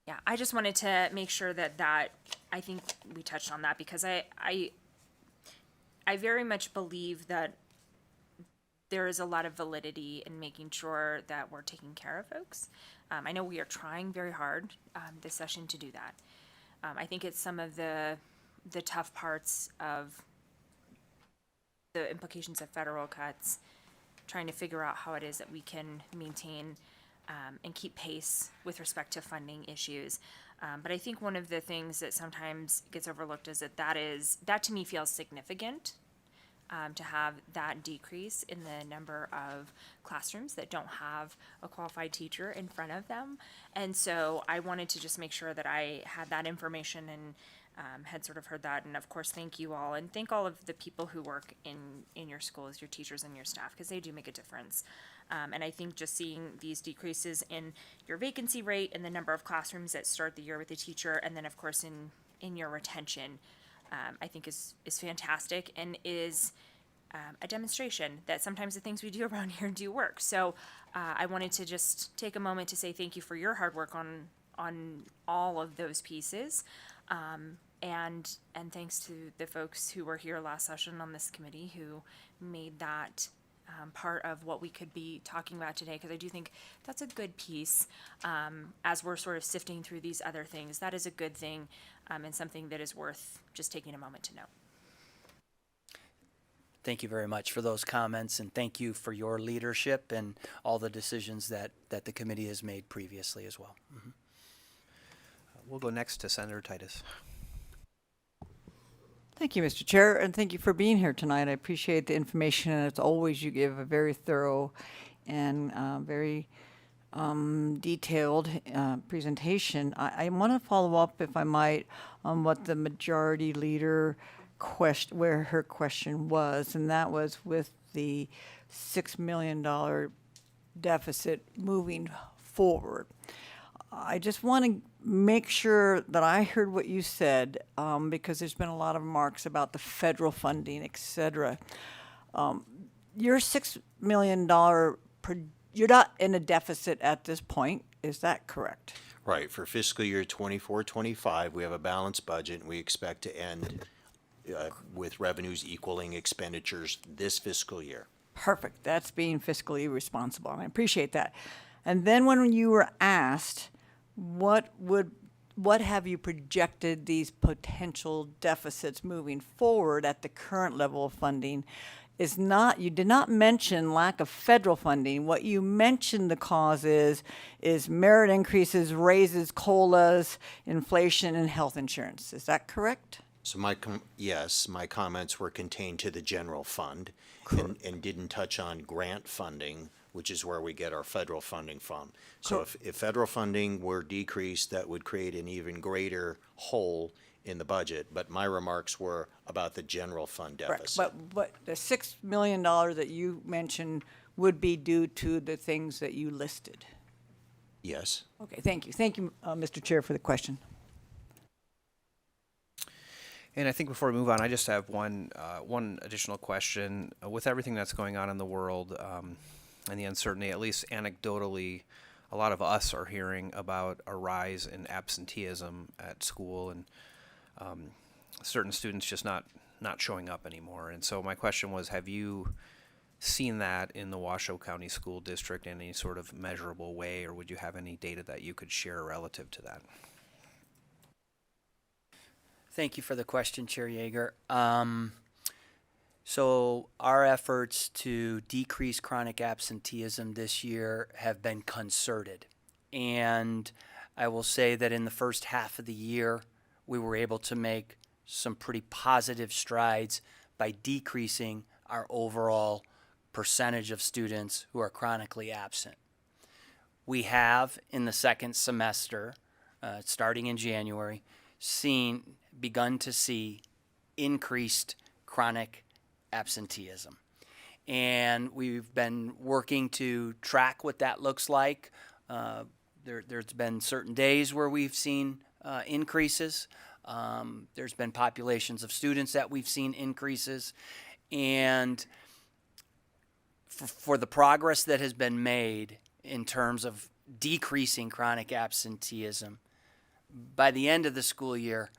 yeah, I just wanted to make sure that I think we touched on that because I very much believe that there is a lot of validity in making sure that we're taking care of folks. I know we are trying very hard this session to do that. I think it's some of the tough parts of the implications of federal cuts, trying to figure out how it is that we can maintain and keep pace with respect to funding issues. But I think one of the things that sometimes gets overlooked is that to me feels significant, to have that decrease in the number of classrooms that don't have a qualified teacher in front of them. And so I wanted to just make sure that I had that information and had sort of heard that. And of course, thank you all, and thank all of the people who work in your schools, your teachers and your staff, because they do make a difference. And I think just seeing these decreases in your vacancy rate and the number of classrooms that start the year with a teacher, and then of course in your retention, I think is fantastic and is a demonstration that sometimes the things we do around here do work. So I wanted to just take a moment to say thank you for your hard work on all of those pieces. And thanks to the folks who were here last session on this committee who made that part of what we could be talking about today, because I do think that's a good piece as we're sort of sifting through these other things. That is a good thing and something that is worth just taking a moment to note. Thank you very much for those comments, and thank you for your leadership and all the decisions that the committee has made previously as well. Mm-hmm. We'll go next to Senator Titus. Thank you, Mr. Chair, and thank you for being here tonight. I appreciate the information, and as always, you give a very thorough and very detailed presentation. I want to follow up, if I might, on what the majority leader where her question was, and that was with the $6 million deficit moving forward. I just want to make sure that I heard what you said, because there's been a lot of remarks about the federal funding, et cetera. Your $6 million, you're not in a deficit at this point, is that correct? Right. For fiscal year 24-25, we have a balanced budget, and we expect to end with revenues equaling expenditures this fiscal year. Perfect. That's being fiscally responsible, and I appreciate that. And then when you were asked, what have you projected these potential deficits moving forward at the current level of funding, is not, you did not mention lack of federal funding. What you mentioned the cause is merit increases, raises, COLAs, inflation, and health insurance. Is that correct? So yes, my comments were contained to the general fund and didn't touch on grant funding, which is where we get our federal funding from. So if federal funding were decreased, that would create an even greater hole in the budget. But my remarks were about the general fund deficit. Correct. But the $6 million that you mentioned would be due to the things that you listed. Yes. Okay, thank you. Thank you, Mr. Chair, for the question. And I think before we move on, I just have one additional question. With everything that's going on in the world and the uncertainty, at least anecdotally, a lot of us are hearing about a rise in absenteeism at school and certain students just not showing up anymore. And so my question was, have you seen that in the Washoe County School District in any sort of measurable way, or would you have any data that you could share relative to that? Thank you for the question, Chair Yeager. So our efforts to decrease chronic absenteeism this year have been concerted. And I will say that in the first half of the year, we were able to make some pretty positive strides by decreasing our overall percentage of students who are chronically absent. We have, in the second semester, starting in January, begun to see increased chronic absenteeism. And we've been working to track what that looks like. There's been certain days where we've seen increases. There's been populations of students that we've seen increases. And for the progress that has been made in terms of decreasing chronic absenteeism, by the end of the school year,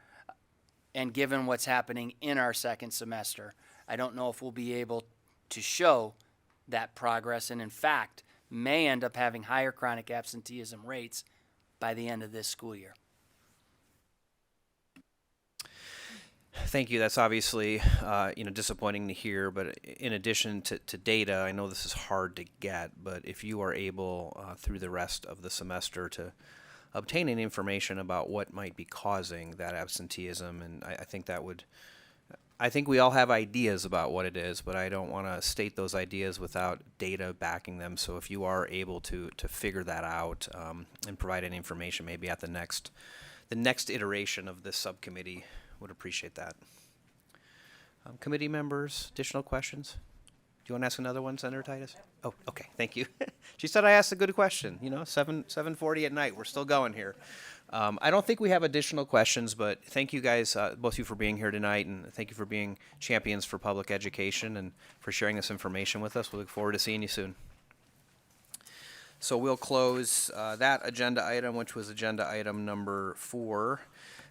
and given what's happening in our second semester, I don't know if we'll be able to show that progress, and in fact, may end up having higher chronic absenteeism rates by the end of this school year. Thank you. That's obviously disappointing to hear, but in addition to data, I know this is hard to get, but if you are able through the rest of the semester to obtain any information about what might be causing that absenteeism, and I think we all have ideas about what it is, but I don't want to state those ideas without data backing them. So if you are able to figure that out and provide any information, maybe at the next iteration of this subcommittee, would appreciate that. Committee members, additional questions? Do you want to ask another one, Senator Titus? Oh, okay, thank you. She said I asked a good question. 7:40 at night. We're still going here. I don't think we have additional questions, but thank you guys, both of you, for being here tonight, and thank you for being champions for public education and for sharing this information with us. We look forward to seeing you soon. So we'll close that agenda item, which was agenda item number 4.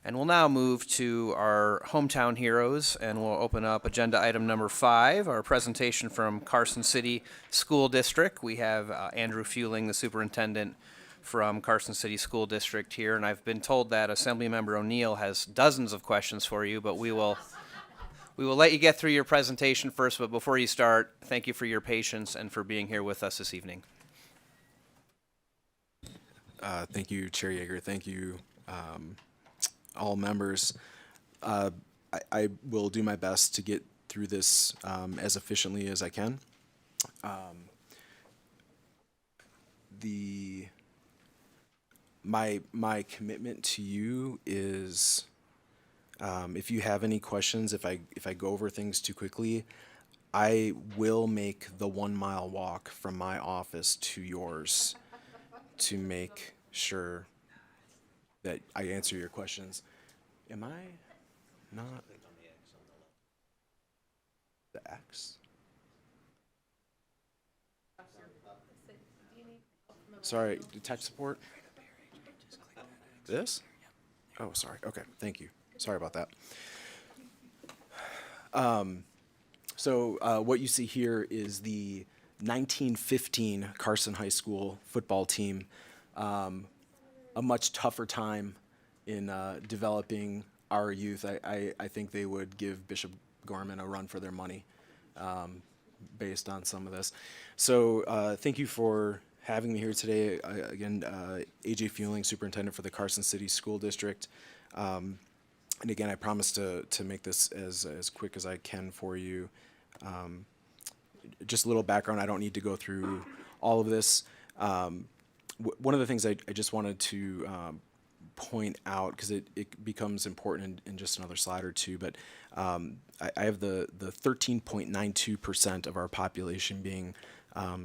And we'll now move to our hometown heroes, and we'll open up agenda item number 5, our presentation from Carson City School District. We have Andrew Fueling, the superintendent from Carson City School District here, and I've been told that Assemblymember O'Neill has dozens of questions for you, but we will let you get through your presentation first. But before you start, thank you for your patience and for being here with us this evening. Thank you, Chair Yeager. Thank you, all members. I will do my best to get through this as efficiently as I can. My commitment to you is, if you have any questions, if I go over things too quickly, I will make the 1 mile walk from my office to yours to make sure that I answer your questions. Am I not? The X? Sorry, tech support? This? Oh, sorry. Okay, thank you. Sorry about that. So what you see here is the 1915 Carson High School football team. A much tougher time in developing our youth. I think they would give Bishop Gorman a run for their money based on some of this. So thank you for having me here today. Again, AJ Fueling, Superintendent for the Carson City School District. And again, I promise to make this as quick as I can for you. Just a little background. I don't need to go through all of this. One of the things I just wanted to point out, because it becomes important in just another slide or two, but I have the 13.92% of our population being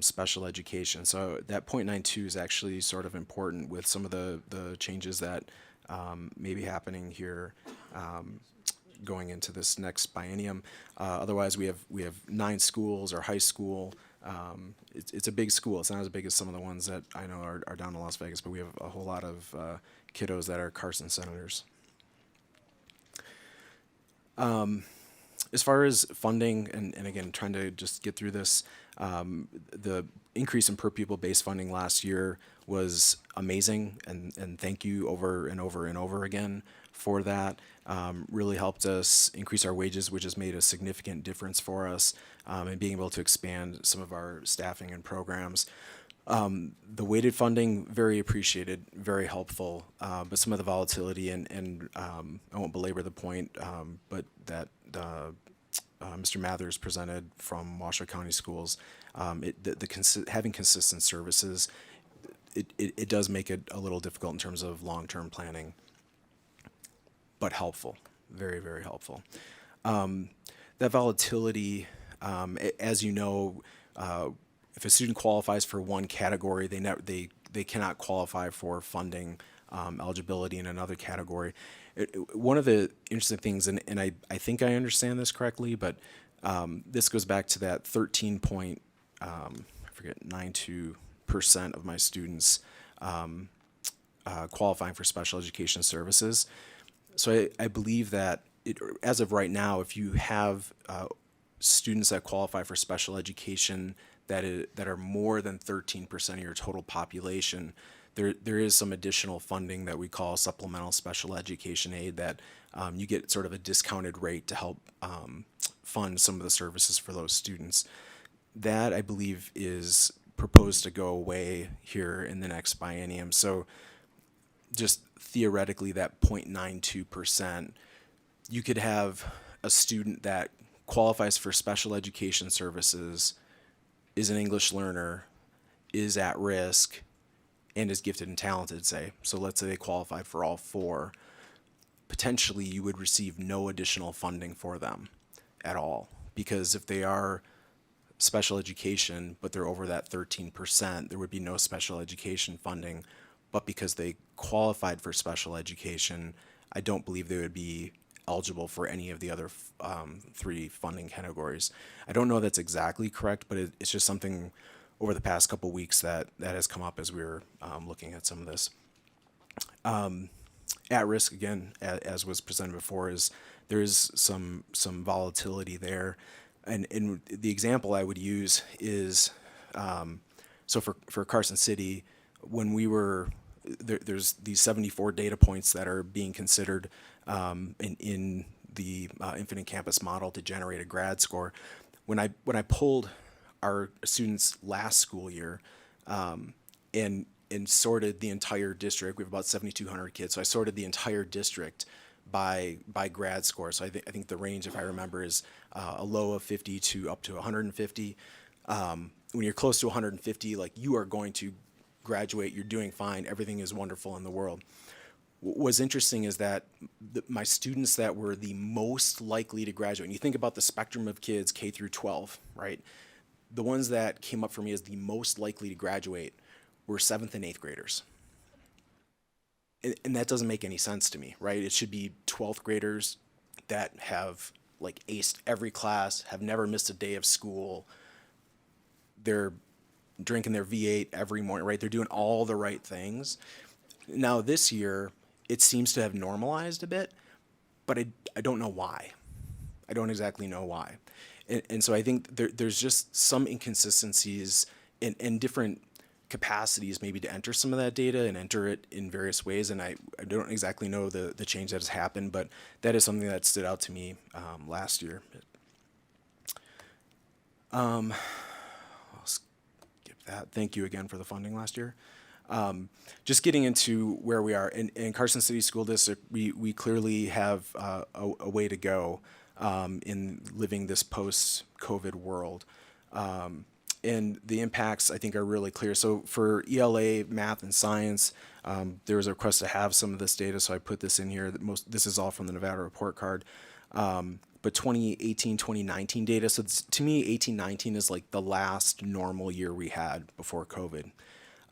special education. So that 0.92 is actually sort of important with some of the changes that may be happening here going into this next biennium. Otherwise, we have 9 schools or high school. It's a big school. It's not as big as some of the ones that I know are down in Las Vegas, but we have a whole lot of kiddos that are Carson Senators. As far as funding, and again, trying to just get through this, the increase in per pupil base funding last year was amazing, and thank you over and over and over again for that. Really helped us increase our wages, which has made a significant difference for us, and being able to expand some of our staffing and programs. The weighted funding, very appreciated, very helpful, but some of the volatility, and I won't belabor the point, but that Mr. Mathers presented from Washoe County Schools, having consistent services, it does make it a little difficult in terms of long-term planning, but helpful, very, very helpful. That volatility, as you know, if a student qualifies for one category, they cannot qualify for funding eligibility in another category. One of the interesting things, and I think I understand this correctly, but this goes back to that 13.92% of my students qualifying for special education services. So I believe that as of right now, if you have students that qualify for special education that are more than 13% of your total population, there is some additional funding that we call supplemental special education aid that you get sort of a discounted rate to help fund some of the services for those students. That, I believe, is proposed to go away here in the next biennium. So just theoretically, that 0.92%, you could have a student that qualifies for special education services, is an English learner, is at risk, and is gifted and talented, say. So let's say they qualify for all 4. Potentially, you would receive no additional funding for them at all. Because if they are special education, but they're over that 13%, there would be no special education funding. But because they qualified for special education, I don't believe they would be eligible for any of the other 3 funding categories. I don't know that's exactly correct, but it's just something over the past couple weeks that has come up as we were looking at some of this. At risk, again, as was presented before, is there is some volatility there. And the example I would use is, so for Carson City, when we were, there's these 74 data points that are being considered in the Infinite Campus model to generate a grad score. When I pulled our students last school year and sorted the entire district, we have about 7,200 kids, so I sorted the entire district by grad score. So I think the range, if I remember, is a low of 50 to up to 150. When you're close to 150, like, you are going to graduate, you're doing fine, everything is wonderful in the world. What was interesting is that my students that were the most likely to graduate, and you think about the spectrum of kids K through 12, right? The ones that came up for me as the most likely to graduate were 7th and 8th graders. And that doesn't make any sense to me, right? It should be 12th graders that have, like, aced every class, have never missed a day of school. They're drinking their V8 every morning, right? They're doing all the right things. Now this year, it seems to have normalized a bit, but I don't know why. I don't exactly know why. And so I think there's just some inconsistencies in different capacities maybe to enter some of that data and enter it in various ways. And I don't exactly know the change that has happened, but that is something that stood out to me last year. I'll skip that. Thank you again for the funding last year. Just getting into where we are in Carson City School District, we clearly have a way to go in living this post-COVID world. And the impacts, I think, are really clear. So for ELA, math, and science, there was a request to have some of this data, so I put this in here. This is all from the Nevada report card. But 2018, 2019 data, so to me, 18, 19 is like the last normal year we had before COVID.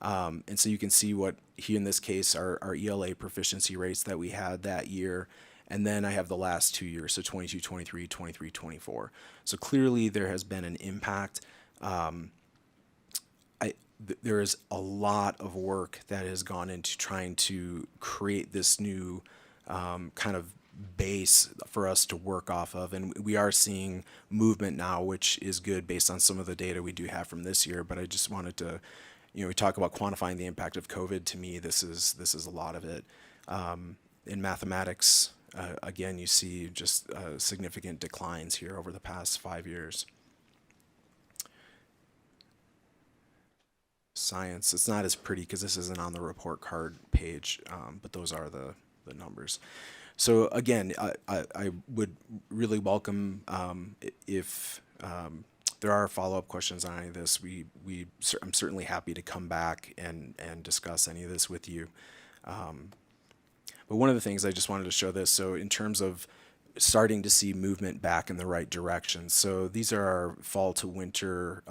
And so you can see what here in this case are our ELA proficiency rates that we had that year. And then I have the last 2 years, so 22, 23, 23, 24. So clearly there has been an impact. There is a lot of work that has gone into trying to create this new kind of base for us to work off of. And we are seeing movement now, which is good based on some of the data we do have from this year. But I just wanted to, we talk about quantifying the impact of COVID. To me, this is a lot of it. In mathematics, again, you see just significant declines here over the past 5 years. Science, it's not as pretty because this isn't on the report card page, but those are the numbers. So again, I would really welcome if there are follow-up questions on any of this. I'm certainly happy to come back and discuss any of this with you. But one of the things I just wanted to show this, so in terms of starting to see movement back in the right direction. So these are our fall to winter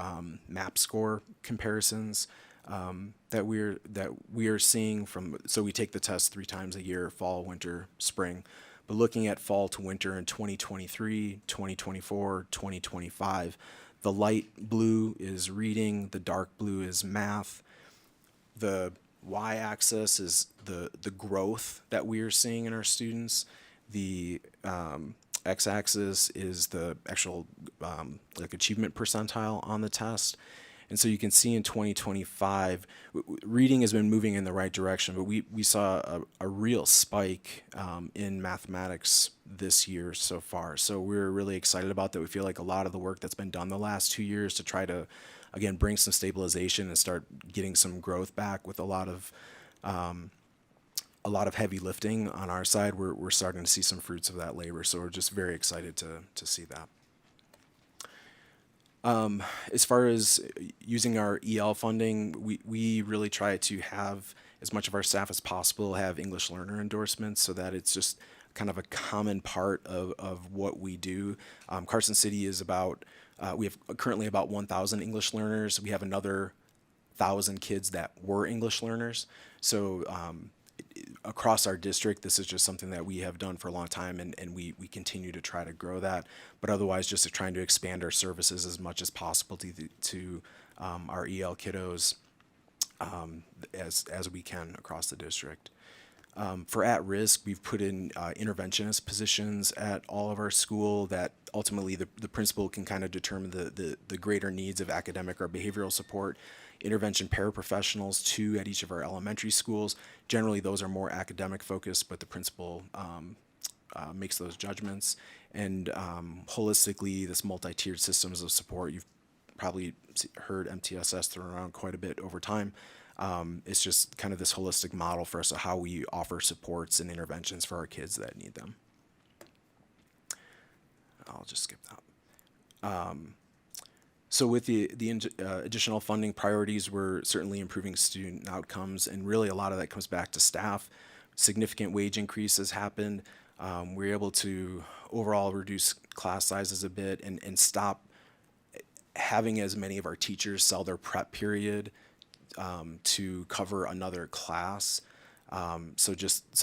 MAP score comparisons that we are seeing from. So we take the test 3 times a year: fall, winter, spring. But looking at fall to winter in 2023, 2024, 2025, the light blue is reading, the dark blue is math. The y-axis is the growth that we are seeing in our students. The x-axis is the actual like achievement percentile on the test. And so you can see in 2025, reading has been moving in the right direction, but we saw a real spike in mathematics this year so far. So we're really excited about that. We feel like a lot of the work that's been done the last 2 years to try to, again, bring some stabilization and start getting some growth back with a lot of heavy lifting on our side. We're starting to see some fruits of that labor. So we're just very excited to see that. As far as using our EL funding, we really try to have as much of our staff as possible have English learner endorsements so that it's just kind of a common part of what we do. Carson City is we have currently about 1,000 English learners. We have another 1,000 kids that were English learners. So across our district, this is just something that we have done for a long time, and we continue to try to grow that. But otherwise, just trying to expand our services as much as possible to our EL kiddos as we can across the district. For at-risk, we've put in interventionist positions at all of our school that ultimately the principal can kind of determine the greater needs of academic or behavioral support. Intervention paraprofessionals, 2 at each of our elementary schools. Generally, those are more academic focused, but the principal makes those judgments. And holistically, this multi-tiered systems of support, you've probably heard MTSS thrown around quite a bit over time. It's just kind of this holistic model for us of how we offer supports and interventions for our kids that need them. I'll just skip that. So with the additional funding priorities, we're certainly improving student outcomes, and really a lot of that comes back to staff. Significant wage increases happened. We're able to overall reduce class sizes a bit and stop having as many of our teachers sell their prep period to cover another class. So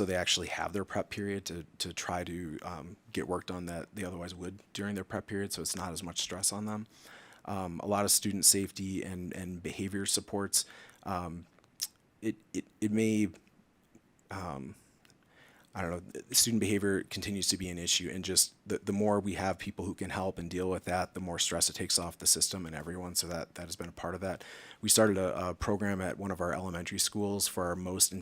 they actually have their prep period to try to get work done that they otherwise would during their prep period, so it's not as much stress on them. A lot of student safety and behavior supports. It may, I don't know, student behavior continues to be an issue, and just the more we have people who can help and deal with that, the more stress it takes off the system and everyone, so that has been a part of that. We started a program at one of our elementary schools for our most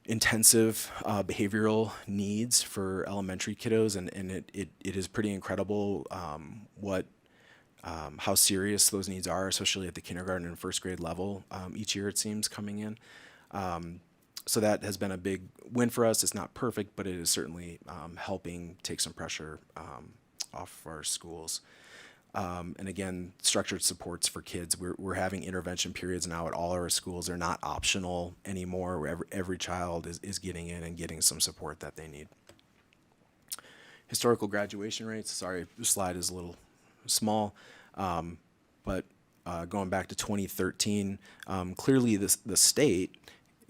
intensive behavioral needs for elementary kiddos, and it is pretty incredible how serious those needs are, especially at the kindergarten and first grade level each year, it seems, coming in. So that has been a big win for us. It's not perfect, but it is certainly helping take some pressure off our schools. And again, structured supports for kids. We're having intervention periods now at all our schools. They're not optional anymore, where every child is getting in and getting some support that they need. Historical graduation rates. Sorry, the slide is a little small, but going back to 2013, clearly the state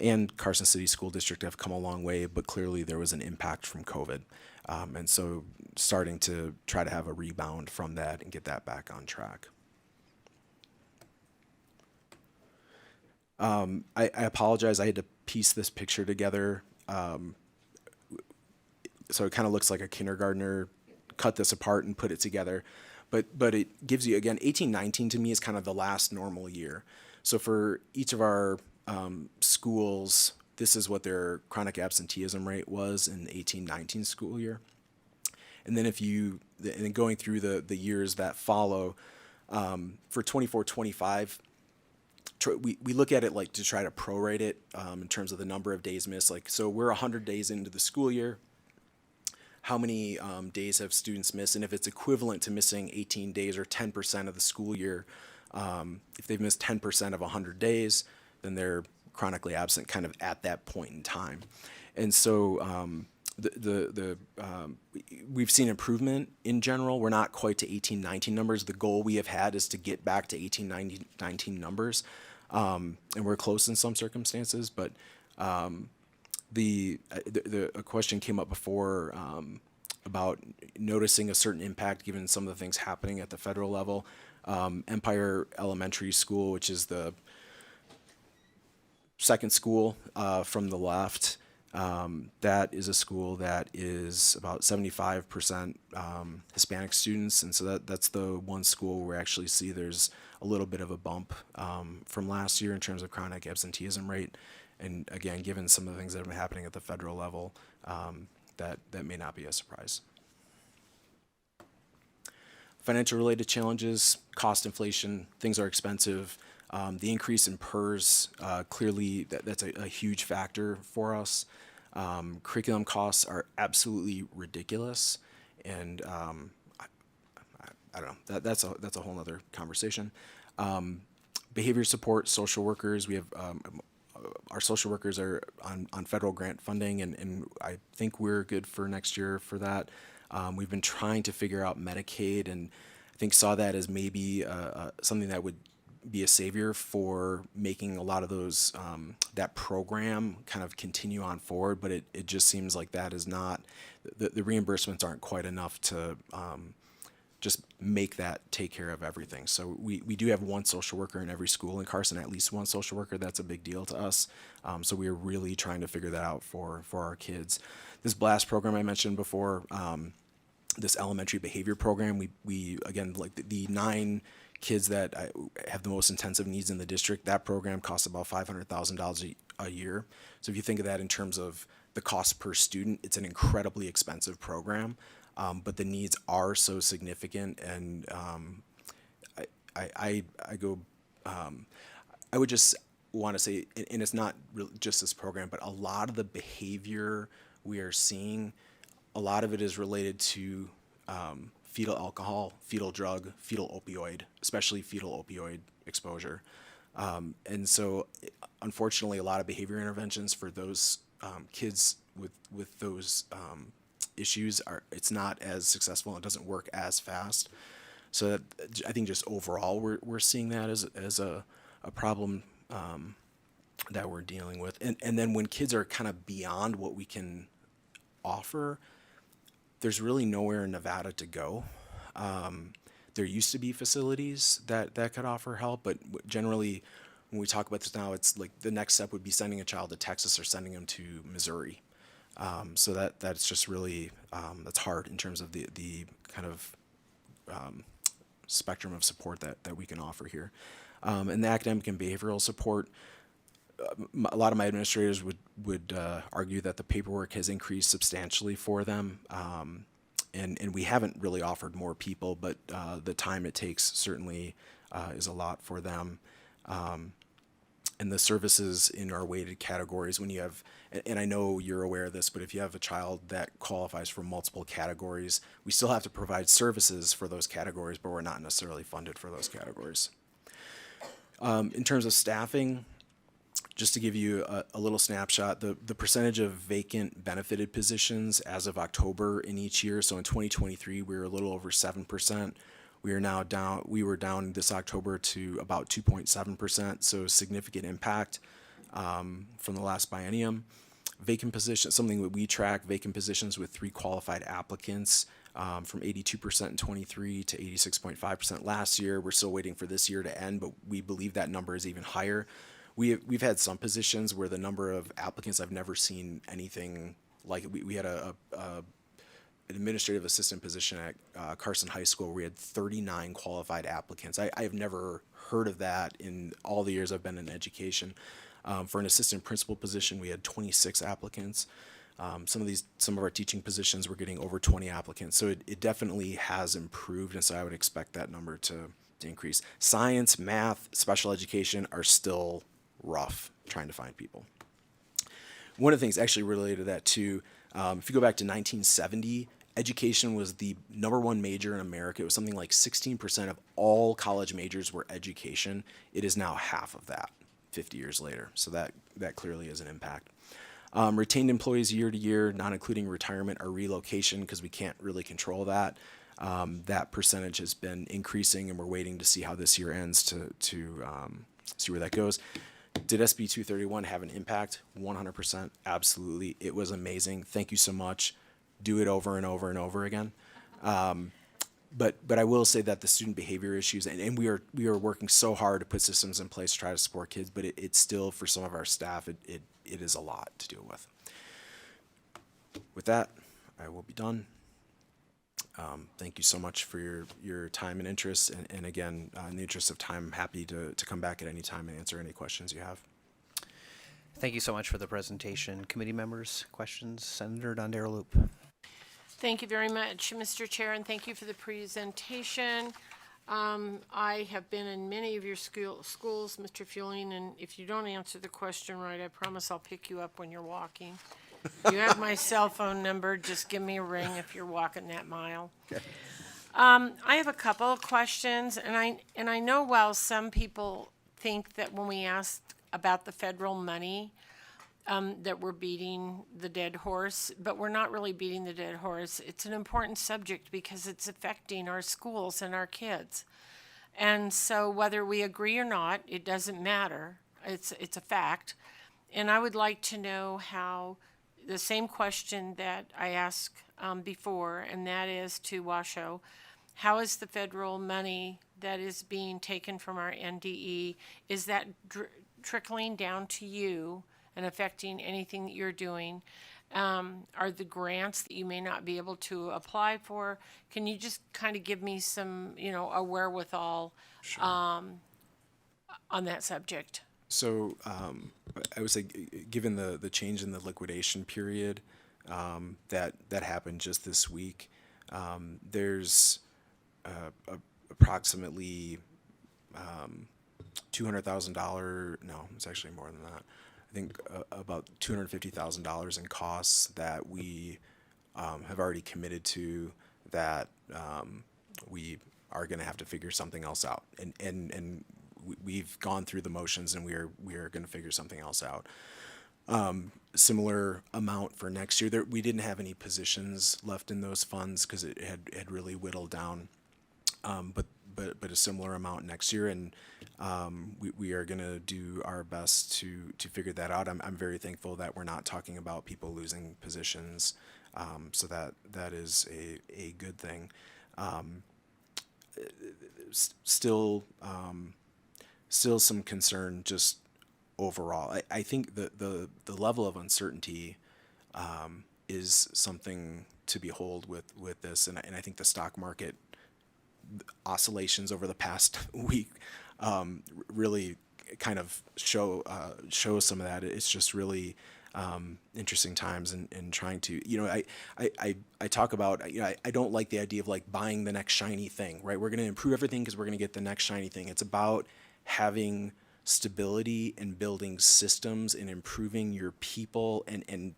and Carson City School District have come a long way, but clearly there was an impact from COVID. And so starting to try to have a rebound from that and get that back on track. I apologize, I had to piece this picture together. So it kind of looks like a kindergartner cut this apart and put it together. But it gives you, again, 18-19 to me is kind of the last normal year. So for each of our schools, this is what their chronic absenteeism rate was in the 18-19 school year. And then and then going through the years that follow, for 24-25, we look at it like to try to prorate it in terms of the number of days missed. Like, so we're 100 days into the school year. How many days have students missed? And if it's equivalent to missing 18 days or 10% of the school year, if they've missed 10% of 100 days, then they're chronically absent kind of at that point in time. And so we've seen improvement in general. We're not quite to 18-19 numbers. The goal we have had is to get back to 18-19 numbers. And we're close in some circumstances, but a question came up before about noticing a certain impact given some of the things happening at the federal level. Empire Elementary School, which is the second school from the left, that is a school that is about 75% Hispanic students, and so that's the one school where we actually see there's a little bit of a bump from last year in terms of chronic absenteeism rate. And again, given some of the things that have been happening at the federal level, that may not be a surprise. Financial related challenges, cost inflation, things are expensive. The increase in PERS, clearly that's a huge factor for us. Curriculum costs are absolutely ridiculous, and I don't know, that's a whole other conversation. Behavior support, social workers, we have our social workers are on federal grant funding, and I think we're good for next year for that. We've been trying to figure out Medicaid, and I think saw that as maybe something that would be a savior for making a lot of those that program kind of continue on forward, but it just seems like that is not, the reimbursements aren't quite enough to just make that take care of everything. So we do have one social worker in every school in Carson, at least one social worker. That's a big deal to us. So we are really trying to figure that out for our kids. This BLAST program I mentioned before, this elementary behavior program, we again, like the 9 kids that have the most intensive needs in the district, that program costs about $500,000 a year. So if you think of that in terms of the cost per student, it's an incredibly expensive program. But the needs are so significant, and I go, I would just want to say, and it's not really just this program, but a lot of the behavior we are seeing, a lot of it is related to fetal alcohol, fetal drug, fetal opioid, especially fetal opioid exposure. And so, unfortunately, a lot of behavior interventions for those kids with those issues it's not as successful. It doesn't work as fast. So that, I think just overall we're seeing that as a problem that we're dealing with. And then when kids are kind of beyond what we can offer, there's really nowhere in Nevada to go. There used to be facilities that could offer help, but generally when we talk about this now, it's like the next step would be sending a child to Texas or sending them to Missouri. So that's just really, that's hard in terms of the kind of spectrum of support that we can offer here. And the academic and behavioral support, a lot of my administrators would argue that the paperwork has increased substantially for them. And we haven't really offered more people, but the time it takes certainly is a lot for them. And the services in our weighted categories, when you have, and I know you're aware of this, but if you have a child that qualifies for multiple categories, we still have to provide services for those categories, but we're not necessarily funded for those categories. In terms of staffing, just to give you a little snapshot, the percentage of vacant benefited positions as of October in each year. So in 2023, we were a little over 7%. We were down this October to about 2.7%. So significant impact from the last biennium. Vacant positions, something that we track, vacant positions with 3 qualified applicants from 82% in 23 to 86.5% last year. We're still waiting for this year to end, but we believe that number is even higher. We've had some positions where the number of applicants, I've never seen anything like it. We had an administrative assistant position at Carson High School where we had 39 qualified applicants. I have never heard of that in all the years I've been in education. For an assistant principal position, we had 26 applicants. Some of our teaching positions were getting over 20 applicants. So it definitely has improved, and so I would expect that number to increase. Science, math, special education are still rough trying to find people. One of the things actually related to that too, if you go back to 1970, education was the #1 major in America. It was something like 16% of all college majors were education. It is now half of that 50 years later. So that clearly is an impact. Retained employees year to year, not including retirement or relocation, because we can't really control that. That percentage has been increasing, and we're waiting to see how this year ends to see where that goes. Did SB 231 have an impact? 100%, absolutely. It was amazing. Thank you so much. Do it over and over and over again. But I will say that the student behavior issues, and we are working so hard to put systems in place to try to support kids, but it's still, for some of our staff, it is a lot to deal with. With that, I will be done. Thank you so much for your time and interest. And again, in the interest of time, I'm happy to come back at any time and answer any questions you have. Thank you so much for the presentation. Committee members, questions? Senator Dondaraloop. Thank you very much, Mr. Chair, and thank you for the presentation. I have been in many of your schools, Mr. Fueling, and if you don't answer the question right, I promise I'll pick you up when you're walking. You have my cell phone number. Just give me a ring if you're walking that mile. Okay. I have a couple of questions, and I know while some people think that when we ask about the federal money, that we're beating the dead horse, but we're not really beating the dead horse. It's an important subject because it's affecting our schools and our kids. And so whether we agree or not, it doesn't matter. It's a fact. And I would like to know how the same question that I asked before, and that is to Washoe, how is the federal money that is being taken from our NDE, is that trickling down to you and affecting anything that you're doing? Are the grants that you may not be able to apply for, can you just kind of give me some, a wherewithal Sure. On that subject? So I would say, given the change in the liquidation period that happened just this week, there's approximately $200,000. No, it's actually more than that. I think about $250,000 in costs that we have already committed to, that we are going to have to figure something else out. And we've gone through the motions, and we are going to figure something else out. Similar amount for next year. We didn't have any positions left in those funds because it had really whittled down. But a similar amount next year, and we are going to do our best to figure that out. I'm very thankful that we're not talking about people losing positions, so that is a good thing. Still some concern just overall. I think the level of uncertainty is something to behold with this, and I think the stock market oscillations over the past week really kind of show some of that. It's just really interesting times, and trying to, I talk about, I don't like the idea of like buying the next shiny thing, right? We're going to improve everything because we're going to get the next shiny thing. It's about having stability and building systems and improving your people and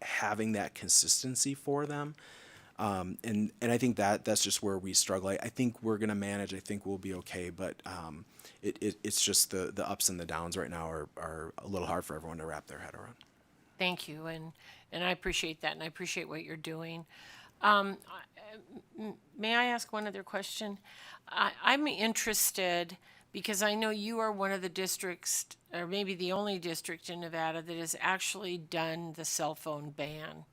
having that consistency for them. And I think that's just where we struggle. I think we're going to manage. I think we'll be okay. But it's just the ups and the downs right now are a little hard for everyone to wrap their head around. Thank you, and I appreciate that, and I appreciate what you're doing. May I ask one other question? I'm interested because I know you are one of the districts, or maybe the only district in Nevada, that has actually done the cell phone ban.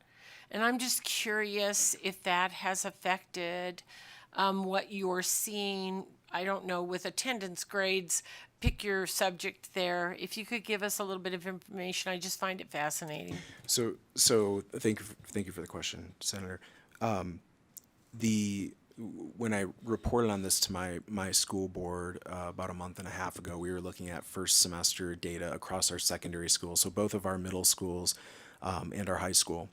And I'm just curious if that has affected what you're seeing, I don't know, with attendance grades, pick your subject there. If you could give us a little bit of information, I just find it fascinating. So thank you for the question, Senator. When I reported on this to my school board about a month and a half ago, we were looking at first semester data across our secondary schools. So both of our middle schools and our high school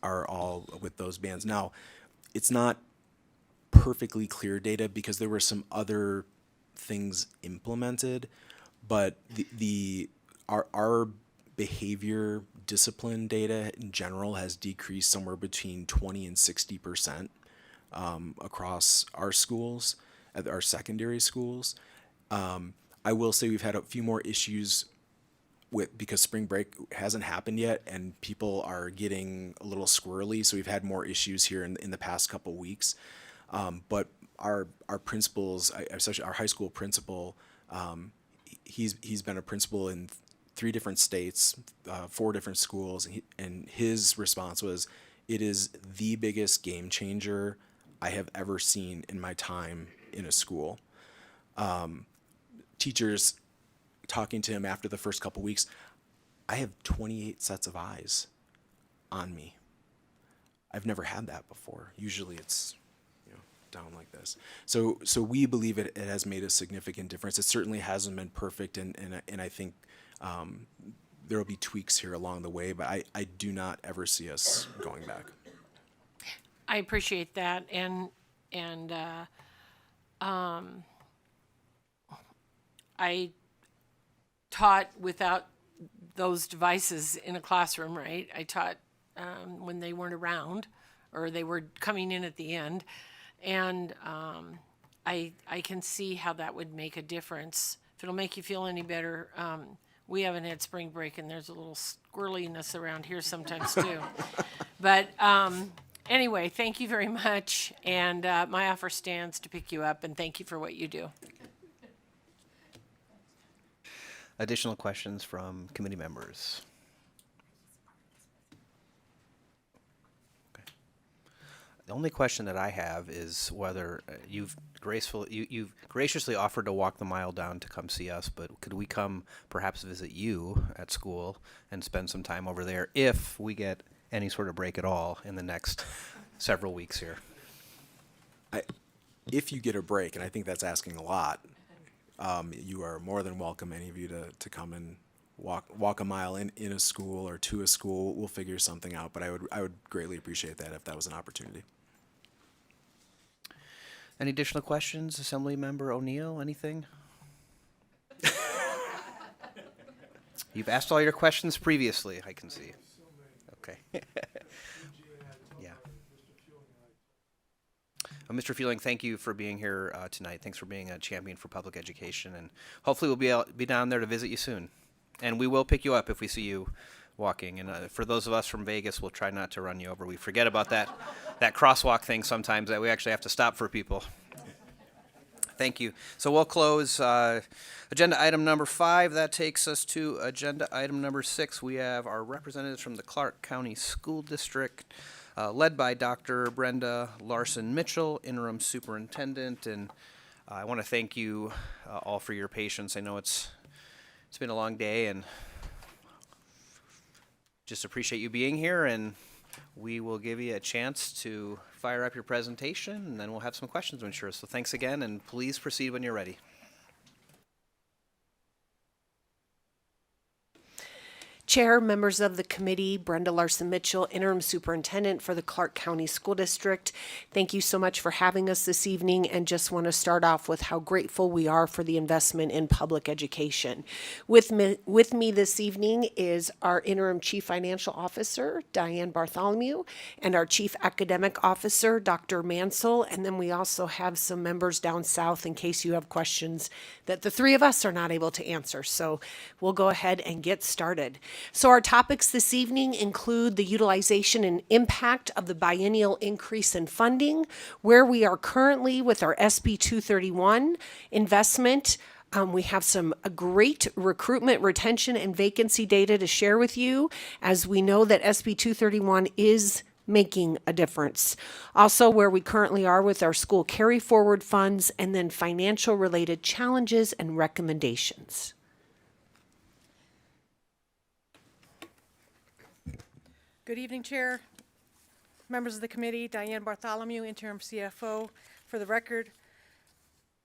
are all with those bans. Now, it's not perfectly clear data because there were some other things implemented, but our behavior discipline data in general has decreased somewhere between 20 and 60% across our schools, at our secondary schools. I will say we've had a few more issues because spring break hasn't happened yet, and people are getting a little squirrely. So we've had more issues here in the past couple weeks. But our principals, especially our high school principal, he's been a principal in 3 different states, 4 different schools, and his response was, "It is the biggest game changer I have ever seen in my time in a school." Teachers talking to him after the first couple weeks, "I have 28 sets of eyes on me. I've never had that before. Usually it's down like this." So we believe it has made a significant difference. It certainly hasn't been perfect, and I think there will be tweaks here along the way, but I do not ever see us going back. I appreciate that, and I taught without those devices in a classroom, right? I taught when they weren't around, or they were coming in at the end, and I can see how that would make a difference. If it'll make you feel any better, we haven't had spring break, and there's a little squirreliness around here sometimes too. But anyway, thank you very much, and my offer stands to pick you up, and thank you for what you do. Additional questions from committee members? Okay. The only question that I have is whether you've graciously offered to walk the mile down to come see us, but could we come perhaps visit you at school and spend some time over there if we get any sort of break at all in the next several weeks here? If you get a break, and I think that's asking a lot, you are more than welcome, any of you, to come and walk a mile in a school or to a school. We'll figure something out, but I would greatly appreciate that if that was an opportunity. Any additional questions? Assembly Member O'Neill, anything? You've asked all your questions previously, I can see. Okay. Yeah. Mr. Feeling, thank you for being here tonight. Thanks for being a champion for public education, and hopefully we'll be down there to visit you soon. And we will pick you up if we see you walking. And for those of us from Vegas, we'll try not to run you over. We forget about that crosswalk thing sometimes, that we actually have to stop for people. Thank you. So we'll close agenda item number 5. That takes us to agenda item number 6. We have our representatives from the Clark County School District, led by Dr. Brenda Larson Mitchell, interim superintendent. And I want to thank you all for your patience. I know it's been a long day, and just appreciate you being here. And we will give you a chance to fire up your presentation, and then we'll have some questions, I'm sure. So thanks again, and please proceed when you're ready. Chair, members of the committee, Brenda Larson Mitchell, interim superintendent for the Clark County School District. Thank you so much for having us this evening, and just want to start off with how grateful we are for the investment in public education. With me this evening is our interim chief financial officer, Diane Bartholomew, and our chief academic officer, Dr. Mansell. And then we also have some members down south in case you have questions that the three of us are not able to answer. So we'll go ahead and get started. So our topics this evening include the utilization and impact of the biennial increase in funding, where we are currently with our SB 231 investment. We have some great recruitment, retention, and vacancy data to share with you, as we know that SB 231 is making a difference. Also, where we currently are with our school carry forward funds, and then financial related challenges and recommendations. Good evening, Chair, members of the committee, Diane Bartholomew, interim CFO. For the record,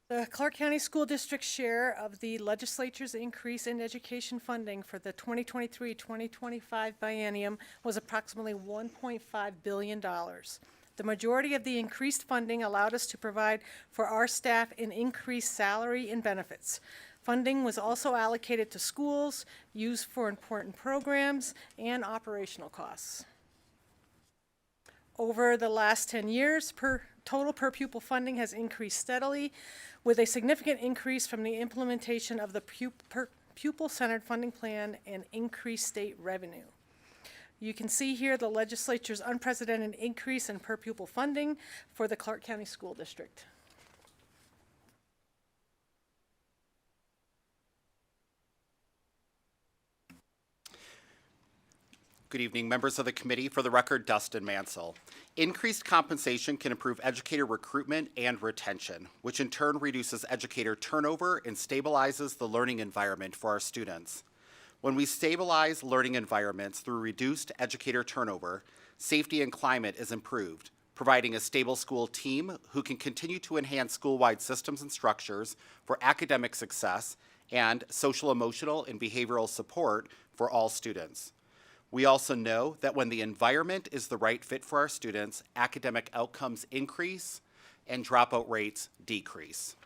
the Clark County School District's share of the legislature's increase in education funding for the 2023-2025 biennium was approximately $1.5 billion. The majority of the increased funding allowed us to provide for our staff an increased salary and benefits. Funding was also allocated to schools, used for important programs, and operational costs. Over the last 10 years, total per pupil funding has increased steadily, with a significant increase from the implementation of the pupil-centered funding plan and increased state revenue. You can see here the legislature's unprecedented increase in per pupil funding for the Clark County School District. Good evening, members of the committee. For the record, Dustin Mansell. Increased compensation can improve educator recruitment and retention, which in turn reduces educator turnover and stabilizes the learning environment for our students. When we stabilize learning environments through reduced educator turnover, safety and climate is improved, providing a stable school team who can continue to enhance school-wide systems and structures for academic success and social, emotional, and behavioral support for all students. We also know that when the environment is the right fit for our students, academic outcomes increase and dropout rates decrease.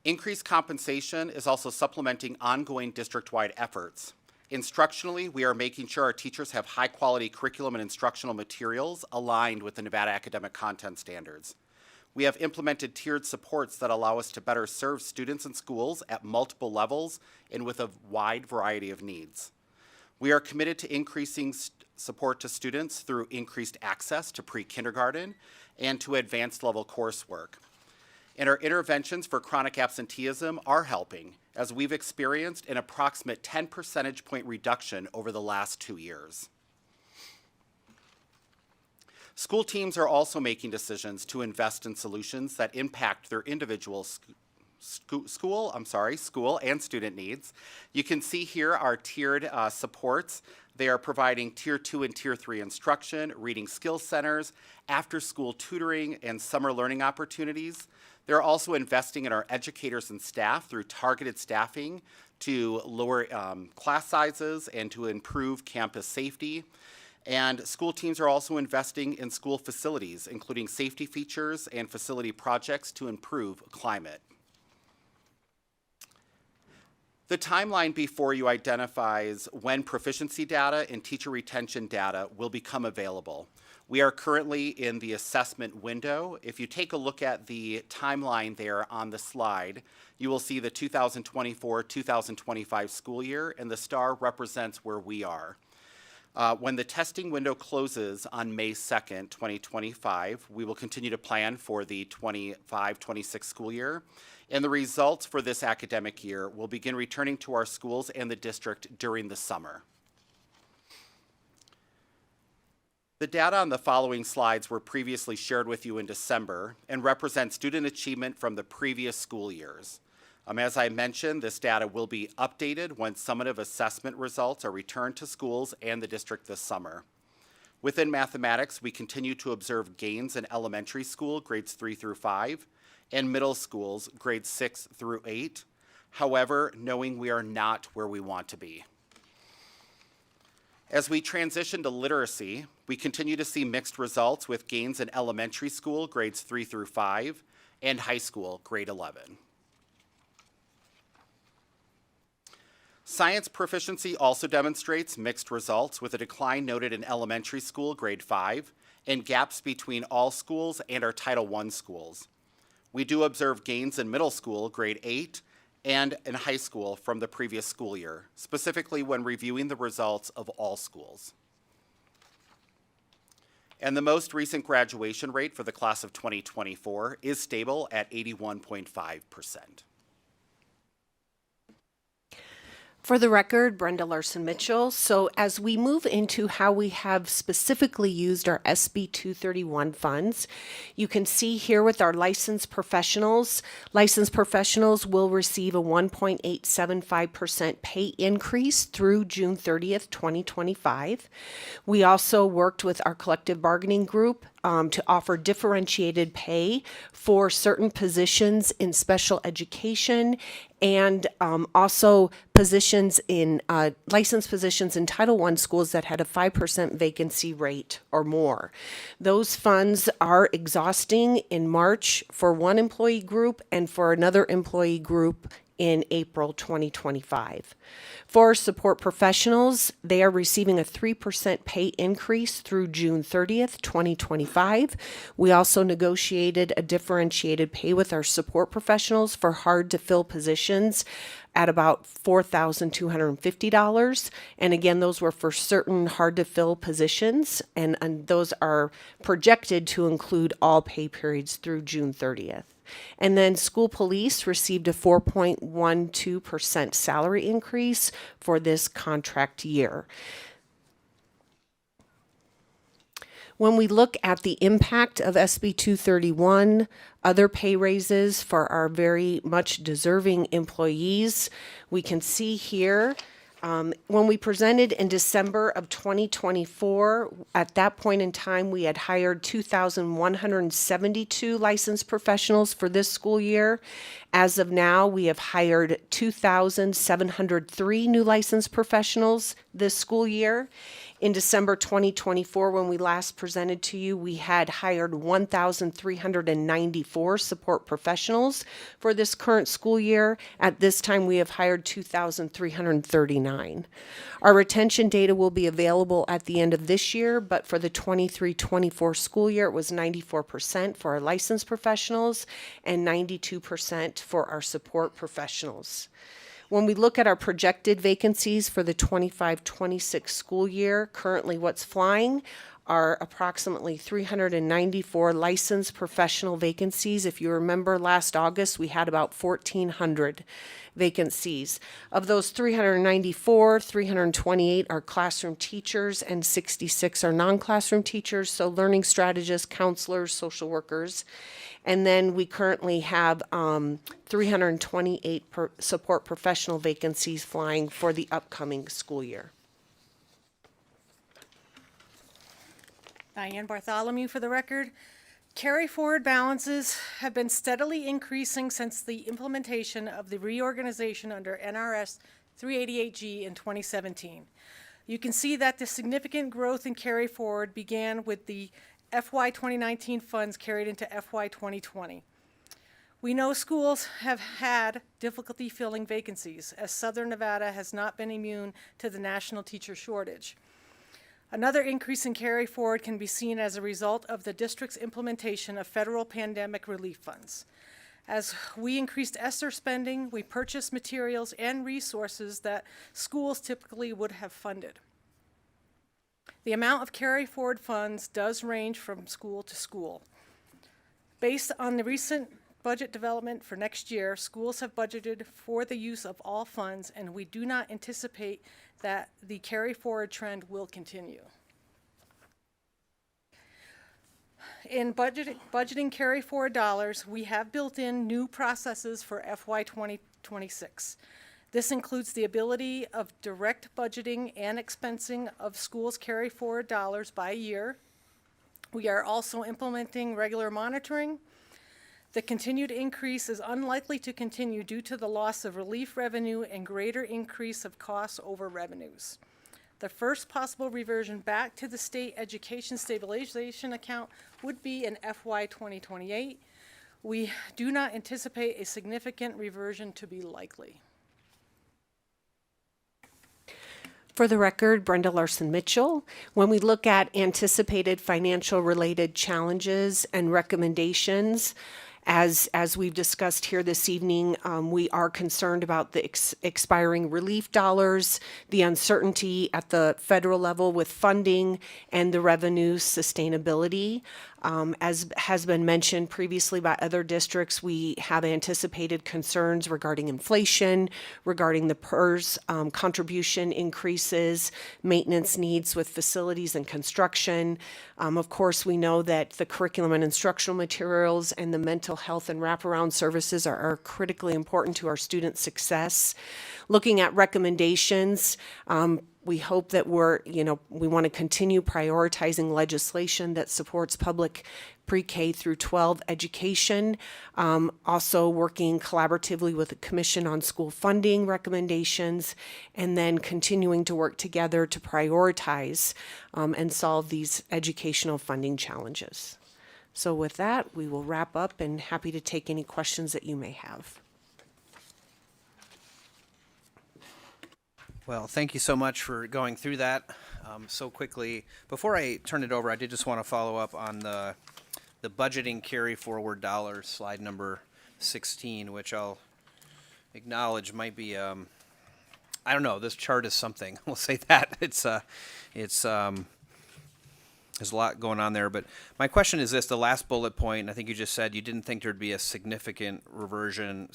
Increased compensation is also supplementing ongoing district-wide efforts. Instructionally, we are making sure our teachers have high-quality curriculum and instructional materials aligned with the Nevada academic content standards. We have implemented tiered supports that allow us to better serve students and schools at multiple levels and with a wide variety of needs. We are committed to increasing support to students through increased access to pre-kindergarten and to advanced level coursework. And our interventions for chronic absenteeism are helping, as we've experienced an approximate 10 percentage point reduction over the last 2 years. School teams are also making decisions to invest in solutions that impact their individual school and student needs. You can see here our tiered supports. They are providing Tier 2 and Tier 3 instruction, reading skills centers, after-school tutoring, and summer learning opportunities. They're also investing in our educators and staff through targeted staffing to lower class sizes and to improve campus safety. And school teams are also investing in school facilities, including safety features and facility projects to improve climate. The timeline before you identifies when proficiency data and teacher retention data will become available. We are currently in the assessment window. If you take a look at the timeline there on the slide, you will see the 2024-2025 school year, and the star represents where we are. When the testing window closes on May 2nd, 2025, we will continue to plan for the 25-26 school year, and the results for this academic year will begin returning to our schools and the district during the summer. The data on the following slides were previously shared with you in December and represent student achievement from the previous school years. As I mentioned, this data will be updated when summative assessment results are returned to schools and the district this summer. Within mathematics, we continue to observe gains in elementary school, grades 3 through 5, and middle schools, grades 6 through 8. However, knowing we are not where we want to be. As we transition to literacy, we continue to see mixed results with gains in elementary school, grades 3 through 5, and high school, grade 11. Science proficiency also demonstrates mixed results with a decline noted in elementary school, grade 5, and gaps between all schools and our Title I schools. We do observe gains in middle school, grade 8, and in high school from the previous school year, specifically when reviewing the results of all schools. And the most recent graduation rate for the class of 2024 is stable at 81.5%. For the record, Brenda Larson Mitchell. So as we move into how we have specifically used our SB 231 funds, you can see here with our licensed professionals will receive a 1.875% pay increase through June 30th, 2025. We also worked with our collective bargaining group to offer differentiated pay for certain positions in special education and also positions in licensed positions in Title I schools that had a 5% vacancy rate or more. Those funds are exhausting in March for one employee group and for another employee group in April 2025. For support professionals, they are receiving a 3% pay increase through June 30th, 2025. We also negotiated a differentiated pay with our support professionals for hard-to-fill positions at about $4,250. And again, those were for certain hard-to-fill positions, and those are projected to include all pay periods through June 30th. And then school police received a 4.12% salary increase for this contract year. When we look at the impact of SB 231, other pay raises for our very much deserving employees, we can see here when we presented in December of 2024, at that point in time, we had hired 2,172 licensed professionals for this school year. As of now, we have hired 2,703 new licensed professionals this school year. In December 2024, when we last presented to you, we had hired 1,394 support professionals for this current school year. At this time, we have hired 2,339. Our retention data will be available at the end of this year, but for the 23-24 school year, it was 94% for our licensed professionals and 92% for our support professionals. When we look at our projected vacancies for the 25-26 school year, currently what's flying are approximately 394 licensed professional vacancies. If you remember last August, we had about 1,400 vacancies. Of those 394, 328 are classroom teachers and 66 are non-classroom teachers, so learning strategists, counselors, social workers. And then we currently have 328 support professional vacancies flying for the upcoming school year. Diane Bartholomew for the record. Carry forward balances have been steadily increasing since the implementation of the reorganization under NRS 388G in 2017. You can see that the significant growth in carry forward began with the FY 2019 funds carried into FY 2020. We know schools have had difficulty filling vacancies, as Southern Nevada has not been immune to the national teacher shortage. Another increase in carry forward can be seen as a result of the district's implementation of federal pandemic relief funds. As we increased ESSER spending, we purchased materials and resources that schools typically would have funded. The amount of carry forward funds does range from school to school. Based on the recent budget development for next year, schools have budgeted for the use of all funds, and we do not anticipate that the carry forward trend will continue. In budgeting carry forward dollars, we have built in new processes for FY 2026. This includes the ability of direct budgeting and expensing of schools' carry forward dollars by year. We are also implementing regular monitoring. The continued increase is unlikely to continue due to the loss of relief revenue and greater increase of costs over revenues. The first possible reversion back to the state education stabilization account would be in FY 2028. We do not anticipate a significant reversion to be likely. For the record, Brenda Larson Mitchell. When we look at anticipated financial related challenges and recommendations, as we've discussed here this evening, we are concerned about the expiring relief dollars, the uncertainty at the federal level with funding, and the revenue sustainability. As has been mentioned previously by other districts, we have anticipated concerns regarding inflation, regarding the PERS contribution increases, maintenance needs with facilities and construction. Of course, we know that the curriculum and instructional materials and the mental health and wraparound services are critically important to our student success. Looking at recommendations, we hope that we want to continue prioritizing legislation that supports public pre-K through 12 education. Also working collaboratively with the Commission on School Funding recommendations, and then continuing to work together to prioritize and solve these educational funding challenges. So with that, we will wrap up and happy to take any questions that you may have. Well, thank you so much for going through that so quickly. Before I turn it over, I did just want to follow up on the budgeting carry forward dollars, slide number 16, which I'll acknowledge might be, I don't know, this chart is something. We'll say that. There's a lot going on there, but my question is this: the last bullet point, I think you just said you didn't think there'd be a significant reversion,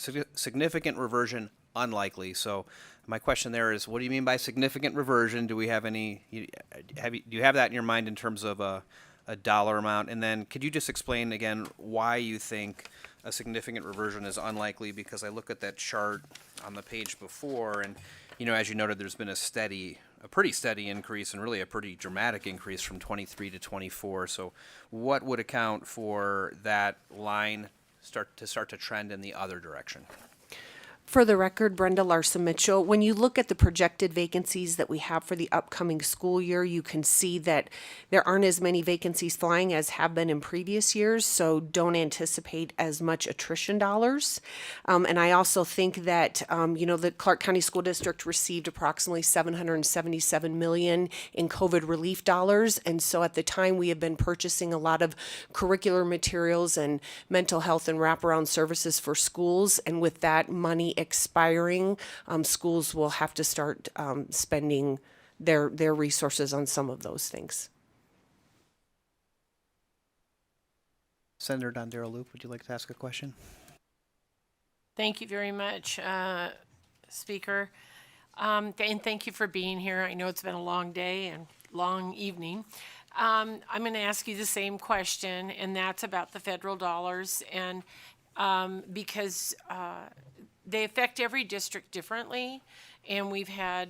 unlikely. So my question there is, what do you mean by significant reversion? Do we have any, do you have that in your mind in terms of a dollar amount? And then could you just explain again why you think a significant reversion is unlikely? Because I look at that chart on the page before, and as you noted, there's been a pretty steady increase, and really a pretty dramatic increase from 23 to 24. So what would account for that line start to trend in the other direction? For the record, Brenda Larson Mitchell, when you look at the projected vacancies that we have for the upcoming school year, you can see that there aren't as many vacancies flying as have been in previous years, so don't anticipate as much attrition dollars. And I also think that, the Clark County School District received approximately $777 million in COVID relief dollars, and so at the time we have been purchasing a lot of curricular materials and mental health and wraparound services for schools, and with that money expiring, schools will have to start spending their resources on some of those things. Senator Dondero Loop, would you like to ask a question? Thank you very much, Speaker. And thank you for being here. I know it's been a long day and long evening. I'm going to ask you the same question, and that's about the federal dollars. And because they affect every district differently, and we've had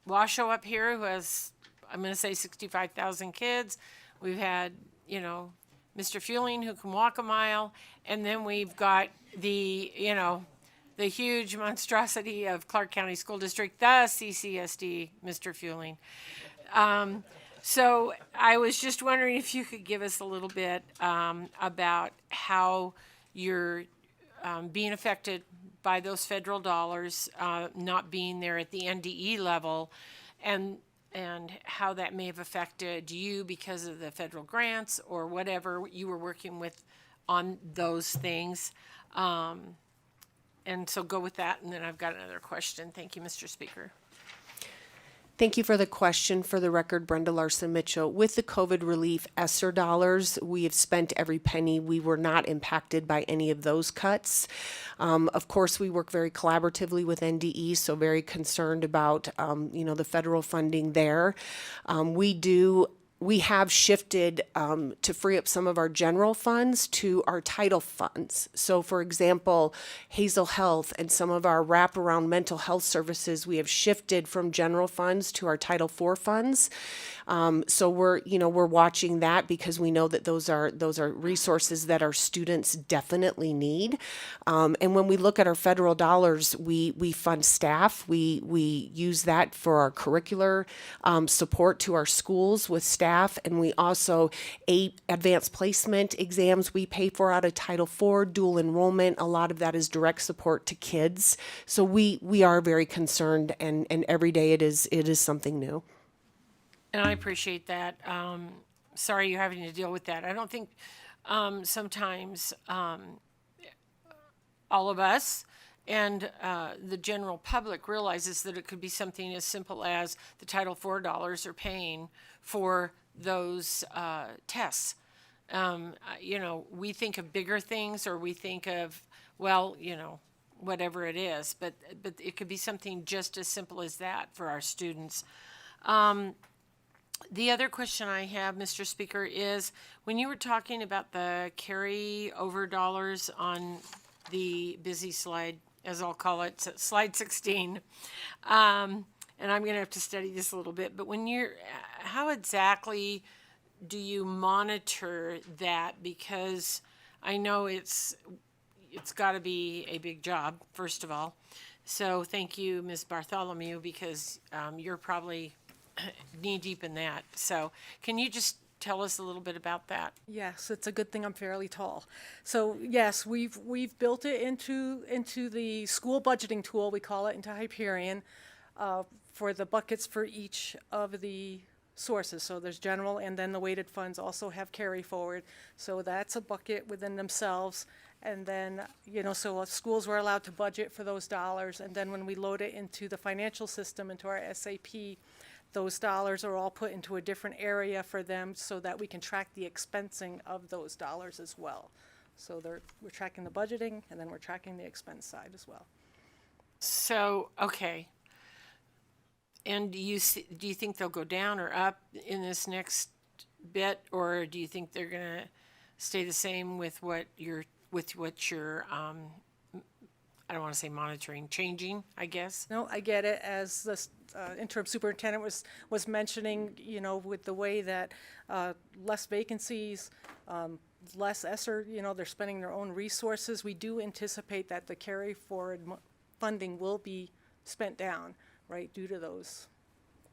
Washoe up here who has, I'm going to say 65,000 kids. We've had, Mr. Fueling who can walk a mile, and then we've got the huge monstrosity of Clark County School District, the CCSD, Mr. Fueling. So I was just wondering if you could give us a little bit about how you're being affected by those federal dollars not being there at the NDE level, and how that may have affected you because of the federal grants or whatever you were working with on those things. And so go with that, and then I've got another question. Thank you, Mr. Speaker. Thank you for the question. For the record, Brenda Larson Mitchell. With the COVID relief ESSER dollars, we have spent every penny. We were not impacted by any of those cuts. Of course, we work very collaboratively with NDE, so very concerned about the federal funding there. We have shifted to free up some of our general funds to our title funds. So, for example, Hazel Health and some of our wraparound mental health services, we have shifted from general funds to our Title IV funds. So we're watching that because we know that those are resources that our students definitely need. And when we look at our federal dollars, we fund staff. We use that for our curricular support to our schools with staff, and we also advanced placement exams we pay for out of Title IV, dual enrollment. A lot of that is direct support to kids. So we are very concerned, and every day it is something new. And I appreciate that. Sorry you're having to deal with that. I don't think sometimes all of us and the general public realizes that it could be something as simple as the Title IV dollars are paying for those tests. We think of bigger things, or we think of, whatever it is, but it could be something just as simple as that for our students. The other question I have, Mr. Speaker, is when you were talking about the carry-over dollars on the busy slide, as I'll call it, slide 16, and I'm going to have to study this a little bit, but how exactly do you monitor that? Because I know it's got to be a big job, first of all. So thank you, Ms. Bartholomew, because you're probably knee-deep in that. So can you just tell us a little bit about that? Yes, it's a good thing I'm fairly tall. So yes, we've built it into the school budgeting tool, we call it, into Hyperion, for the buckets for each of the sources. So there's general, and then the weighted funds also have carry forward. So that's a bucket within themselves. And then, so schools were allowed to budget for those dollars. And then when we load it into the financial system, into our SAP, those dollars are all put into a different area for them so that we can track the expensing of those dollars as well. So we're tracking the budgeting, and then we're tracking the expense side as well. So, okay. And do you think they'll go down or up in this next bit, or do you think they're going to stay the same with what you're I don't want to say monitoring, changing, I guess? No, I get it. As the interim superintendent was mentioning, with the way that less vacancies, less ESSER, they're spending their own resources, we do anticipate that the carry forward funding will be spent down, right, due to those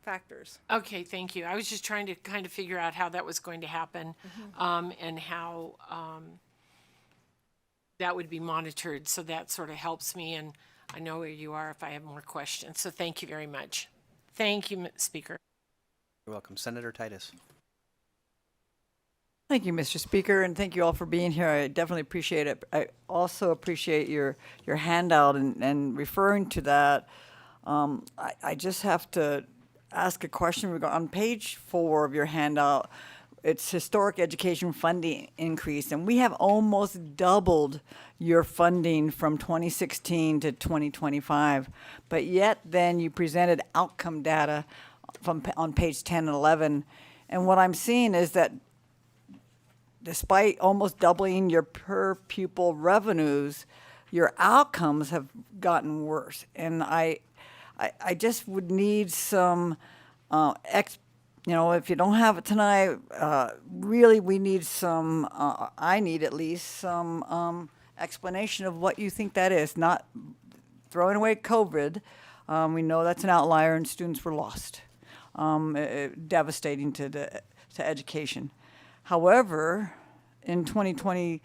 factors. Okay, thank you. I was just trying to kind of figure out how that was going to happen, and how that would be monitored. So that sort of helps me, and I know where you are if I have more questions. So thank you very much. Thank you, Speaker. You're welcome. Senator Titus. Thank you, Mr. Speaker, and thank you all for being here. I definitely appreciate it. I also appreciate your handout and referring to that. I just have to ask a question. On page 4 of your handout, it's historic education funding increase, and we have almost doubled your funding from 2016 to 2025. But yet then you presented outcome data on page 10 and 11. And what I'm seeing is that despite almost doubling your per pupil revenues, your outcomes have gotten worse. And I just would need some if you don't have it tonight, really we need some, I need at least some explanation of what you think that is. Not throwing away COVID. We know that's an outlier and students were lost. Devastating to education. However, in 2020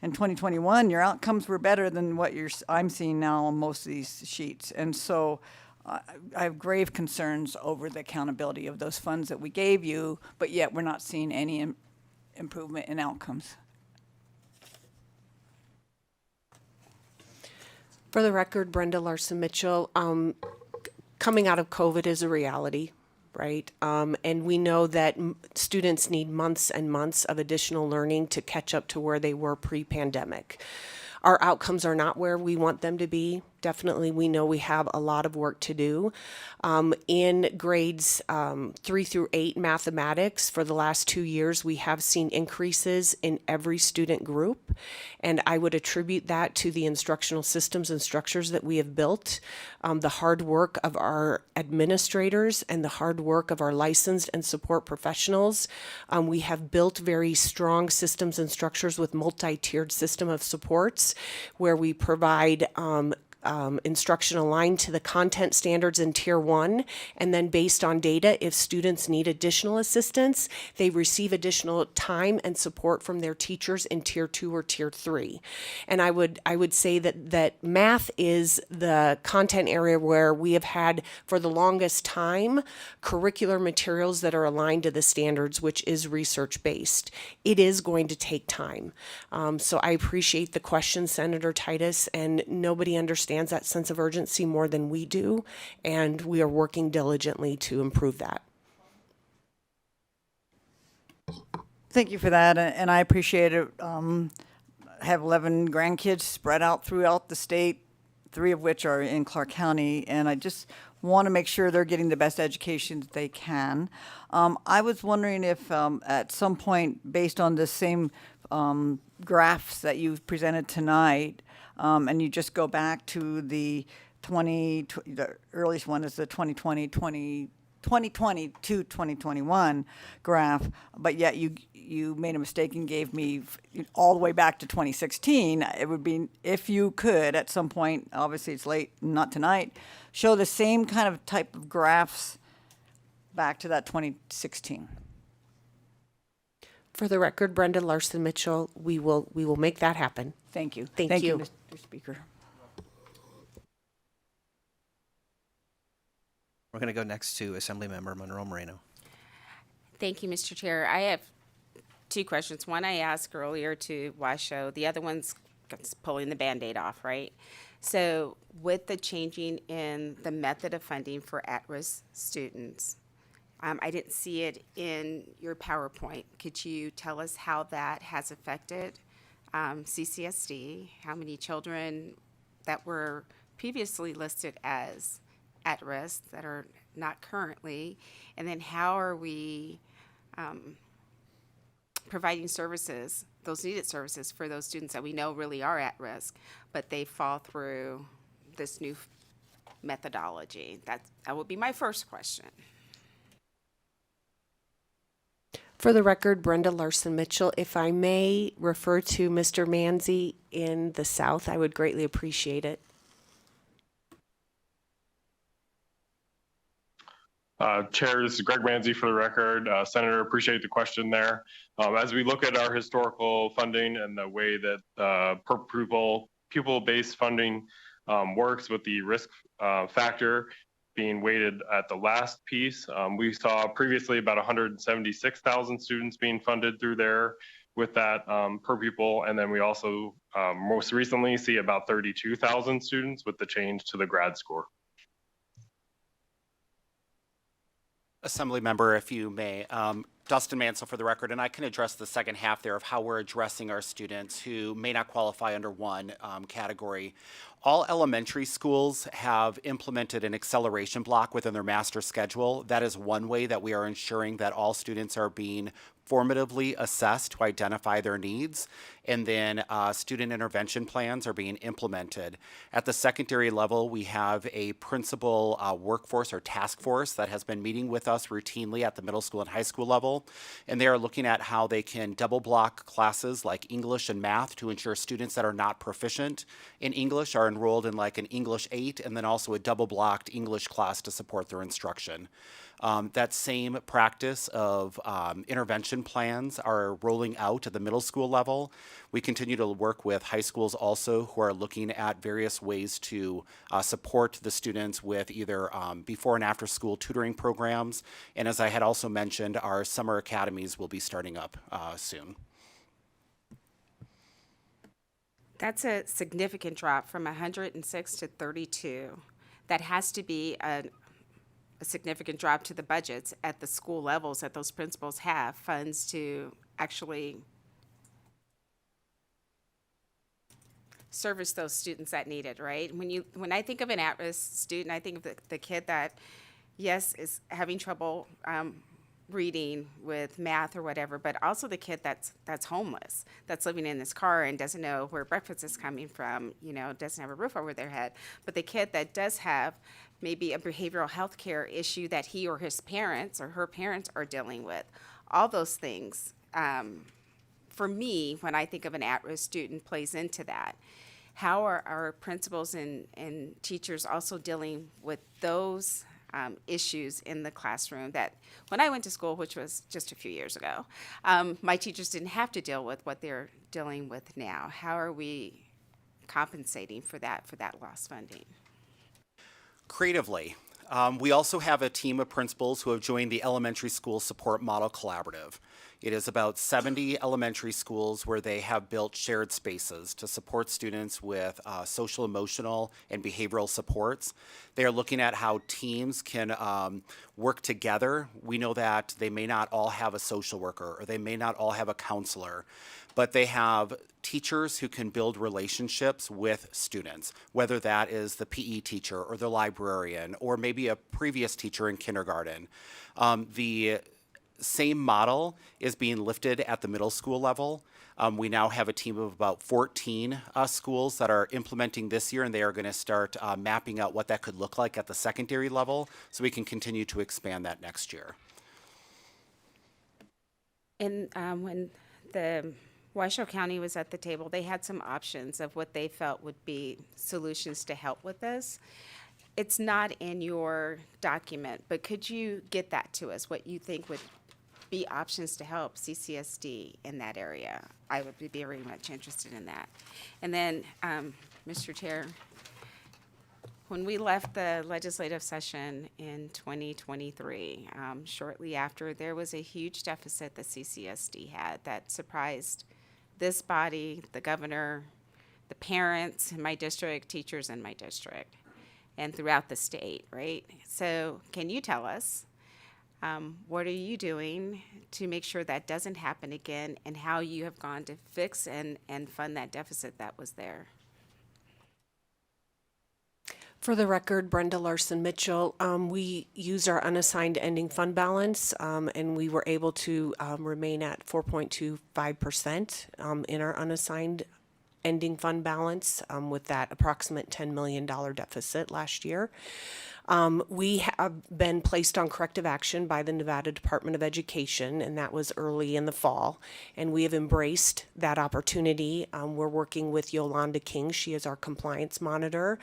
in 2021, your outcomes were better than what I'm seeing now on most of these sheets. And so I have grave concerns over the accountability of those funds that we gave you, but yet we're not seeing any improvement in outcomes. For the record, Brenda Larson Mitchell, coming out of COVID is a reality, right? And we know that students need months and months of additional learning to catch up to where they were pre-pandemic. Our outcomes are not where we want them to be. Definitely, we know we have a lot of work to do. In grades 3 through 8 mathematics, for the last 2 years, we have seen increases in every student group. And I would attribute that to the instructional systems and structures that we have built, the hard work of our administrators and the hard work of our licensed and support professionals. We have built very strong systems and structures with multi-tiered system of supports where we provide instruction aligned to the content standards in Tier 1, and then based on data, if students need additional assistance, they receive additional time and support from their teachers in Tier 2 or Tier 3. And I would say that math is the content area where we have had, for the longest time, curricular materials that are aligned to the standards, which is research-based. It is going to take time. So I appreciate the question, Senator Titus, and nobody understands that sense of urgency more than we do, and we are working diligently to improve that. Thank you for that, and I appreciate it. I have 11 grandkids spread out throughout the state, 3 of which are in Clark County, and I just want to make sure they're getting the best education that they can. I was wondering if at some point, based on the same graphs that you've presented tonight, and you just go back to the earliest one is the 2020 to 2021 graph, but yet you made a mistake and gave me all the way back to 2016. It would be, if you could, at some point, obviously it's late, not tonight, show the same kind of type of graphs back to that 2016. For the record, Brenda Larson Mitchell, we will make that happen. Thank you. Thank you. Mr. Speaker. We're going to go next to Assemblymember Monroe Moreno. Thank you, Mr. Chair. I have 2 questions. One I asked earlier to Washoe. The other one's pulling the Band-Aid off, right? So with the changing in the method of funding for at-risk students, I didn't see it in your PowerPoint. Could you tell us how that has affected CCSD, how many children that were previously listed as at risk that are not currently, and then how are we providing services, those needed services for those students that we know really are at risk, but they fall through this new methodology? That would be my first question. For the record, Brenda Larson Mitchell, if I may refer to Mr. Manzi in the South, I would greatly appreciate it. Chair, this is Greg Manzi for the record. Senator, appreciate the question there. As we look at our historical funding and the way that per pupil-based funding works with the risk factor being weighted at the last piece, we saw previously about 176,000 students being funded through there with that per pupil. And then we also most recently see about 32,000 students with the change to the grad score. Assembly member, if you may. Dustin Mansell for the record, and I can address the second half there of how we're addressing our students who may not qualify under one category. All elementary schools have implemented an acceleration block within their master schedule. That is one way that we are ensuring that all students are being formatively assessed to identify their needs, and then student intervention plans are being implemented. At the secondary level, we have a principal workforce or task force that has been meeting with us routinely at the middle school and high school level, and they are looking at how they can double block classes like English and math to ensure students that are not proficient in English are enrolled in like an English 8, and then also a double blocked English class to support their instruction. That same practice of intervention plans are rolling out at the middle school level. We continue to work with high schools also who are looking at various ways to support the students with either before and after school tutoring programs. And as I had also mentioned, our summer academies will be starting up soon. That's a significant drop from 106 to 32. That has to be a significant drop to the budgets at the school levels that those principals have funds to actually service those students that need it, right? When I think of an at-risk student, I think of the kid that, yes, is having trouble reading with math or whatever, but also the kid that's homeless, that's living in this car and doesn't know where breakfast is coming from, doesn't have a roof over their head. But the kid that does have maybe a behavioral health care issue that he or his parents or her parents are dealing with, all those things, for me, when I think of an at-risk student, plays into that. How are our principals and teachers also dealing with those issues in the classroom that when I went to school, which was just a few years ago, my teachers didn't have to deal with what they're dealing with now? How are we compensating for that lost funding? Creatively. We also have a team of principals who have joined the Elementary School Support Model Collaborative. It is about 70 elementary schools where they have built shared spaces to support students with social, emotional, and behavioral supports. They are looking at how teams can work together. We know that they may not all have a social worker or they may not all have a counselor, but they have teachers who can build relationships with students, whether that is the PE teacher or the librarian or maybe a previous teacher in kindergarten. The same model is being lifted at the middle school level. We now have a team of about 14 schools that are implementing this year, and they are going to start mapping out what that could look like at the secondary level so we can continue to expand that next year. And when the Washoe County was at the table, they had some options of what they felt would be solutions to help with this. It's not in your document, but could you get that to us, what you think would be options to help CCSD in that area? I would be very much interested in that. And then, Mr. Chair, when we left the legislative session in 2023, shortly after, there was a huge deficit that CCSD had that surprised this body, the governor, the parents in my district, teachers in my district, and throughout the state, right? So can you tell us, what are you doing to make sure that doesn't happen again, and how you have gone to fix and fund that deficit that was there? For the record, Brenda Larson Mitchell, we used our unassigned ending fund balance, and we were able to remain at 4.25% in our unassigned ending fund balance with that approximate $10 million deficit last year. We have been placed on corrective action by the Nevada Department of Education, and that was early in the fall, and we have embraced that opportunity. We're working with Yolanda King. She is our compliance monitor.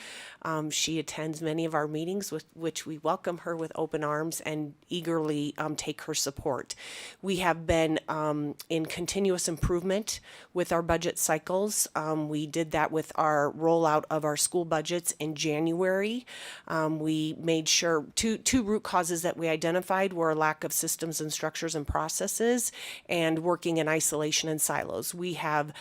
She attends many of our meetings, with which we welcome her with open arms and eagerly take her support. We have been in continuous improvement with our budget cycles. We did that with our rollout of our school budgets in January. We made sure two root causes that we identified were a lack of systems and structures and processes and working in isolation and silos. We have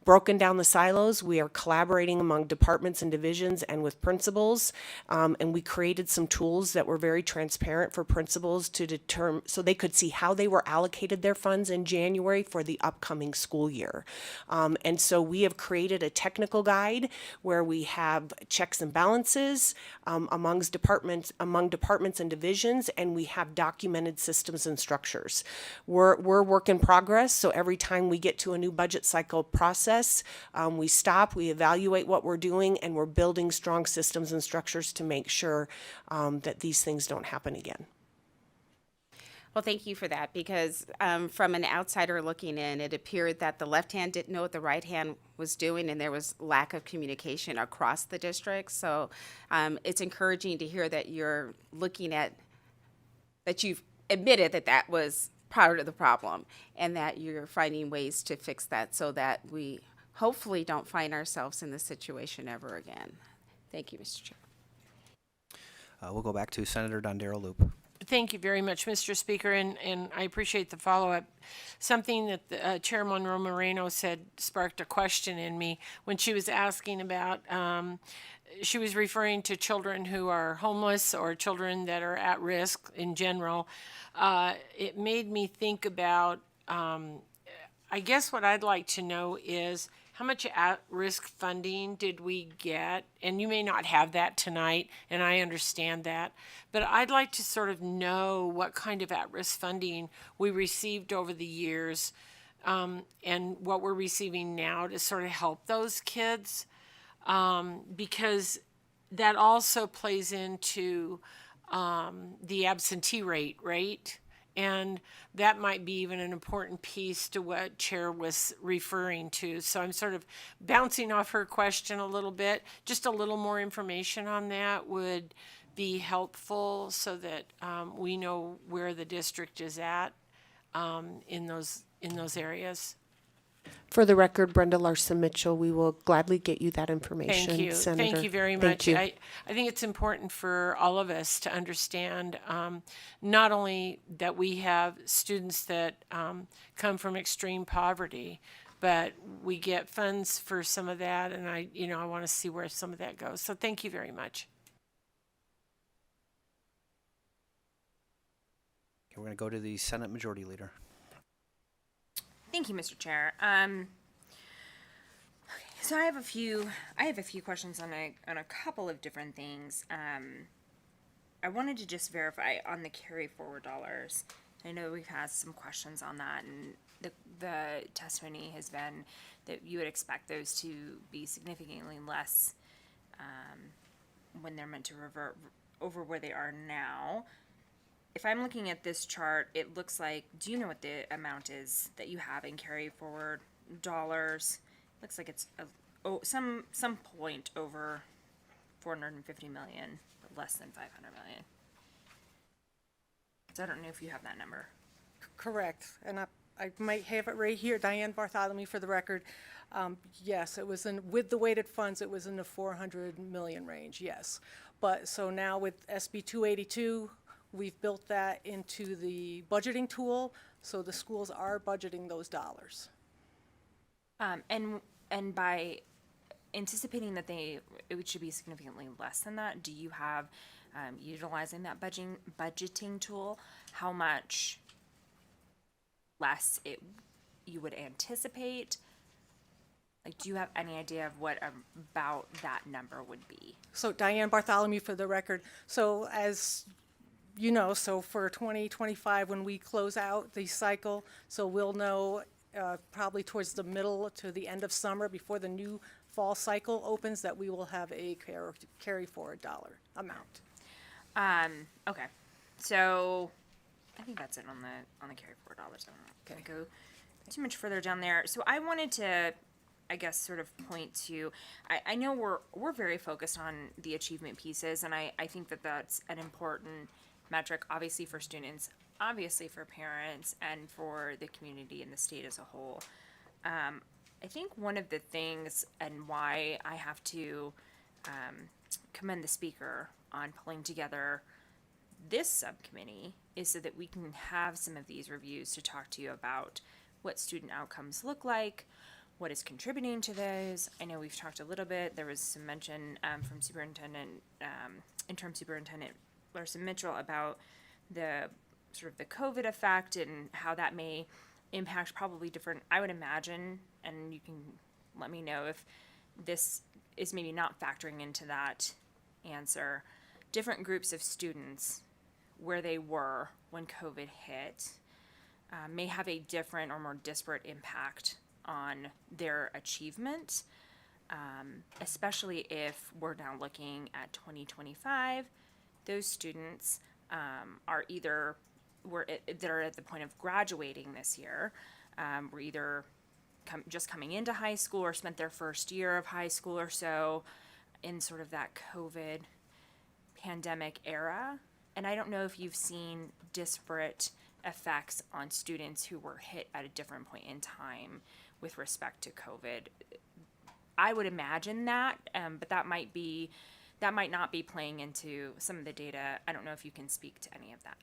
broken down the silos. We are collaborating among departments and divisions and with principals, and we created some tools that were very transparent for principals to determine, so they could see how they were allocated their funds in January for the upcoming school year. And so we have created a technical guide where we have checks and balances among departments and divisions, and we have documented systems and structures. We're work in progress, so every time we get to a new budget cycle process, we stop, we evaluate what we're doing, and we're building strong systems and structures to make sure that these things don't happen again. Well, thank you for that, because from an outsider looking in, it appeared that the left hand didn't know what the right hand was doing, and there was lack of communication across the district. So it's encouraging to hear that you're looking at that you've admitted that that was part of the problem and that you're finding ways to fix that so that we hopefully don't find ourselves in this situation ever again. Thank you, Mr. Chair. We'll go back to Senator Dondero Loop. Thank you very much, Mr. Speaker, and I appreciate the follow-up. Something that Chair Monroe Moreno said sparked a question in me when she was asking about, she was referring to children who are homeless or children that are at risk in general. It made me think about, I guess what I'd like to know is, how much at-risk funding did we get? And you may not have that tonight, and I understand that. But I'd like to sort of know what kind of at-risk funding we received over the years, and what we're receiving now to sort of help those kids. Because that also plays into the absentee rate, right? And that might be even an important piece to what Chair was referring to. So I'm sort of bouncing off her question a little bit. Just a little more information on that would be helpful so that we know where the district is at in those areas. For the record, Brenda Larson Mitchell, we will gladly get you that information, Thank you. Senator. Thank you very much. Thank you. I think it's important for all of us to understand not only that we have students that come from extreme poverty, but we get funds for some of that, and I want to see where some of that goes. So thank you very much. Okay, we're going to go to the Senate Majority Leader. Thank you, Mr. Chair. So I have a few questions on a couple of different things. I wanted to just verify on the carry forward dollars. I know we've had some questions on that, and the testimony has been that you would expect those to be significantly less when they're meant to revert over where they are now. If I'm looking at this chart, it looks like, do you know what the amount is that you have in carry forward dollars? Looks like it's some point over 450 million, but less than 500 million. So I don't know if you have that number. Correct, and I might have it right here, Diane Bartholomew for the record. Yes, it was with the weighted funds, it was in the 400 million range, yes. But so now with SB 282, we've built that into the budgeting tool, so the schools are budgeting those dollars. And by anticipating that it should be significantly less than that, do you have, utilizing that budgeting tool, how much less you would anticipate? Like, do you have any idea of what about that number would be? So Diane Bartholomew for the record. So as you know, so for 2025, when we close out the cycle, so we'll know probably towards the middle to the end of summer before the new fall cycle opens that we will have a carry forward dollar amount. Okay, so I think that's it on the carry forward dollars. I'm not gonna go too much further down there. So I wanted to, I guess, sort of point to, I know we're very focused on the achievement pieces, and I think that that's an important metric, obviously for students, obviously for parents, and for the community and the state as a whole. I think one of the things, and why I have to commend the speaker on pulling together this subcommittee, is so that we can have some of these reviews to talk to you about what student outcomes look like, what is contributing to those. I know we've talked a little bit, there was some mention from interim superintendent Larson Mitchell about the sort of the COVID effect and how that may impact probably different, I would imagine, and you can let me know if this is maybe not factoring into that answer, different groups of students where they were when COVID hit may have a different or more disparate impact on their achievement, especially if we're now looking at 2025. Those students are either that are at the point of graduating this year, were either just coming into high school or spent their first year of high school or so in sort of that COVID pandemic era, And I don't know if you've seen disparate effects on students who were hit at a different point in time with respect to COVID. I would imagine that, but that might not be playing into some of the data. I don't know if you can speak to any of that.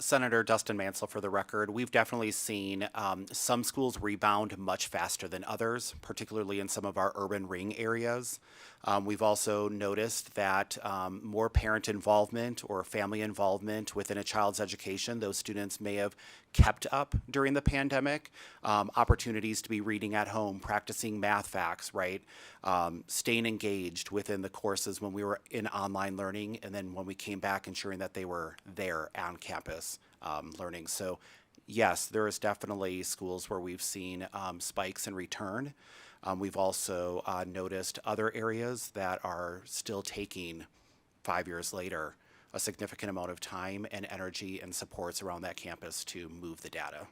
Senator Dustin Mansell, for the record, we've definitely seen some schools rebound much faster than others, particularly in some of our urban ring areas. We've also noticed that more parent involvement or family involvement within a child's education, those students may have kept up during the pandemic. Opportunities to be reading at home, practicing math facts, right? Staying engaged within the courses when we were in online learning, and then when we came back, ensuring that they were there on campus learning. So yes, there is definitely schools where we've seen spikes in return. We've also noticed other areas that are still taking 5 years later a significant amount of time and energy and supports around that campus to move the data.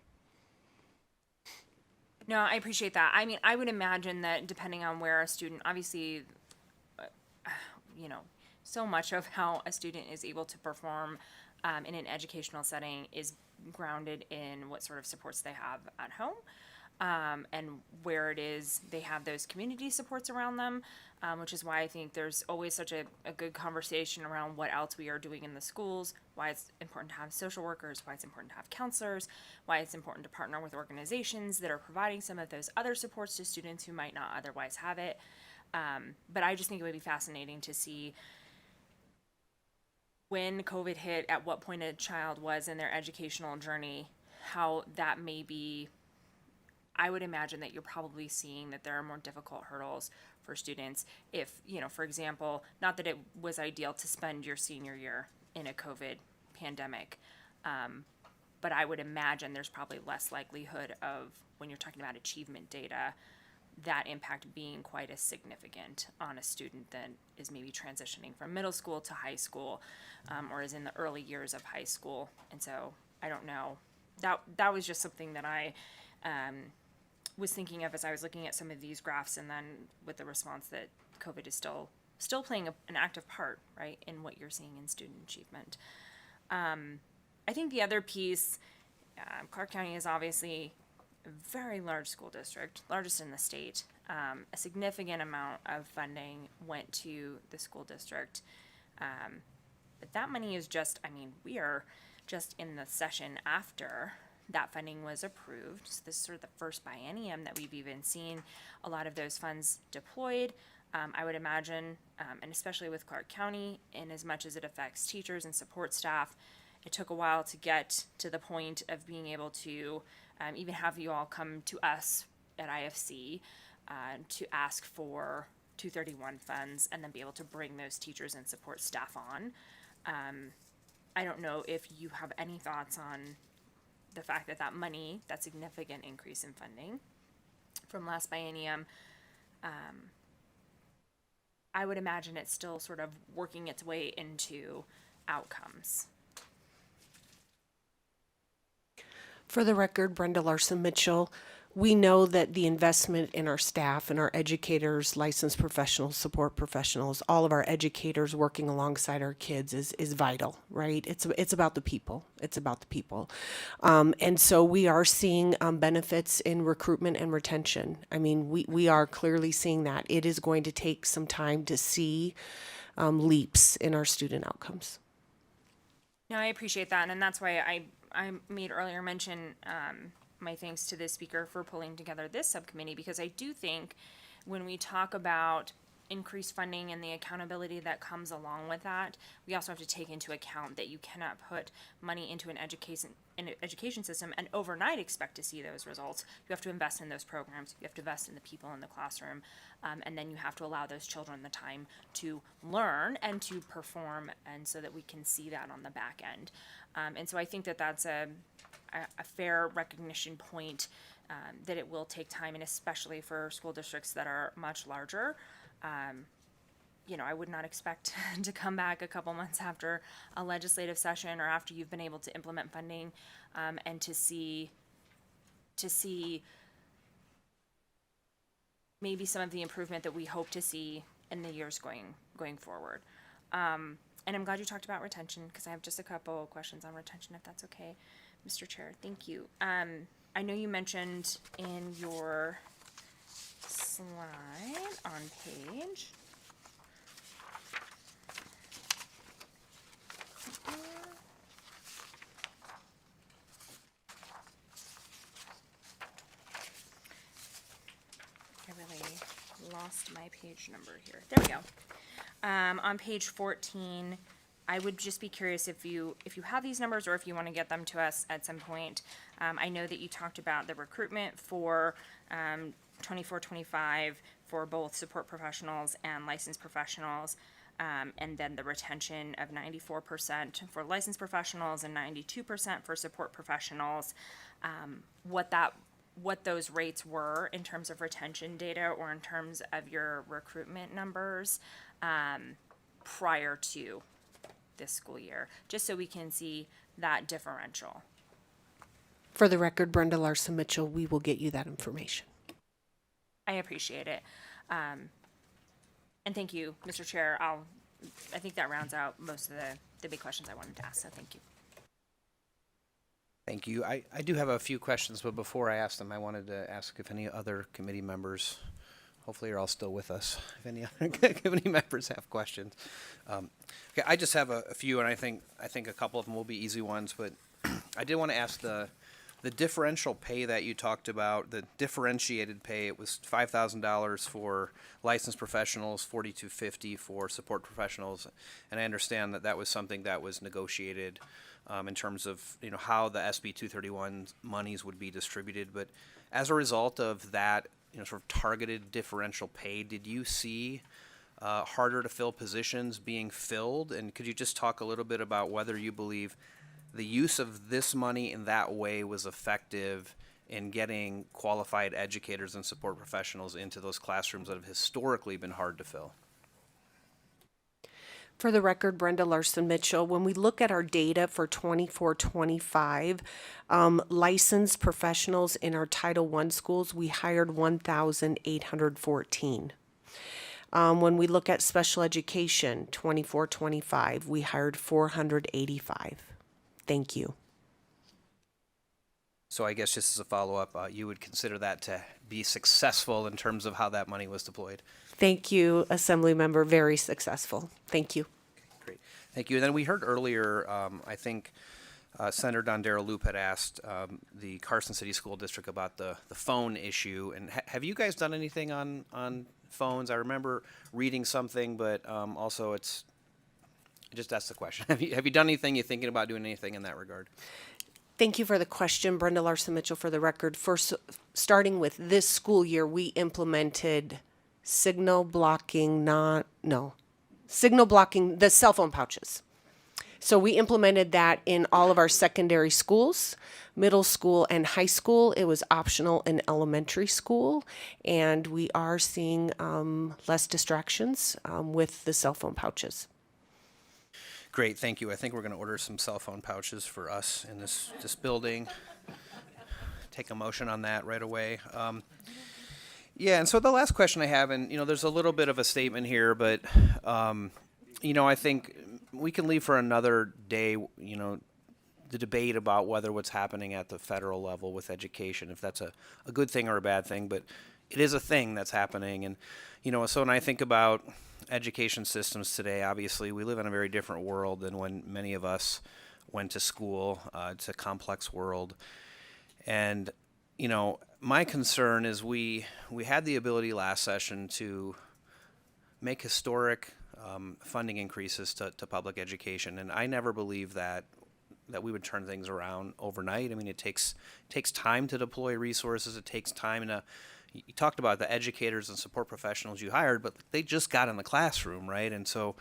No, I appreciate that. I mean, I would imagine that depending on where a student, obviously, so much of how a student is able to perform in an educational setting is grounded in what sort of supports they have at home. And where it is they have those community supports around them, which is why I think there's always such a good conversation around what else we are doing in the schools, why it's important to have social workers, why it's important to have counselors, why it's important to partner with organizations that are providing some of those other supports to students who might not otherwise have it. But I just think it would be fascinating to see when COVID hit, at what point a child was in their educational journey, how that may be. I would imagine that you're probably seeing that there are more difficult hurdles for students if, for example, not that it was ideal to spend your senior year in a COVID pandemic, but I would imagine there's probably less likelihood of, when you're talking about achievement data, that impact being quite as significant on a student that is maybe transitioning from middle school to high school, or is in the early years of high school. And so I don't know. That was just something that I was thinking of as I was looking at some of these graphs, and then with the response that COVID is still playing an active part, right, in what you're seeing in student achievement. I think the other piece, Clark County is obviously a very large school district, largest in the state. A significant amount of funding went to the school district. But that money is we are just in the session after that funding was approved. So this is sort of the first biennium that we've even seen a lot of those funds deployed. I would imagine, and especially with Clark County, in as much as it affects teachers and support staff, it took a while to get to the point of being able to even have you all come to us at IFC to ask for 231 funds and then be able to bring those teachers and support staff on. I don't know if you have any thoughts on the fact that money, that significant increase in funding from last biennium, I would imagine it's still sort of working its way into outcomes. For the record, Brenda Larson Mitchell, we know that the investment in our staff and our educators, licensed professionals, support professionals, all of our educators working alongside our kids is vital, right? It's about the people. It's about the people. And so we are seeing benefits in recruitment and retention. I mean, we are clearly seeing that. It is going to take some time to see leaps in our student outcomes. No, I appreciate that, and that's why I made earlier mention my thanks to the speaker for pulling together this subcommittee, because I do think when we talk about increased funding and the accountability that comes along with that, we also have to take into account that you cannot put money into an education system and overnight expect to see those results. You have to invest in those programs, you have to invest in the people in the classroom, and then you have to allow those children the time to learn and to perform, and so that we can see that on the back end. And so I think that that's a fair recognition point, that it will take time, and especially for school districts that are much larger. I would not expect to come back a couple months after a legislative session or after you've been able to implement funding, and to see maybe some of the improvement that we hope to see in the years going forward. And I'm glad you talked about retention, because I have just a couple questions on retention, if that's okay, Mr. Chair. Thank you. I know you mentioned in your slide on page. I really lost my page number here. There we go. On page 14, I would just be curious if you have these numbers, or if you want to get them to us at some point. I know that you talked about the recruitment for 24-25 for both support professionals and licensed professionals, and then the retention of 94% for licensed professionals and 92% for support professionals. What those rates were in terms of retention data, or in terms of your recruitment numbers prior to this school year, just so we can see that differential. For the record, Brenda Larson Mitchell, we will get you that information. I appreciate it. And thank you, Mr. Chair. I think that rounds out most of the big questions I wanted to ask, so thank you. Thank you. I do have a few questions, but before I ask them, I wanted to ask if any other committee members, hopefully you're all still with us, if any other committee members have questions. Okay, I just have a few, and I think a couple of them will be easy ones, but I did want to ask the differential pay that you talked about, the differentiated pay. It was $5,000 for licensed professionals, $4,250 for support professionals, and I understand that that was something that was negotiated in terms of how the SB 231 monies would be distributed. But as a result of that, sort of targeted differential pay, did you see harder to fill positions being filled? And could you just talk a little bit about whether you believe the use of this money in that way was effective in getting qualified educators and support professionals into those classrooms that have historically been hard to fill? For the record, Brenda Larson Mitchell, when we look at our data for 24-25, licensed professionals in our Title I schools, we hired 1,814. When we look at special education, 24-25, we hired 485. Thank you. So I guess just as a follow-up, you would consider that to be successful in terms of how that money was deployed? Thank you, Assembly Member. Very successful. Thank you. Okay, great. Thank you. And then we heard earlier, I think Senator Dondero Loop had asked the Carson City School District about the phone issue. And have you guys done anything on phones? I remember reading something, but also it's just ask the question. Have you done anything? You thinking about doing anything in that regard? Thank you for the question, Brenda Larson Mitchell. For the record, first, starting with this school year, we implemented signal blocking the cell phone pouches. So we implemented that in all of our secondary schools, middle school and high school. It was optional in elementary school, and we are seeing less distractions with the cell phone pouches. Great, thank you. I think we're going to order some cell phone pouches for us in this building. Take a motion on that right away. Yeah, and so the last question I have, and there's a little bit of a statement here, but I think we can leave for another day, the debate about whether what's happening at the federal level with education, if that's a good thing or a bad thing, but it is a thing that's happening. And, so when I think about education systems today, obviously we live in a very different world than when many of us went to school. It's a complex world. And, my concern is we had the ability last session to make historic funding increases to public education. And I never believed that we would turn things around overnight. I mean, it takes time to deploy resources. It takes time to, you talked about the educators and support professionals you hired, but they just got in the classroom, right? And so,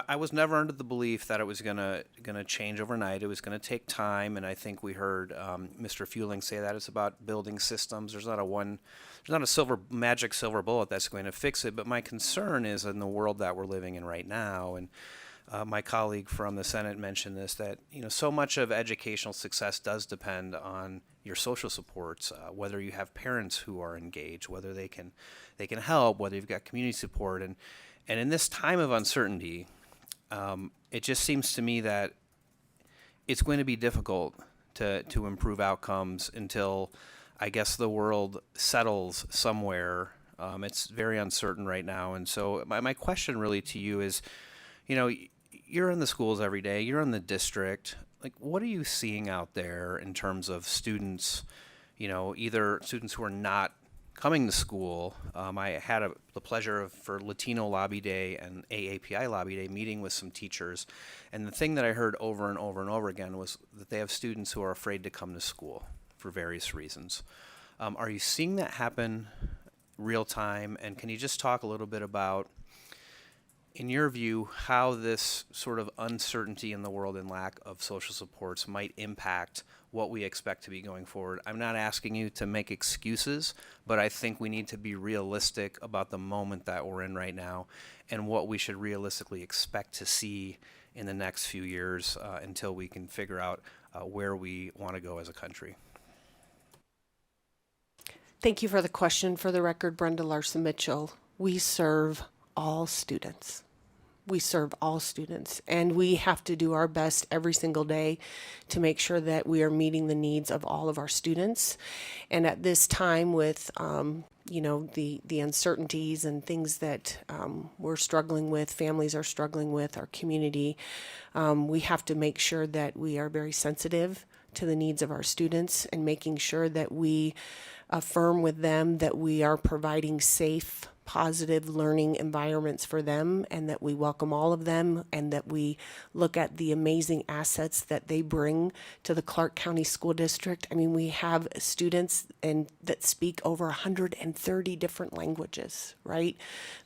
I was never under the belief that it was gonna change overnight. It was gonna take time, and I think we heard Mr. Fueling say that it's about building systems. There's not a magic silver bullet that's going to fix it. But my concern is in the world that we're living in right now, and my colleague from the Senate mentioned this, that so much of educational success does depend on your social supports, whether you have parents who are engaged, whether they can help, whether you've got community support, and in this time of uncertainty, it just seems to me that it's going to be difficult to improve outcomes until, I guess, the world settles somewhere. It's very uncertain right now. And so my question really to you is, you're in the schools every day, you're in the district. Like, what are you seeing out there in terms of students, either students who are not coming to school? I had the pleasure of, for Latino Lobby Day and AAPI Lobby Day, meeting with some teachers. And the thing that I heard over and over and over again was that they have students who are afraid to come to school for various reasons. Are you seeing that happen real time? And can you just talk a little bit about, in your view, how this sort of uncertainty in the world and lack of social supports might impact what we expect to be going forward? I'm not asking you to make excuses, but I think we need to be realistic about the moment that we're in right now and what we should realistically expect to see in the next few years until we can figure out where we want to go as a country. Thank you for the question. For the record, Brenda Larson Mitchell. We serve all students. We serve all students, and we have to do our best every single day to make sure that we are meeting the needs of all of our students. And at this time with, the uncertainties and things that we're struggling with, families are struggling with, our community, we have to make sure that we are very sensitive to the needs of our students and making sure that we affirm with them that we are providing safe, positive learning environments for them, and that we welcome all of them, and that we look at the amazing assets that they bring to the Clark County School District. I mean, we have students that speak over 130 different languages, right?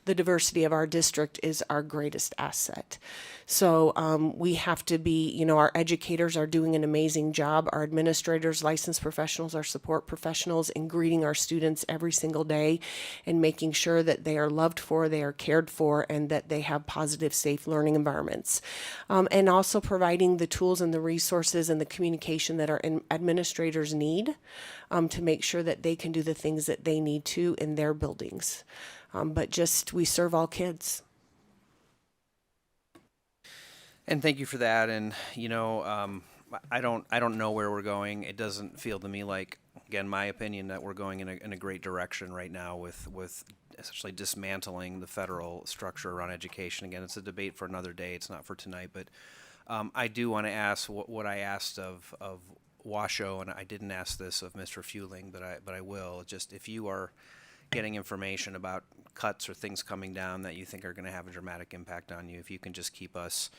The diversity of our district is our greatest asset. So we have to be, our educators are doing an amazing job. Our administrators, licensed professionals, our support professionals in greeting our students every single day and making sure that they are loved for, they are cared for, and that they have positive, safe learning environments. And also providing the tools and the resources and the communication that our administrators need to make sure that they can do the things that they need to in their buildings. We serve all kids. And thank you for that. And I don't know where we're going. It doesn't feel to me like, again, my opinion, that we're going in a great direction right now with essentially dismantling the federal structure around education. Again, it's a debate for another day. It's not for tonight. But I do want to ask what I asked of Washoe, and I didn't ask this of Mr. Fueling, but I will. Just if you are getting information about cuts or things coming down that you think are going to have a dramatic impact on you, if you can just keep us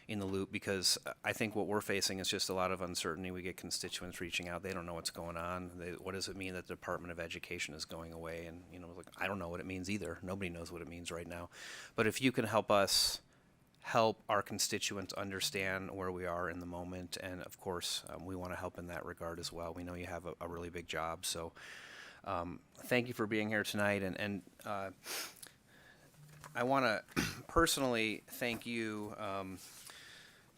in the loop, because I think what we're facing is just a lot of uncertainty. We get constituents reaching out. They don't know what's going on. What does it mean that the Department of Education is going away? And, I don't know what it means either. Nobody knows what it means right now. But if you can help us help our constituents understand where we are in the moment, and of course, we want to help in that regard as well. We know you have a really big job. So thank you for being here tonight. And I want to personally thank you,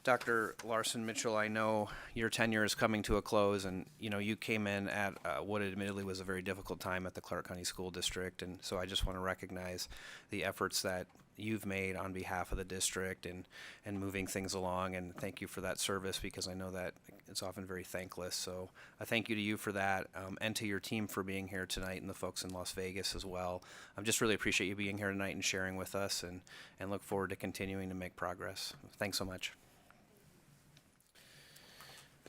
Dr. Larson Mitchell. I know your tenure is coming to a close, and you came in at what admittedly was a very difficult time at the Clark County School District, and so I just want to recognize the efforts that you've made on behalf of the district and moving things along, and thank you for that service, because I know that it's often very thankless. So a thank you to you for that, and to your team for being here tonight, and the folks in Las Vegas as well. I just really appreciate you being here tonight and sharing with us, and look forward to continuing to make progress. Thanks so much.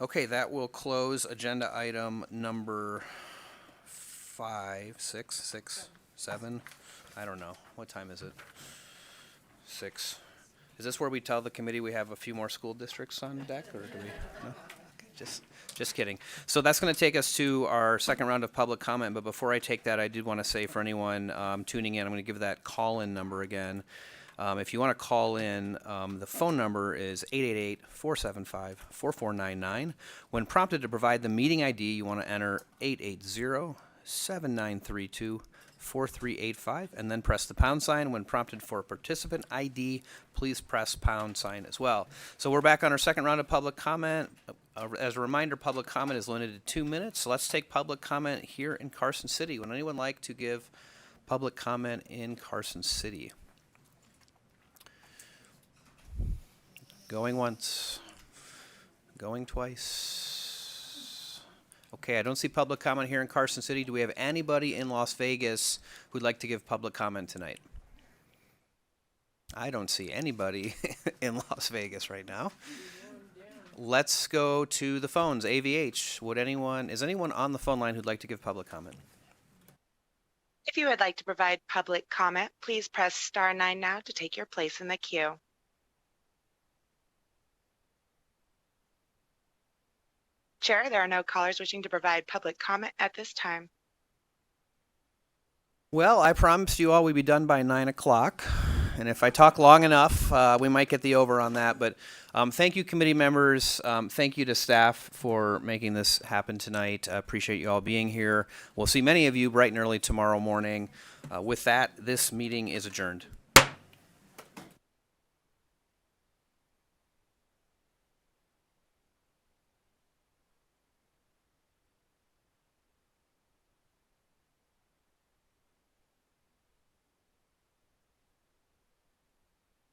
Okay, that will close agenda item number 5, 6, 7. I don't know. What time is it? 6. Is this where we tell the committee we have a few more school districts on deck, or do we? No? Okay, just kidding. So that's going to take us to our second round of public comment. But before I take that, I did want to say for anyone tuning in, I'm going to give that call-in number again. If you want to call in, the phone number is 888-475-4499. When prompted to provide the meeting ID, you want to enter 880-7932-4385, and then press the pound sign. When prompted for a participant ID, please press pound sign as well. So we're back on our second round of public comment. As a reminder, public comment is limited to 2 minutes. So let's take public comment here in Carson City. Would anyone like to give public comment in Carson City? Going once. Going twice. Okay, I don't see public comment here in Carson City. Do we have anybody in Las Vegas who'd like to give public comment tonight? I don't see anybody in Las Vegas right now. Let's go to the phones. AVH, is anyone on the phone line who'd like to give public comment? If you would like to provide public comment, please press star 9 now to take your place in the queue. Chair, there are no callers wishing to provide public comment at this time. Well, I promised you all we'd be done by 9 o'clock. And if I talk long enough, we might get the over on that. But thank you, committee members. Thank you to staff for making this happen tonight. I appreciate you all being here. We'll see many of you bright and early tomorrow morning. With that, this meeting is adjourned.